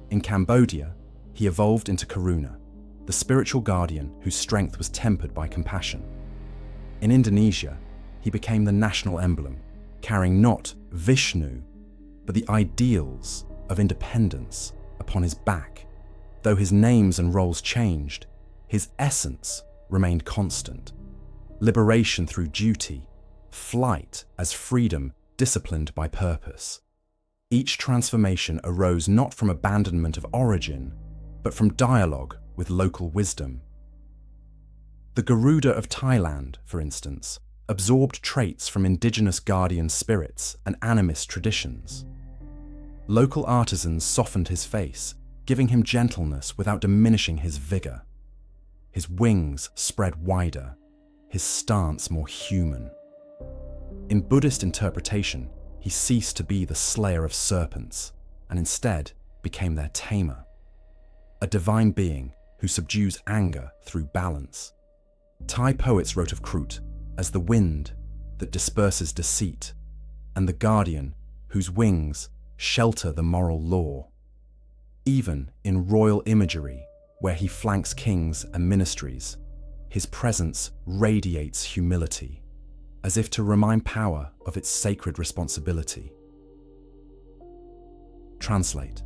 In Cambodia, he evolved into Karuna, the spiritual guardian whose strength was tempered by compassion. In Indonesia, he became the national emblem, carrying not Vishnu, but the ideals of independence upon his back. Though his names and roles changed, his essence remained constant. Liberation through duty, flight as freedom disciplined by purpose. Each transformation arose not from abandonment of origin, but from dialogue with local wisdom. The Garuda of Thailand, for instance, absorbed traits from indigenous guardian spirits and animist traditions. Local artisans softened his face, giving him gentleness without diminishing his vigor. His wings spread wider, his stance more human. In Buddhist interpretation, he ceased to be the slayer of serpents and instead became their tamer, a divine being who subdues anger through balance. Thai poets wrote of Krut as the wind that disperses deceit and the guardian whose wings shelter the moral law. Even in royal imagery, where he flanks kings and ministries, his presence radiates humility, as if to remind power of its sacred responsibility. Translate.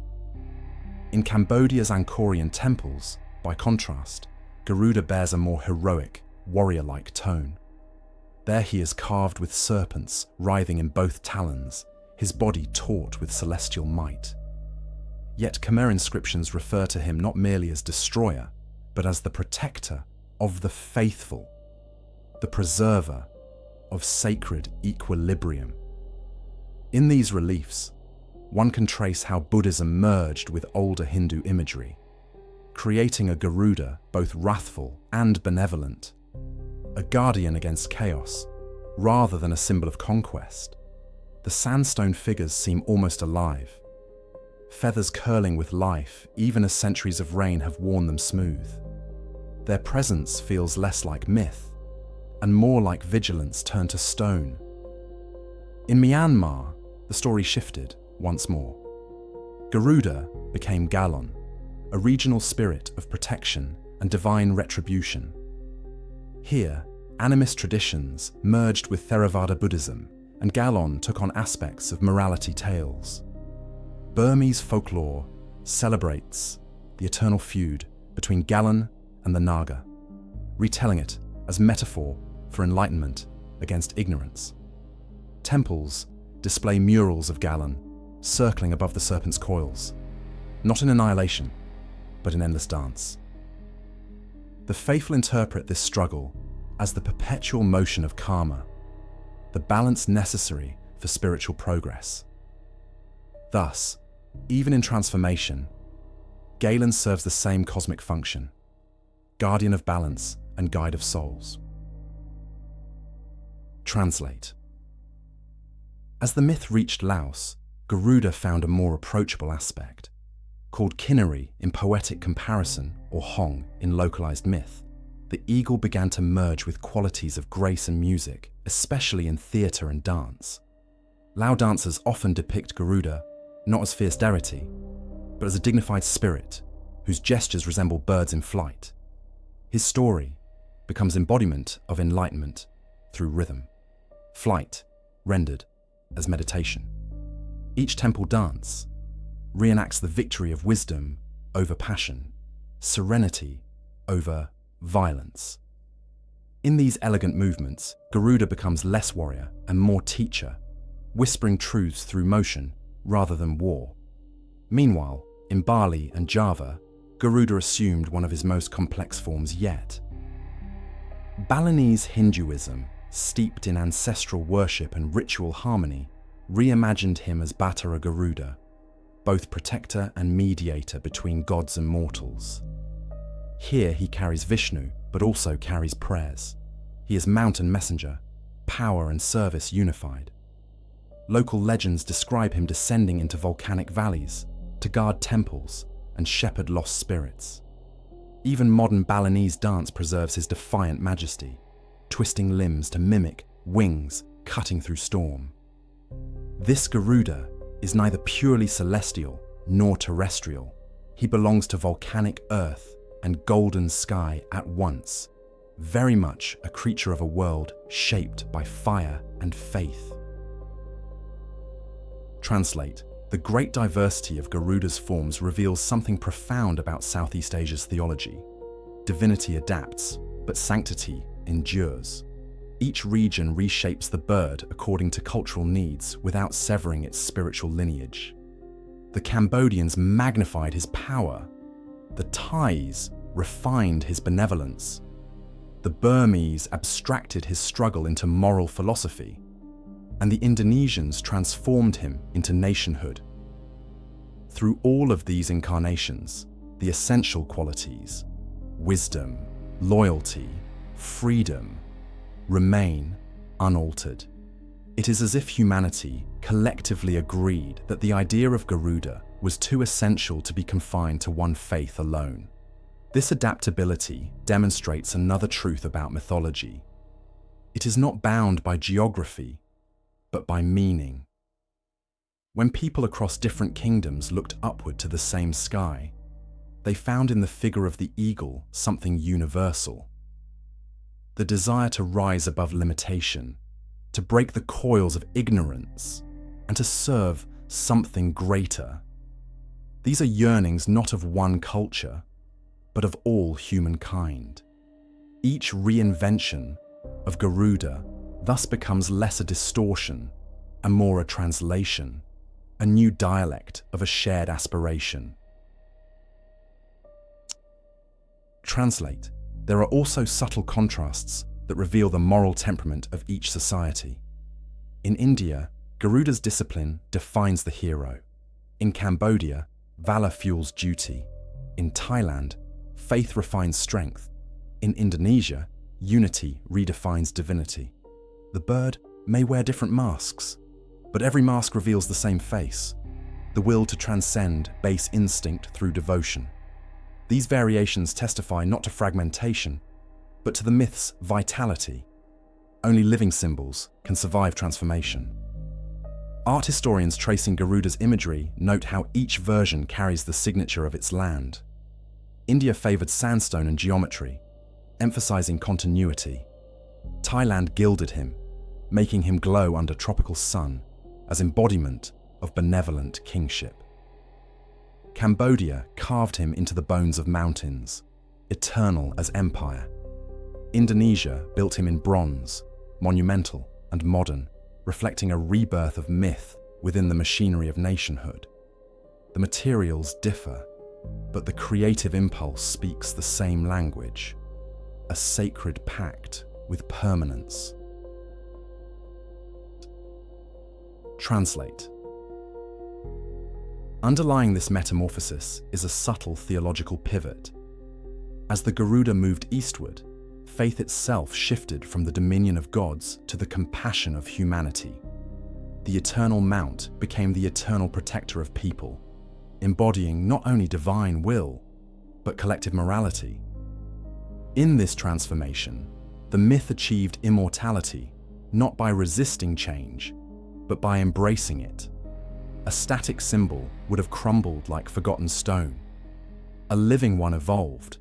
In Cambodia's Angkorian temples, by contrast, Garuda bears a more heroic, warrior-like tone. There he is carved with serpents writhing in both talons, his body taut with celestial might. Yet Khmer inscriptions refer to him not merely as destroyer, but as the protector of the faithful, the preserver of sacred equilibrium. In these reliefs, one can trace how Buddhism merged with older Hindu imagery, creating a Garuda both wrathful and benevolent, a guardian against chaos, rather than a symbol of conquest. The sandstone figures seem almost alive, feathers curling with life even as centuries of rain have worn them smooth. Their presence feels less like myth and more like vigilance turned to stone. In Myanmar, the story shifted once more. Garuda became Galon, a regional spirit of protection and divine retribution. Here, animist traditions merged with Theravada Buddhism, and Galon took on aspects of morality tales. Burmese folklore celebrates the eternal feud between Galon and the Naga, retelling it as metaphor for enlightenment against ignorance. Temples display murals of Galon circling above the serpent's coils, not in annihilation, but in endless dance. The faithful interpret this struggle as the perpetual motion of karma, the balance necessary for spiritual progress. Thus, even in transformation, Galen serves the same cosmic function, guardian of balance and guide of souls. Translate. As the myth reached Laos, Garuda found a more approachable aspect. Called Kinnari in poetic comparison or Hong in localized myth, the eagle began to merge with qualities of grace and music, especially in theatre and dance. Lao dancers often depict Garuda not as fierce deity, but as a dignified spirit whose gestures resemble birds in flight. His story becomes embodiment of enlightenment through rhythm, flight rendered as meditation. Each temple dance reenacts the victory of wisdom over passion, serenity over violence. In these elegant movements, Garuda becomes less warrior and more teacher, whispering truths through motion rather than war. Meanwhile, in Bali and Java, Garuda assumed one of his most complex forms yet. Balinese Hinduism, steeped in ancestral worship and ritual harmony, reimagined him as Batara Garuda, both protector and mediator between gods and mortals. Here he carries Vishnu, but also carries prayers. He is mountain messenger, power and service unified. Local legends describe him descending into volcanic valleys to guard temples and shepherd lost spirits. Even modern Balinese dance preserves his defiant majesty, twisting limbs to mimic wings cutting through storm. This Garuda is neither purely celestial nor terrestrial. He belongs to volcanic earth and golden sky at once, very much a creature of a world shaped by fire and faith. Translate: the great diversity of Garuda's forms reveals something profound about Southeast Asia's theology. Divinity adapts, but sanctity endures. Each region reshapes the bird according to cultural needs without severing its spiritual lineage. The Cambodians magnified his power. The Thais refined his benevolence. The Burmese abstracted his struggle into moral philosophy. And the Indonesians transformed him into nationhood. Through all of these incarnations, the essential qualities, wisdom, loyalty, freedom, remain unaltered. It is as if humanity collectively agreed that the idea of Garuda was too essential to be confined to one faith alone. This adaptability demonstrates another truth about mythology. It is not bound by geography, but by meaning. When people across different kingdoms looked upward to the same sky, they found in the figure of the eagle something universal. The desire to rise above limitation, to break the coils of ignorance, and to serve something greater. These are yearnings not of one culture, but of all humankind. Each reinvention of Garuda thus becomes less a distortion and more a translation, a new dialect of a shared aspiration. Translate: there are also subtle contrasts that reveal the moral temperament of each society. In India, Garuda's discipline defines the hero. In Cambodia, valor fuels duty. In Thailand, faith refines strength. In Indonesia, unity redefines divinity. The bird may wear different masks, but every mask reveals the same face, the will to transcend base instinct through devotion. These variations testify not to fragmentation, but to the myth's vitality. Only living symbols can survive transformation. Art historians tracing Garuda's imagery note how each version carries the signature of its land. India favored sandstone and geometry, emphasizing continuity. Thailand gilded him, making him glow under tropical sun as embodiment of benevolent kingship. Cambodia carved him into the bones of mountains, eternal as empire. Indonesia built him in bronze, monumental and modern, reflecting a rebirth of myth within the machinery of nationhood. The materials differ, but the creative impulse speaks the same language, a sacred pact with permanence. Translate. Underlying this metamorphosis is a subtle theological pivot. As the Garuda moved eastward, faith itself shifted from the dominion of gods to the compassion of humanity. The eternal mount became the eternal protector of people, embodying not only divine will, but collective morality. In this transformation, the myth achieved immortality not by resisting change, but by embracing it. A static symbol would have crumbled like forgotten stone. A living one evolved,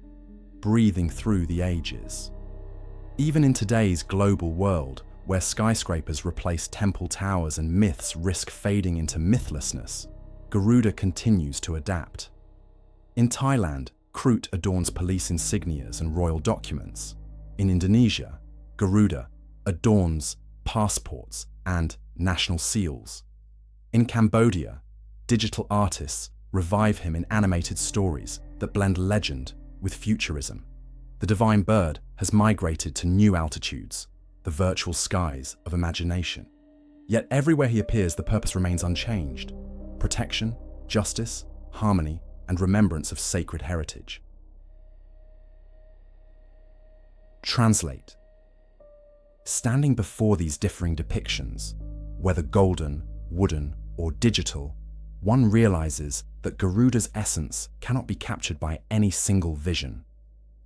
breathing through the ages. Even in today's global world, where skyscrapers replace temple towers and myths risk fading into mythlessness, Garuda continues to adapt. In Thailand, Krut adorns police insignias and royal documents. In Indonesia, Garuda adorns passports and national seals. In Cambodia, digital artists revive him in animated stories that blend legend with futurism. The divine bird has migrated to new altitudes, the virtual skies of imagination. Yet everywhere he appears, the purpose remains unchanged: protection, justice, harmony, and remembrance of sacred heritage. Translate. Standing before these differing depictions, whether golden, wooden, or digital, one realizes that Garuda's essence cannot be captured by any single vision.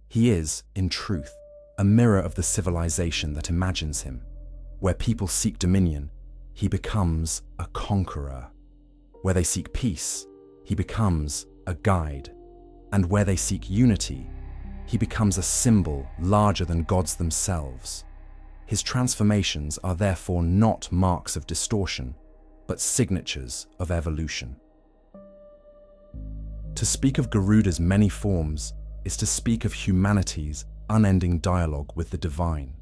He is, in truth, a mirror of the civilization that imagines him. Where people seek dominion, he becomes a conqueror. Where they seek peace, he becomes a guide. And where they seek unity, he becomes a symbol larger than gods themselves. His transformations are therefore not marks of distortion, but signatures of evolution. To speak of Garuda's many forms is to speak of humanity's unending dialogue with the divine.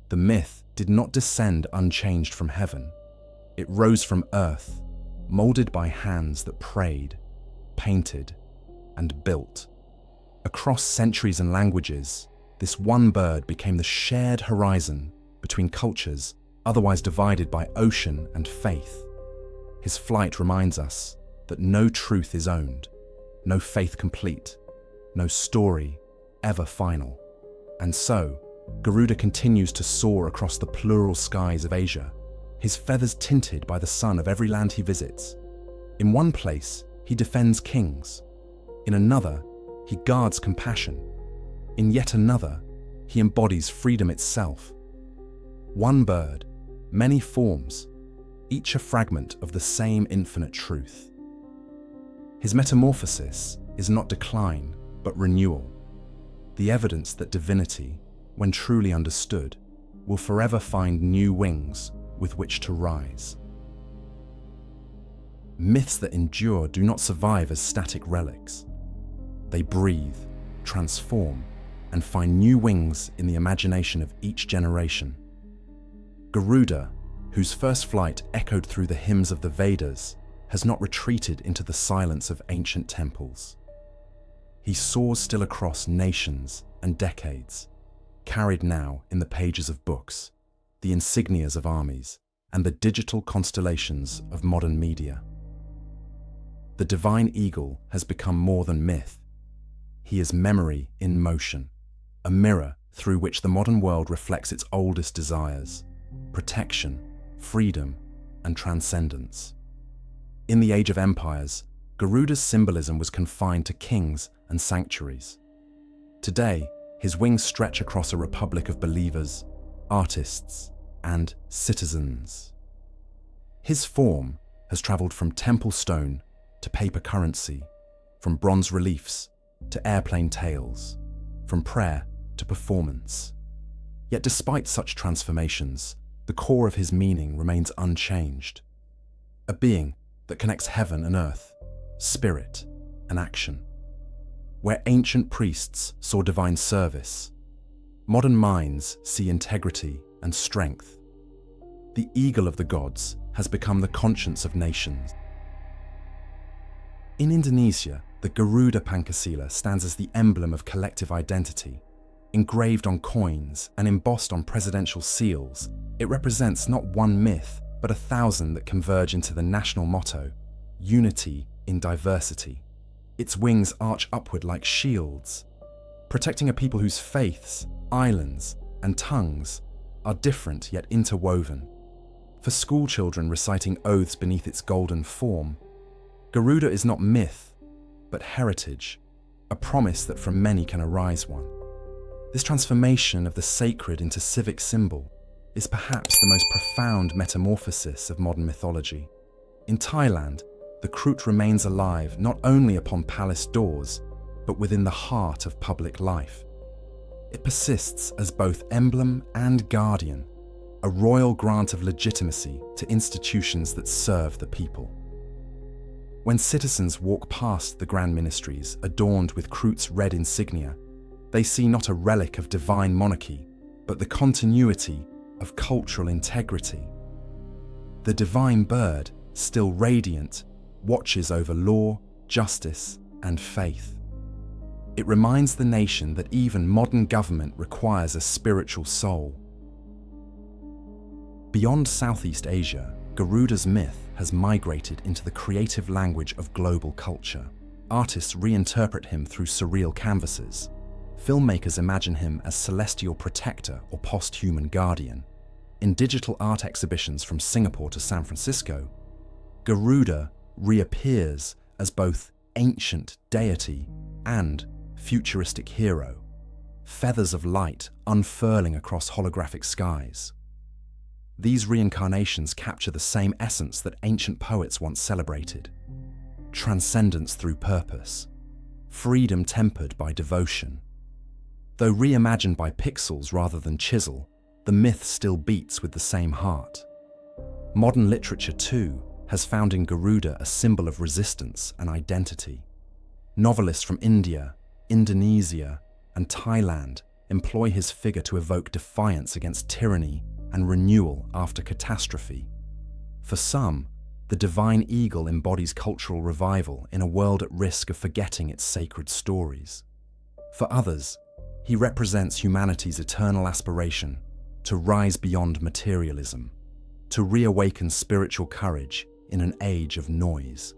The myth did not descend unchanged from heaven. It rose from earth, molded by hands that prayed, painted, and built. Across centuries and languages, this one bird became the shared horizon between cultures otherwise divided by ocean and faith. His flight reminds us that no truth is owned, no faith complete, no story ever final. And so, Garuda continues to soar across the plural skies of Asia, his feathers tinted by the sun of every land he visits. In one place, he defends kings. In another, he guards compassion. In yet another, he embodies freedom itself. One bird, many forms, each a fragment of the same infinite truth. His metamorphosis is not decline, but renewal, the evidence that divinity, when truly understood, will forever find new wings with which to rise. Myths that endure do not survive as static relics. They breathe, transform, and find new wings in the imagination of each generation. Garuda, whose first flight echoed through the hymns of the Vedas, has not retreated into the silence of ancient temples. He soars still across nations and decades, carried now in the pages of books, the insignias of armies, and the digital constellations of modern media. The divine eagle has become more than myth. He is memory in motion, a mirror through which the modern world reflects its oldest desires: protection, freedom, and transcendence. In the age of empires, Garuda's symbolism was confined to kings and sanctuaries. Today, his wings stretch across a republic of believers, artists, and citizens. His form has traveled from temple stone to paper currency, from bronze reliefs to airplane tails, from prayer to performance. Yet despite such transformations, the core of his meaning remains unchanged. A being that connects heaven and earth, spirit and action. Where ancient priests saw divine service, modern minds see integrity and strength. The eagle of the gods has become the conscience of nations. In Indonesia, the Garuda Pancasila stands as the emblem of collective identity. Engraved on coins and embossed on presidential seals, it represents not one myth, but 1,000 that converge into the national motto: unity in diversity. Its wings arch upward like shields, protecting a people whose faiths, islands, and tongues are different yet interwoven. For school children reciting oaths beneath its golden form, Garuda is not myth, but heritage, a promise that from many can arise one. This transformation of the sacred into civic symbol is perhaps the most profound metamorphosis of modern mythology. In Thailand, the Krut remains alive not only upon palace doors, but within the heart of public life. It persists as both emblem and guardian, a royal grant of legitimacy to institutions that serve the people. When citizens walk past the grand ministries adorned with Krut's red insignia, they see not a relic of divine monarchy, but the continuity of cultural integrity. The divine bird, still radiant, watches over law, justice, and faith. It reminds the nation that even modern government requires a spiritual soul. Beyond Southeast Asia, Garuda's myth has migrated into the creative language of global culture. Artists reinterpret him through surreal canvases. Filmmakers imagine him as celestial protector or post-human guardian. In digital art exhibitions from Singapore to San Francisco, Garuda reappears as both ancient deity and futuristic hero, feathers of light unfurling across holographic skies. These reincarnations capture the same essence that ancient poets once celebrated: transcendence through purpose, freedom tempered by devotion. Though reimagined by pixels rather than chisel, the myth still beats with the same heart. Modern literature, too, has found in Garuda a symbol of resistance and identity. Novelists from India, Indonesia, and Thailand employ his figure to evoke defiance against tyranny and renewal after catastrophe. For some, the divine eagle embodies cultural revival in a world at risk of forgetting its sacred stories. For others, he represents humanity's eternal aspiration to rise beyond materialism, to reawaken spiritual courage in an age of noise.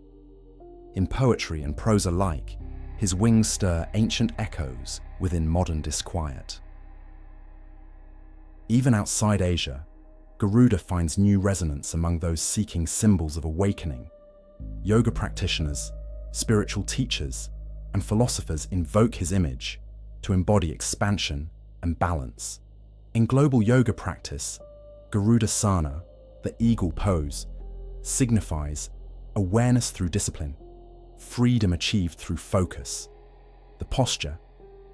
In poetry and prose alike, his wings stir ancient echoes within modern disquiet. Even outside Asia, Garuda finds new resonance among those seeking symbols of awakening. Yoga practitioners, spiritual teachers, and philosophers invoke his image to embody expansion and balance. In global yoga practice, Garudasana, the eagle pose, signifies awareness through discipline, freedom achieved through focus. The posture,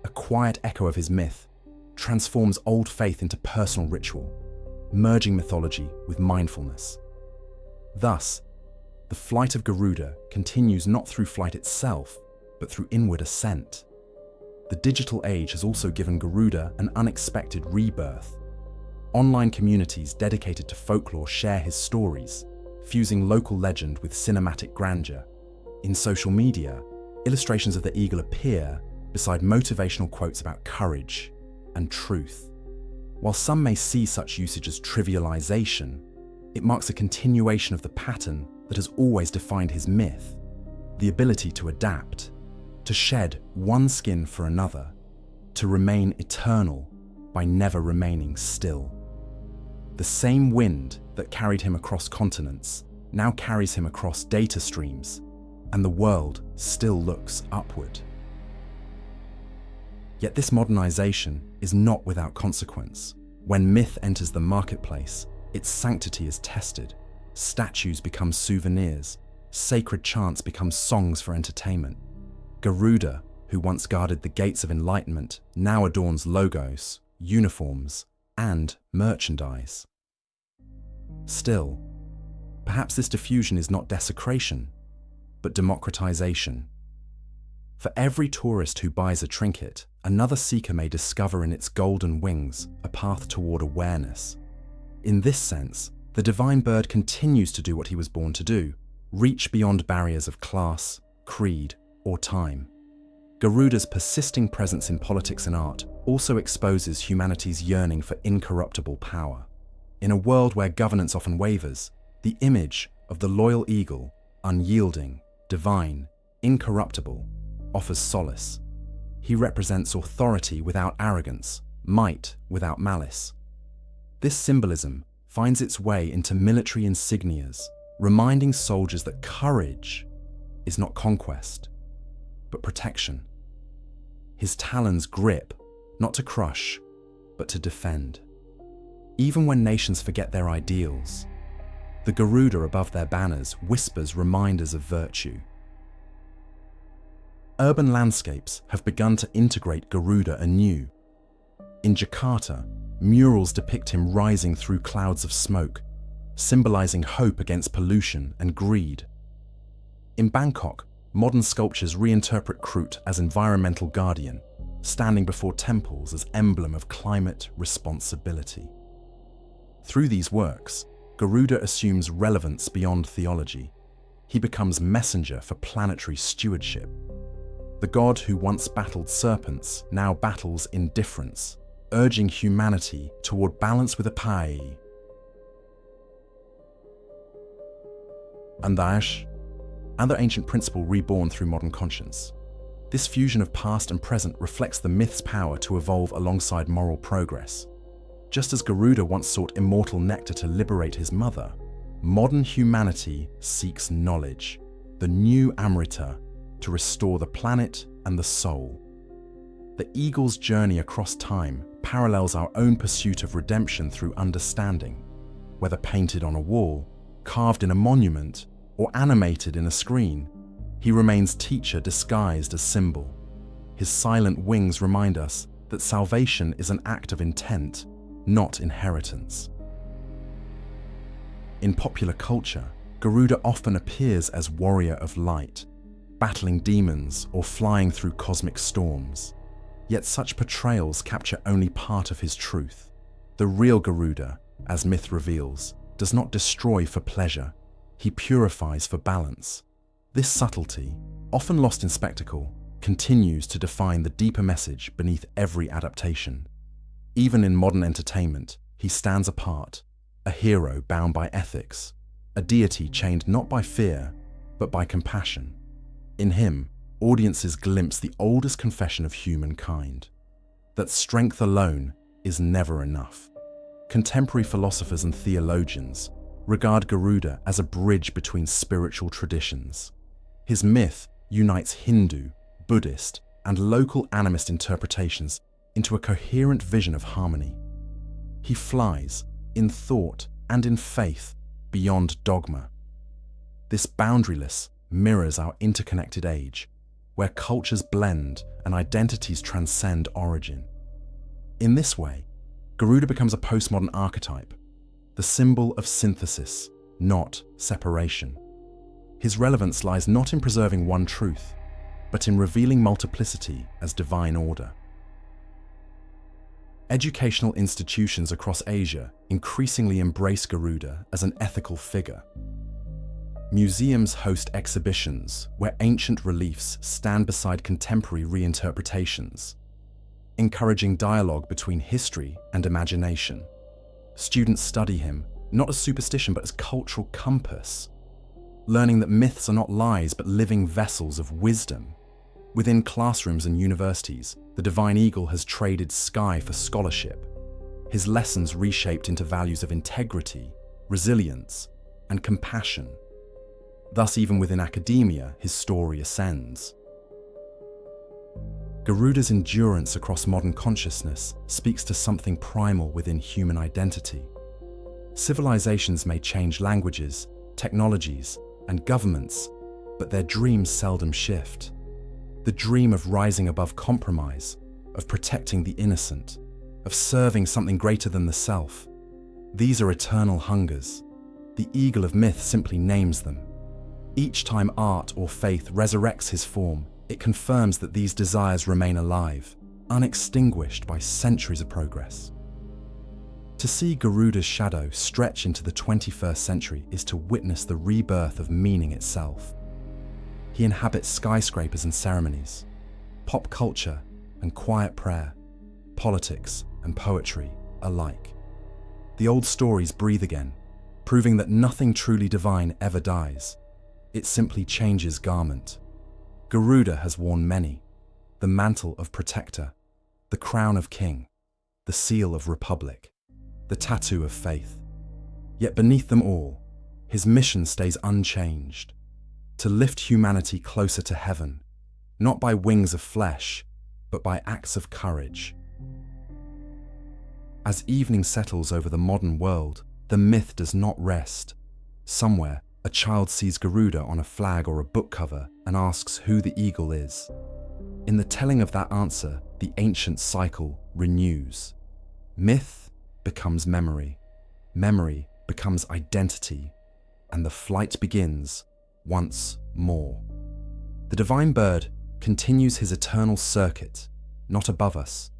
a quiet echo of his myth, transforms old faith into personal ritual, merging mythology with mindfulness. Thus, the flight of Garuda continues not through flight itself, but through inward ascent. The digital age has also given Garuda an unexpected rebirth. Online communities dedicated to folklore share his stories, fusing local legend with cinematic grandeur. In social media, illustrations of the eagle appear beside motivational quotes about courage and truth. While some may see such usage as trivialization, it marks a continuation of the pattern that has always defined his myth: the ability to adapt, to shed one skin for another, to remain eternal by never remaining still. The same wind that carried him across continents now carries him across data streams, and the world still looks upward. Yet this modernization is not without consequence. When myth enters the marketplace, its sanctity is tested. Statues become souvenirs, sacred chants become songs for entertainment. Garuda, who once guarded the gates of enlightenment, now adorns logos, uniforms, and merchandise. Still, perhaps this diffusion is not desecration, but democratization. For every tourist who buys a trinket, another seeker may discover in its golden wings a path toward awareness. In this sense, the divine bird continues to do what he was born to do: reach beyond barriers of class, creed, or time. Garuda's persisting presence in politics and art also exposes humanity's yearning for incorruptible power. In a world where governance often wavers, the image of the loyal eagle, unyielding, divine, incorruptible, offers solace. He represents authority without arrogance, might without malice. This symbolism finds its way into military insignias, reminding soldiers that courage is not conquest, but protection. His talons grip, not to crush, but to defend. Even when nations forget their ideals, the Garuda above their banners whispers reminders of virtue. Urban landscapes have begun to integrate Garuda anew. In Jakarta, murals depict him rising through clouds of smoke, symbolizing hope against pollution and greed. In Bangkok, modern sculptures reinterpret Krut as environmental guardian, standing before temples as emblem of climate responsibility. Through these works, Garuda assumes relevance beyond theology. He becomes messenger for planetary stewardship. The god who once battled serpents now battles indifference, urging humanity toward balance with Apai. Andash, another ancient principle reborn through modern conscience. This fusion of past and present reflects the myth's power to evolve alongside moral progress. Just as Garuda once sought immortal nectar to liberate his mother, modern humanity seeks knowledge, the new Amrita, to restore the planet and the soul. The eagle's journey across time parallels our own pursuit of redemption through understanding. Whether painted on a wall, carved in a monument, or animated in a screen, he remains teacher disguised as symbol. His silent wings remind us that salvation is an act of intent, not inheritance. In popular culture, Garuda often appears as warrior of light, battling demons or flying through cosmic storms. Yet such portrayals capture only part of his truth. The real Garuda, as myth reveals, does not destroy for pleasure. He purifies for balance. This subtlety, often lost in spectacle, continues to define the deeper message beneath every adaptation. Even in modern entertainment, he stands apart, a hero bound by ethics, a deity chained not by fear, but by compassion. In him, audiences glimpse the oldest confession of humankind, that strength alone is never enough. Contemporary philosophers and theologians regard Garuda as a bridge between spiritual traditions. His myth unites Hindu, Buddhist, and local animist interpretations into a coherent vision of harmony. He flies, in thought and in faith, beyond dogma. This boundaryless mirrors our interconnected age, where cultures blend and identities transcend origin. In this way, Garuda becomes a postmodern archetype, the symbol of synthesis, not separation. His relevance lies not in preserving one truth, but in revealing multiplicity as divine order. Educational institutions across Asia increasingly embrace Garuda as an ethical figure. Museums host exhibitions where ancient reliefs stand beside contemporary reinterpretations, encouraging dialogue between history and imagination. Students study him not as superstition but as cultural compass, learning that myths are not lies but living vessels of wisdom. Within classrooms and universities, the divine eagle has traded sky for scholarship, his lessons reshaped into values of integrity, resilience, and compassion. Thus, even within academia, his story ascends. Garuda's endurance across modern consciousness speaks to something primal within human identity. Civilizations may change languages, technologies, and governments, but their dreams seldom shift. The dream of rising above compromise, of protecting the innocent, of serving something greater than the self. These are eternal hungers. The eagle of myth simply names them. Each time art or faith resurrects his form, it confirms that these desires remain alive, unextinguished by centuries of progress. To see Garuda's shadow stretch into the 21st century is to witness the rebirth of meaning itself. He inhabits skyscrapers and ceremonies, pop culture and quiet prayer, politics and poetry alike. The old stories breathe again, proving that nothing truly divine ever dies. It simply changes garment. Garuda has worn many: the mantle of protector, the crown of king, the seal of republic, the tattoo of faith. Yet beneath them all, his mission stays unchanged: to lift humanity closer to heaven, not by wings of flesh, but by acts of courage. As evening settles over the modern world, the myth does not rest. Somewhere, a child sees Garuda on a flag or a book cover and asks who the eagle is. In the telling of that answer, the ancient cycle renews. Myth becomes memory. Memory becomes identity. And the flight begins once more. The divine bird continues his eternal circuit, not above us,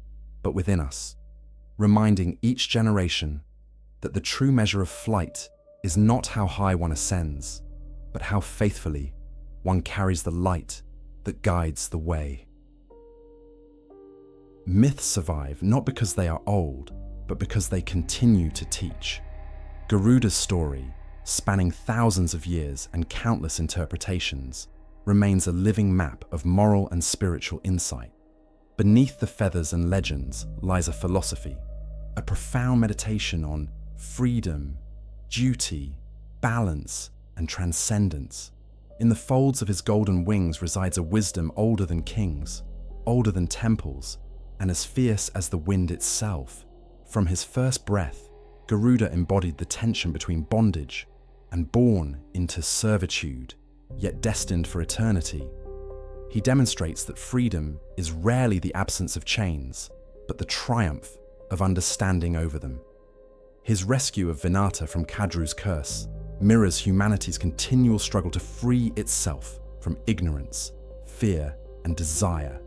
but within us, reminding each generation that the true measure of flight is not how high one ascends, but how faithfully one carries the light that guides the way. Myths survive not because they are old, but because they continue to teach. Garuda's story, spanning thousands of years and countless interpretations, remains a living map of moral and spiritual insight. Beneath the feathers and legends lies a philosophy, a profound meditation on freedom, duty, balance, and transcendence. In the folds of his golden wings resides a wisdom older than kings, older than temples, and as fierce as the wind itself. From his first breath, Garuda embodied the tension between bondage and born into servitude, yet destined for eternity. He demonstrates that freedom is rarely the absence of chains, but the triumph of understanding over them. His rescue of Vinata from Kadru's curse mirrors humanity's continual struggle to free itself from ignorance, fear, and desire.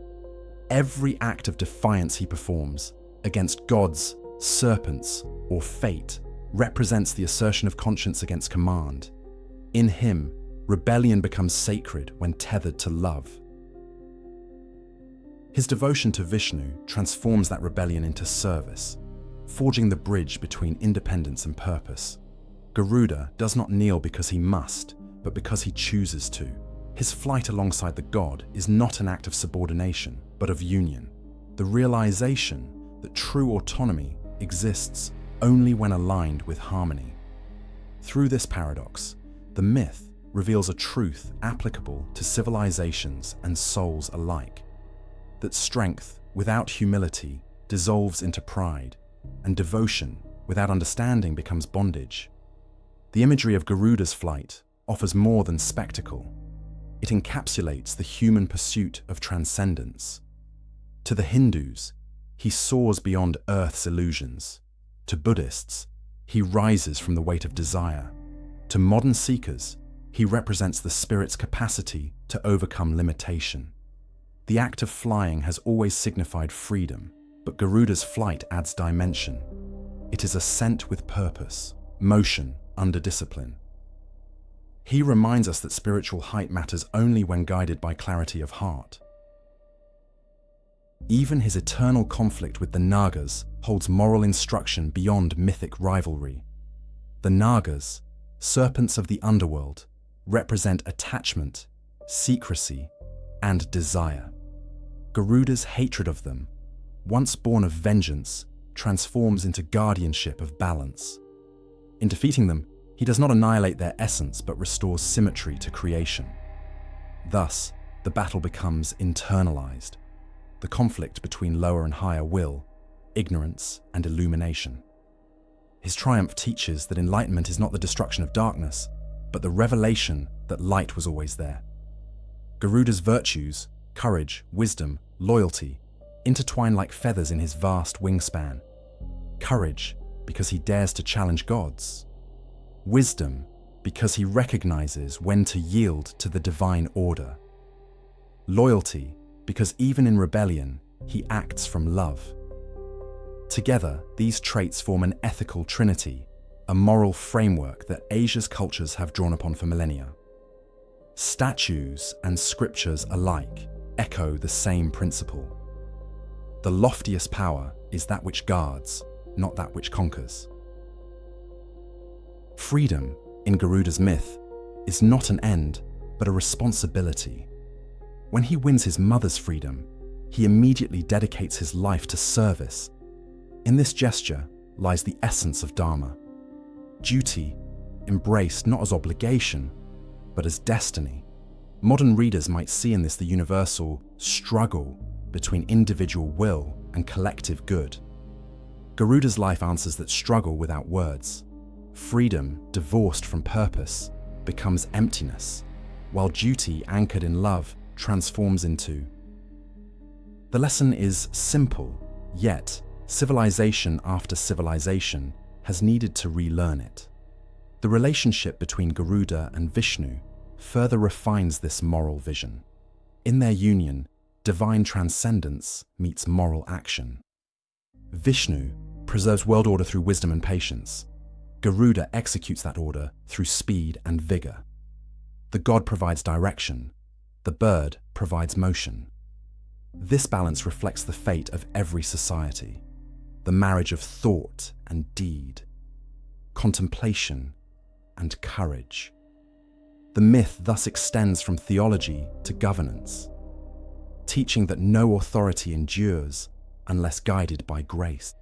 Every act of defiance he performs against gods, serpents, or fate represents the assertion of conscience against command. In him, rebellion becomes sacred when tethered to love. His devotion to Vishnu transforms that rebellion into service, forging the bridge between independence and purpose. Garuda does not kneel because he must, but because he chooses to. His flight alongside the god is not an act of subordination, but of union, the realization that true autonomy exists only when aligned with harmony. Through this paradox, the myth reveals a truth applicable to civilizations and souls alike, that strength without humility dissolves into pride, and devotion without understanding becomes bondage. The imagery of Garuda's flight offers more than spectacle. It encapsulates the human pursuit of transcendence. To the Hindus, he soars beyond Earth's illusions. To Buddhists, he rises from the weight of desire. To modern seekers, he represents the spirit's capacity to overcome limitation. The act of flying has always signified freedom, but Garuda's flight adds dimension. It is ascent with purpose, motion under discipline. He reminds us that spiritual height matters only when guided by clarity of heart. Even his eternal conflict with the Nagas holds moral instruction beyond mythic rivalry. The Nagas, serpents of the underworld, represent attachment, secrecy, and desire. Garuda's hatred of them, once born of vengeance, transforms into guardianship of balance. In defeating them, he does not annihilate their essence but restores symmetry to creation. Thus, the battle becomes internalized, the conflict between lower and higher will, ignorance, and illumination. His triumph teaches that enlightenment is not the destruction of darkness, but the revelation that light was always there. Garuda's virtues, courage, wisdom, loyalty, intertwine like feathers in his vast wingspan. Courage, because he dares to challenge gods. Wisdom, because he recognizes when to yield to the divine order. Loyalty, because even in rebellion, he acts from love. Together, these traits form an ethical trinity, a moral framework that Asia's cultures have drawn upon for millennia. Statues and scriptures alike echo the same principle. The loftiest power is that which guards, not that which conquers. Freedom, in Garuda's myth, is not an end, but a responsibility. When he wins his mother's freedom, he immediately dedicates his life to service. In this gesture lies the essence of Dharma. Duty, embraced not as obligation, but as destiny. Modern readers might see in this the universal struggle between individual will and collective good. Garuda's life answers that struggle without words. Freedom, divorced from purpose, becomes emptiness, while duty anchored in love transforms into. The lesson is simple, yet civilization after civilization has needed to relearn it. The relationship between Garuda and Vishnu further refines this moral vision. In their union, divine transcendence meets moral action. Vishnu preserves world order through wisdom and patience. Garuda executes that order through speed and vigor. The god provides direction. The bird provides motion. This balance reflects the fate of every society, the marriage of thought and deed, contemplation and courage. The myth thus extends from theology to governance, teaching that no authority endures unless guided by grace.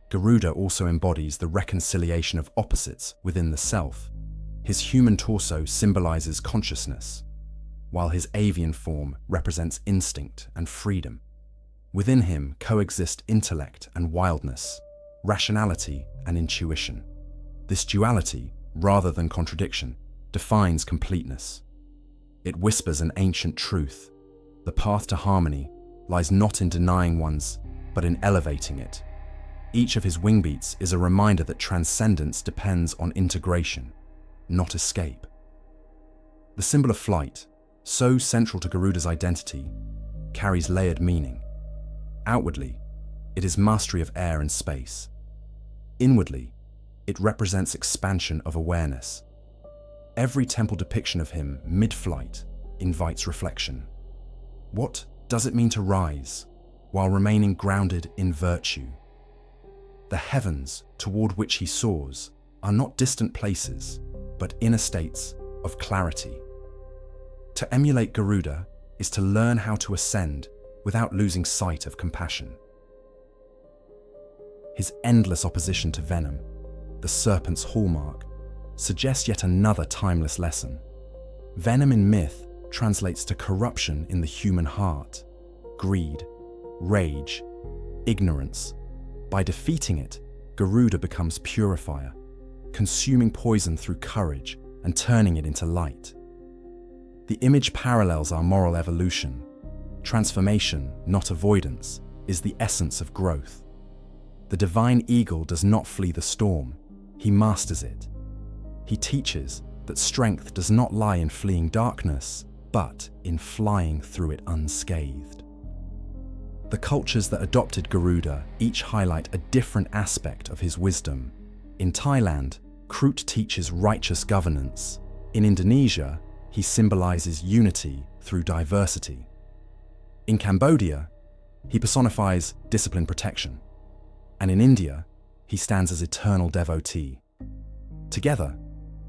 Garuda also embodies the reconciliation of opposites within the self. His human torso symbolizes consciousness, while his avian form represents instinct and freedom. Within him coexist intellect and wildness, rationality and intuition. This duality, rather than contradiction, defines completeness. It whispers an ancient truth. The path to harmony lies not in denying one's, but in elevating it. Each of his wing beats is a reminder that transcendence depends on integration, not escape. The symbol of flight, so central to Garuda's identity, carries layered meaning. Outwardly, it is mastery of air and space. Inwardly, it represents expansion of awareness. Every temple depiction of him mid-flight invites reflection. What does it mean to rise while remaining grounded in virtue? The heavens toward which he soars are not distant places, but inner states of clarity. To emulate Garuda is to learn how to ascend without losing sight of compassion. His endless opposition to venom, the serpent's hallmark, suggests yet another timeless lesson. Venom in myth translates to corruption in the human heart, greed, rage, ignorance. By defeating it, Garuda becomes purifier, consuming poison through courage and turning it into light. The image parallels our moral evolution. Transformation, not avoidance, is the essence of growth. The divine eagle does not flee the storm, he masters it. He teaches that strength does not lie in fleeing darkness, but in flying through it unscathed. The cultures that adopted Garuda each highlight a different aspect of his wisdom. In Thailand, Krut teaches righteous governance. In Indonesia, he symbolizes unity through diversity. In Cambodia, he personifies discipline protection. And in India, he stands as eternal devotee. Together,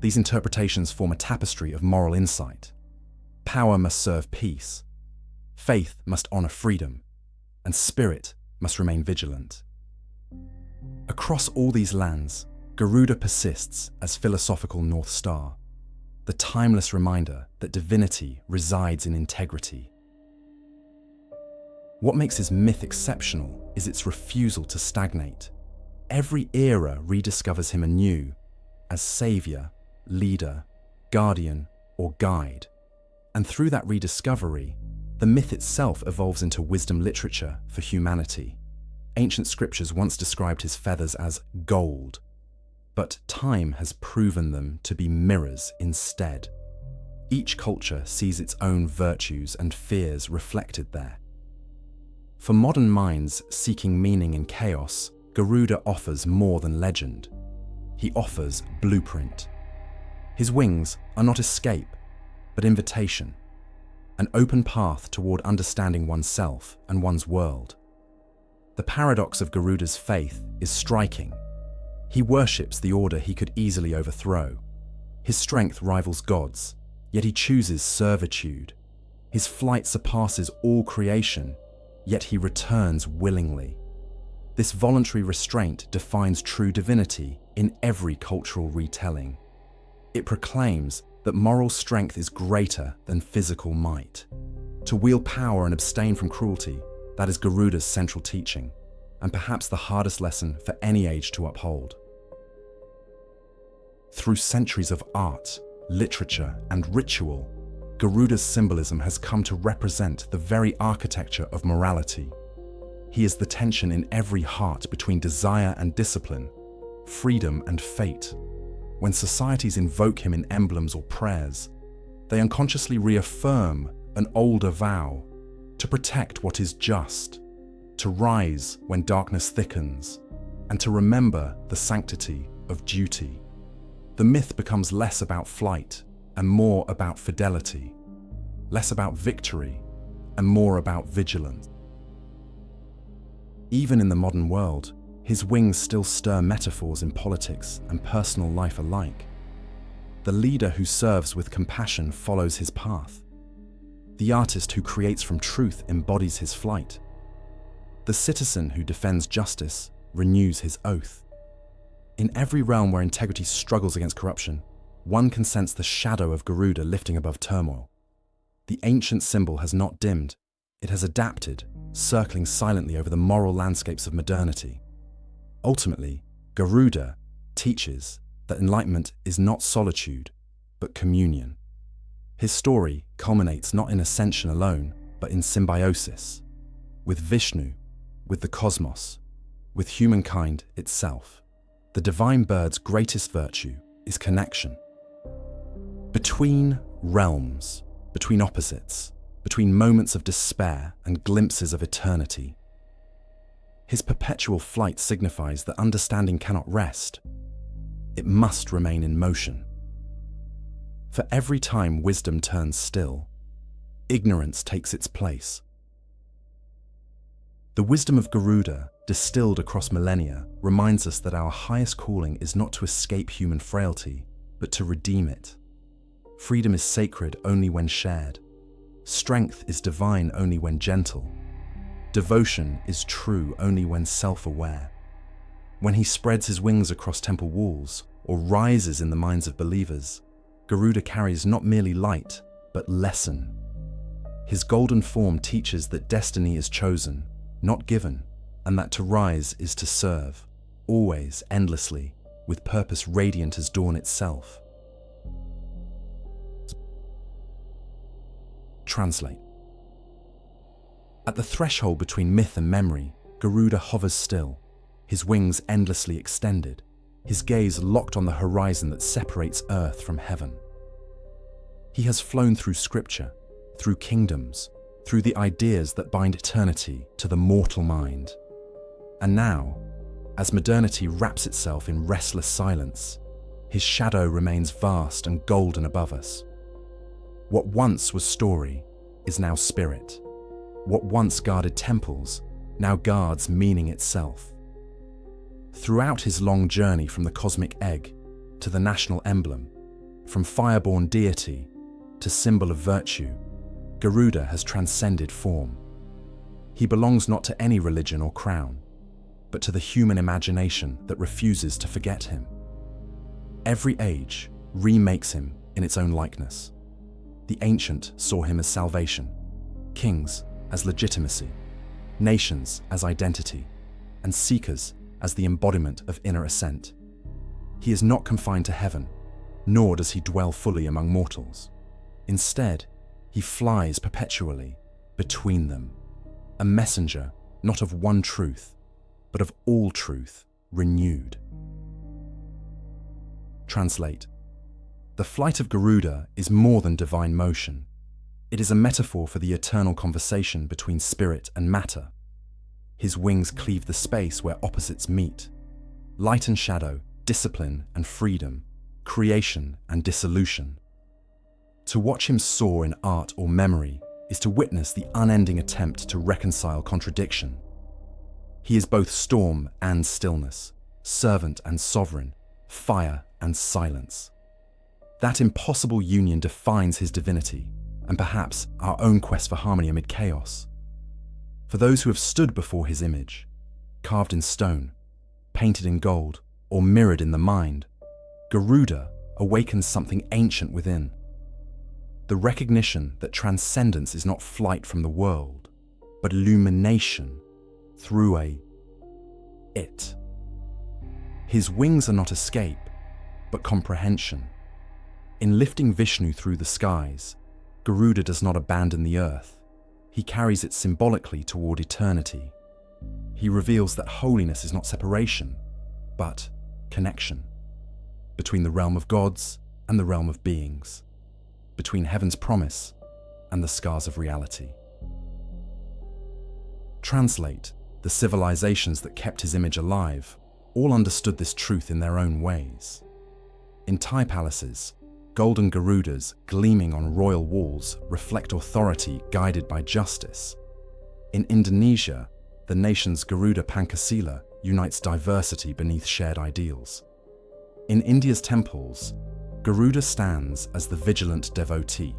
these interpretations form a tapestry of moral insight. Power must serve peace, faith must honor freedom, and spirit must remain vigilant. Across all these lands, Garuda persists as philosophical North Star, the timeless reminder that divinity resides in integrity. What makes his myth exceptional is its refusal to stagnate. Every era rediscovers him anew as savior, leader, guardian, or guide. And through that rediscovery, the myth itself evolves into wisdom literature for humanity. Ancient scriptures once described his feathers as gold, but time has proven them to be mirrors instead. Each culture sees its own virtues and fears reflected there. For modern minds seeking meaning in chaos, Garuda offers more than legend. He offers blueprint. His wings are not escape, but invitation, an open path toward understanding oneself and one's world. The paradox of Garuda's faith is striking. He worships the order he could easily overthrow. His strength rivals God's, yet he chooses servitude. His flight surpasses all creation, yet he returns willingly. This voluntary restraint defines true divinity in every cultural retelling. It proclaims that moral strength is greater than physical might. To wield power and abstain from cruelty That is Garuda's central teaching, and perhaps the hardest lesson for any age to uphold. Through centuries of art, literature, and ritual, Garuda's symbolism has come to represent the very architecture of morality. He is the tension in every heart between desire and discipline, freedom and fate. When societies invoke him in emblems or prayers, they unconsciously reaffirm an older vow to protect what is just, to rise when darkness thickens, and to remember the sanctity of duty. The myth becomes less about flight and more about fidelity, less about victory and more about vigilance. Even in the modern world, his wings still stir metaphors in politics and personal life alike. The leader who serves with compassion follows his path. The artist who creates from truth embodies his flight. The citizen who defends justice renews his oath. In every realm where integrity struggles against corruption, one can sense the shadow of Garuda lifting above turmoil. The ancient symbol has not dimmed, it has adapted, circling silently over the moral landscapes of modernity. Ultimately, Garuda teaches that enlightenment is not solitude, but communion. His story culminates not in ascension alone, but in symbiosis, with Vishnu, with the cosmos, with humankind itself. The divine bird's greatest virtue is connection. Between realms, between opposites, between moments of despair and glimpses of eternity. His perpetual flight signifies that understanding cannot rest. It must remain in motion. For every time wisdom turns still, ignorance takes its place. The wisdom of Garuda, distilled across millennia, reminds us that our highest calling is not to escape human frailty, but to redeem it. Freedom is sacred only when shared. Strength is divine only when gentle. Devotion is true only when self-aware. When he spreads his wings across temple walls, or rises in the minds of believers, Garuda carries not merely light, but lesson. His golden form teaches that destiny is chosen, not given, and that to rise is to serve, always, endlessly, with purpose radiant as dawn itself. Translate. At the threshold between myth and memory, Garuda hovers still, his wings endlessly extended, his gaze locked on the horizon that separates earth from heaven. He has flown through scripture, through kingdoms, through the ideas that bind eternity to the mortal mind. And now, as modernity wraps itself in restless silence, his shadow remains vast and golden above us. What once was story is now spirit. What once guarded temples now guards meaning itself. Throughout his long journey from the cosmic egg to the national emblem, from fireborn deity to symbol of virtue, Garuda has transcended form. He belongs not to any religion or crown, but to the human imagination that refuses to forget him. Every age remakes him in its own likeness. The ancient saw him as salvation, kings as legitimacy, nations as identity, and seekers as the embodiment of inner ascent. He is not confined to heaven, nor does he dwell fully among mortals. Instead, he flies perpetually between them, a messenger not of one truth, but of all truth renewed. Translate. The flight of Garuda is more than divine motion. It is a metaphor for the eternal conversation between spirit and matter. His wings cleave the space where opposites meet. Light and shadow, discipline and freedom, creation and dissolution. To watch him soar in art or memory is to witness the unending attempt to reconcile contradiction. He is both storm and stillness, servant and sovereign, fire and silence. That impossible union defines his divinity, and perhaps our own quest for harmony amid chaos. For those who have stood before his image, carved in stone, painted in gold, or mirrored in the mind, Garuda awakens something ancient within. The recognition that transcendence is not flight from the world, but illumination through a it. His wings are not escape, but comprehension. In lifting Vishnu through the skies, Garuda does not abandon the earth. He carries it symbolically toward eternity. He reveals that holiness is not separation, but connection, between the realm of gods and the realm of beings, between heaven's promise and the scars of reality. Translate: the civilizations that kept his image alive all understood this truth in their own ways. In Thai palaces, golden Garudas gleaming on royal walls reflect authority guided by justice. In Indonesia, the nation's Garuda Pancasila unites diversity beneath shared ideals. In India's temples, Garuda stands as the vigilant devotee,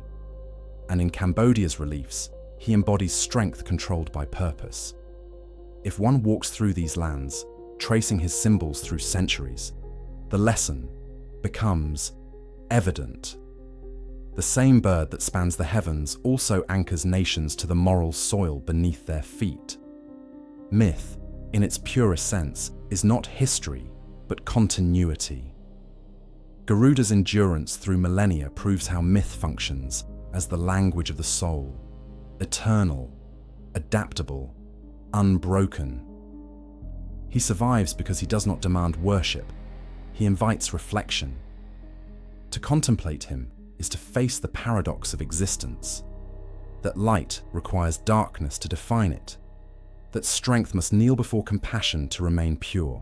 and in Cambodia's reliefs, he embodies strength controlled by purpose. If one walks through these lands, tracing his symbols through centuries, the lesson becomes evident. The same bird that spans the heavens also anchors nations to the moral soil beneath their feet. Myth, in its purest sense, is not history, but continuity. Garuda's endurance through millennia proves how myth functions as the language of the soul, eternal, adaptable, unbroken. He survives because he does not demand worship. He invites reflection. To contemplate him is to face the paradox of existence, that light requires darkness to define it, that strength must kneel before compassion to remain pure.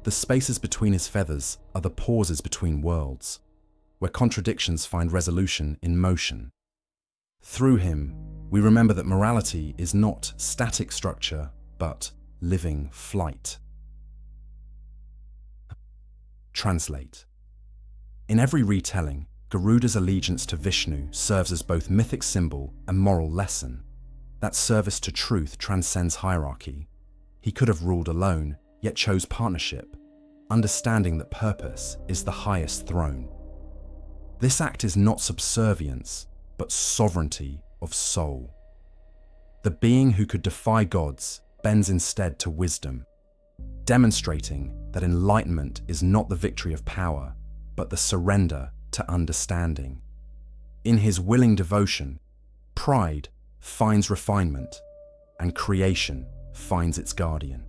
The spaces between his feathers are the pauses between worlds, where contradictions find resolution in motion. Through him, we remember that morality is not static structure, but living flight. Translate. In every retelling, Garuda's allegiance to Vishnu serves as both mythic symbol and moral lesson. That service to truth transcends hierarchy. He could have ruled alone, yet chose partnership, understanding that purpose is the highest throne. This act is not subservience, but sovereignty of soul. The being who could defy gods bends instead to wisdom, demonstrating that enlightenment is not the victory of power, but the surrender to understanding. In his willing devotion, pride finds refinement, and creation finds its guardian.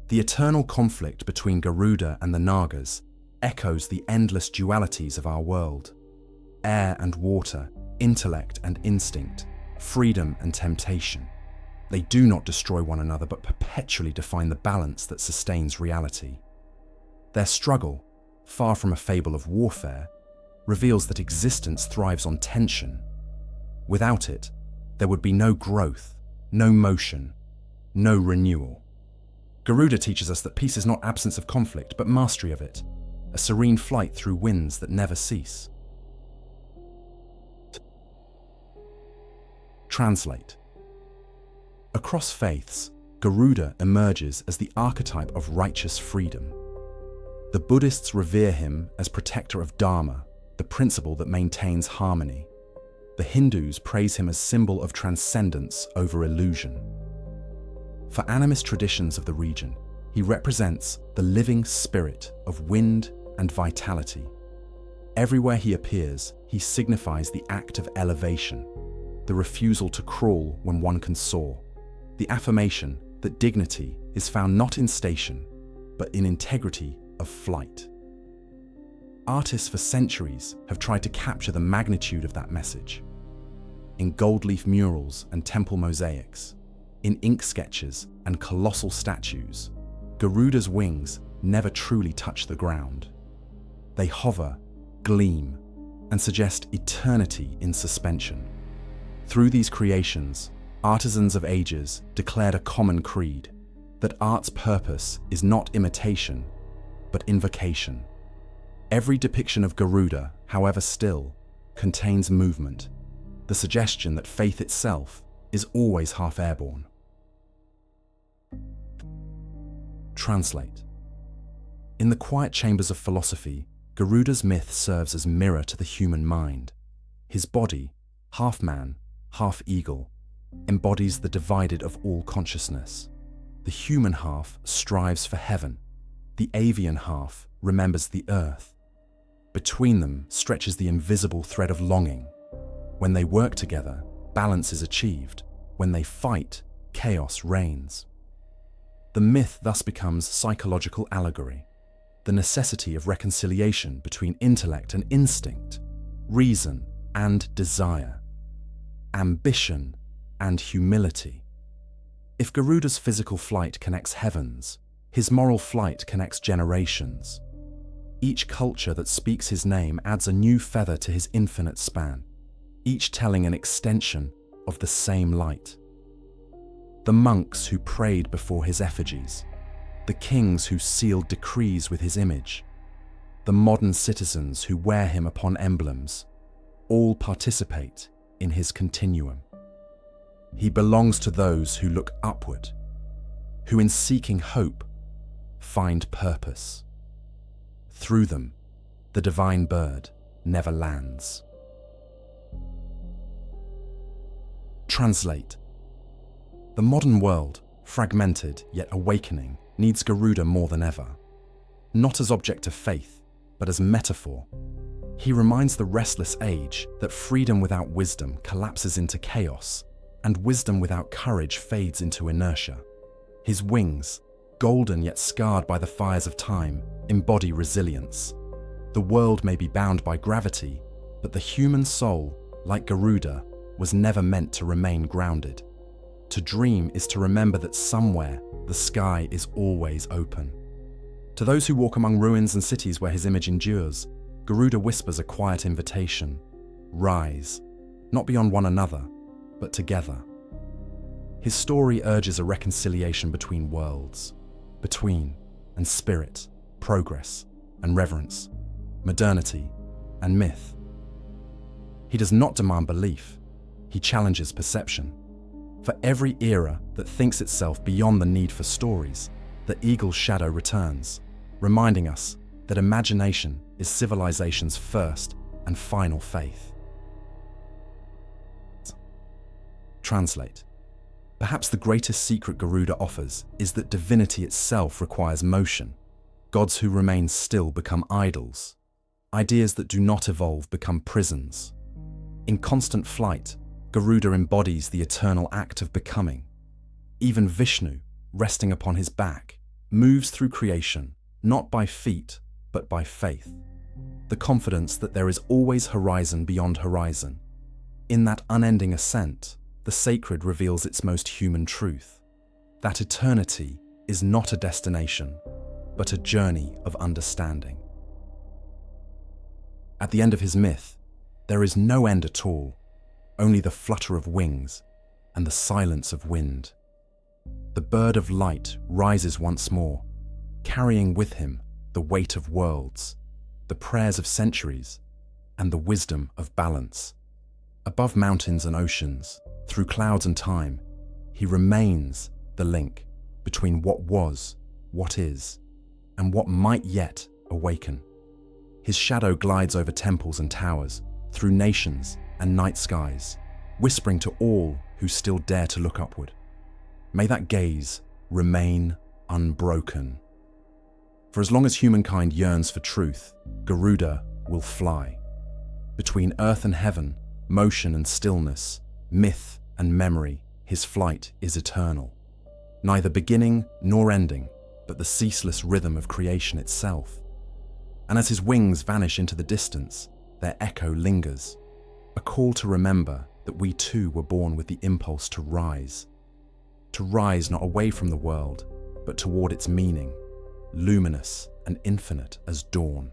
The eternal conflict between Garuda and the Nagas echoes the endless dualities of our world: air and water, intellect and instinct, freedom and temptation. They do not destroy one another, but perpetually define the balance that sustains reality. Their struggle, far from a fable of warfare, reveals that existence thrives on tension. Without it, there would be no growth, no motion, no renewal. Garuda teaches us that peace is not absence of conflict, but mastery of it, a serene flight through winds that never cease. Translate. Across faiths, Garuda emerges as the archetype of righteous freedom. The Buddhists revere him as protector of Dharma, the principle that maintains harmony. The Hindus praise him as symbol of transcendence over illusion. For animist traditions of the region, he represents the living spirit of wind and vitality. Everywhere he appears, he signifies the act of elevation, the refusal to crawl when one can soar, the affirmation that dignity is found not in station, but in integrity of flight. Artists for centuries have tried to capture the magnitude of that message. In gold leaf murals and temple mosaics, in ink sketches and colossal statues, Garuda's wings never truly touch the ground. They hover, gleam, and suggest eternity in suspension. Through these creations, artisans of ages declared a common creed, that art's purpose is not imitation, but invocation. Every depiction of Garuda, however still, contains movement, the suggestion that faith itself is always half airborne. Translate. In the quiet chambers of philosophy, Garuda's myth serves as mirror to the human mind. His body, half man, half eagle, embodies the divided of all consciousness. The human half strives for heaven. The avian half remembers the earth. Between them stretches the invisible thread of longing. When they work together, balance is achieved. When they fight, chaos reigns. The myth thus becomes psychological allegory, the necessity of reconciliation between intellect and instinct, reason and desire, ambition and humility. If Garuda's physical flight connects heavens, his moral flight connects generations. Each culture that speaks his name adds a new feather to his infinite span, each telling an extension of the same light. The monks who prayed before his effigies, the kings who sealed decrees with his image, the modern citizens who wear him upon emblems, all participate in his continuum. He belongs to those who look upward, who in seeking hope find purpose. Through them, the divine bird never lands. Translate. The modern world, fragmented yet awakening, needs Garuda more than ever. Not as object of faith, but as metaphor. He reminds the restless age that freedom without wisdom collapses into chaos, and wisdom without courage fades into inertia. His wings, golden yet scarred by the fires of time, embody resilience. The world may be bound by gravity, but the human soul, like Garuda, was never meant to remain grounded. To dream is to remember that somewhere the sky is always open. To those who walk among ruins and cities where his image endures, Garuda whispers a quiet invitation. Rise, not beyond one another, but together. His story urges a reconciliation between worlds, between and spirit, progress and reverence, modernity and myth. He does not demand belief, he challenges perception. For every era that thinks itself beyond the need for stories, the eagle's shadow returns, reminding us that imagination is civilization's first and final faith. Translate. Perhaps the greatest secret Garuda offers is that divinity itself requires motion. Gods who remain still become idols. Ideas that do not evolve become prisons. In constant flight, Garuda embodies the eternal act of becoming. Even Vishnu, resting upon his back, moves through creation, not by feet, but by faith. The confidence that there is always horizon beyond horizon. In that unending ascent, the sacred reveals its most human truth. That eternity is not a destination, but a journey of understanding. At the end of his myth, there is no end at all, only the flutter of wings and the silence of wind. The bird of light rises once more, carrying with him the weight of worlds, the prayers of centuries, and the wisdom of balance. Above mountains and oceans, through clouds and time, he remains the link between what was, what is, and what might yet awaken. His shadow glides over temples and towers, through nations and night skies, whispering to all who still dare to look upward. May that gaze remain unbroken. For as long as humankind yearns for truth, Garuda will fly. Between earth and heaven, motion and stillness, myth and memory, his flight is eternal. Neither beginning nor ending, but the ceaseless rhythm of creation itself. And as his wings vanish into the distance, their echo lingers, a call to remember that we too were born with the impulse to rise not away from the world, but toward its meaning, luminous and infinite as dawn.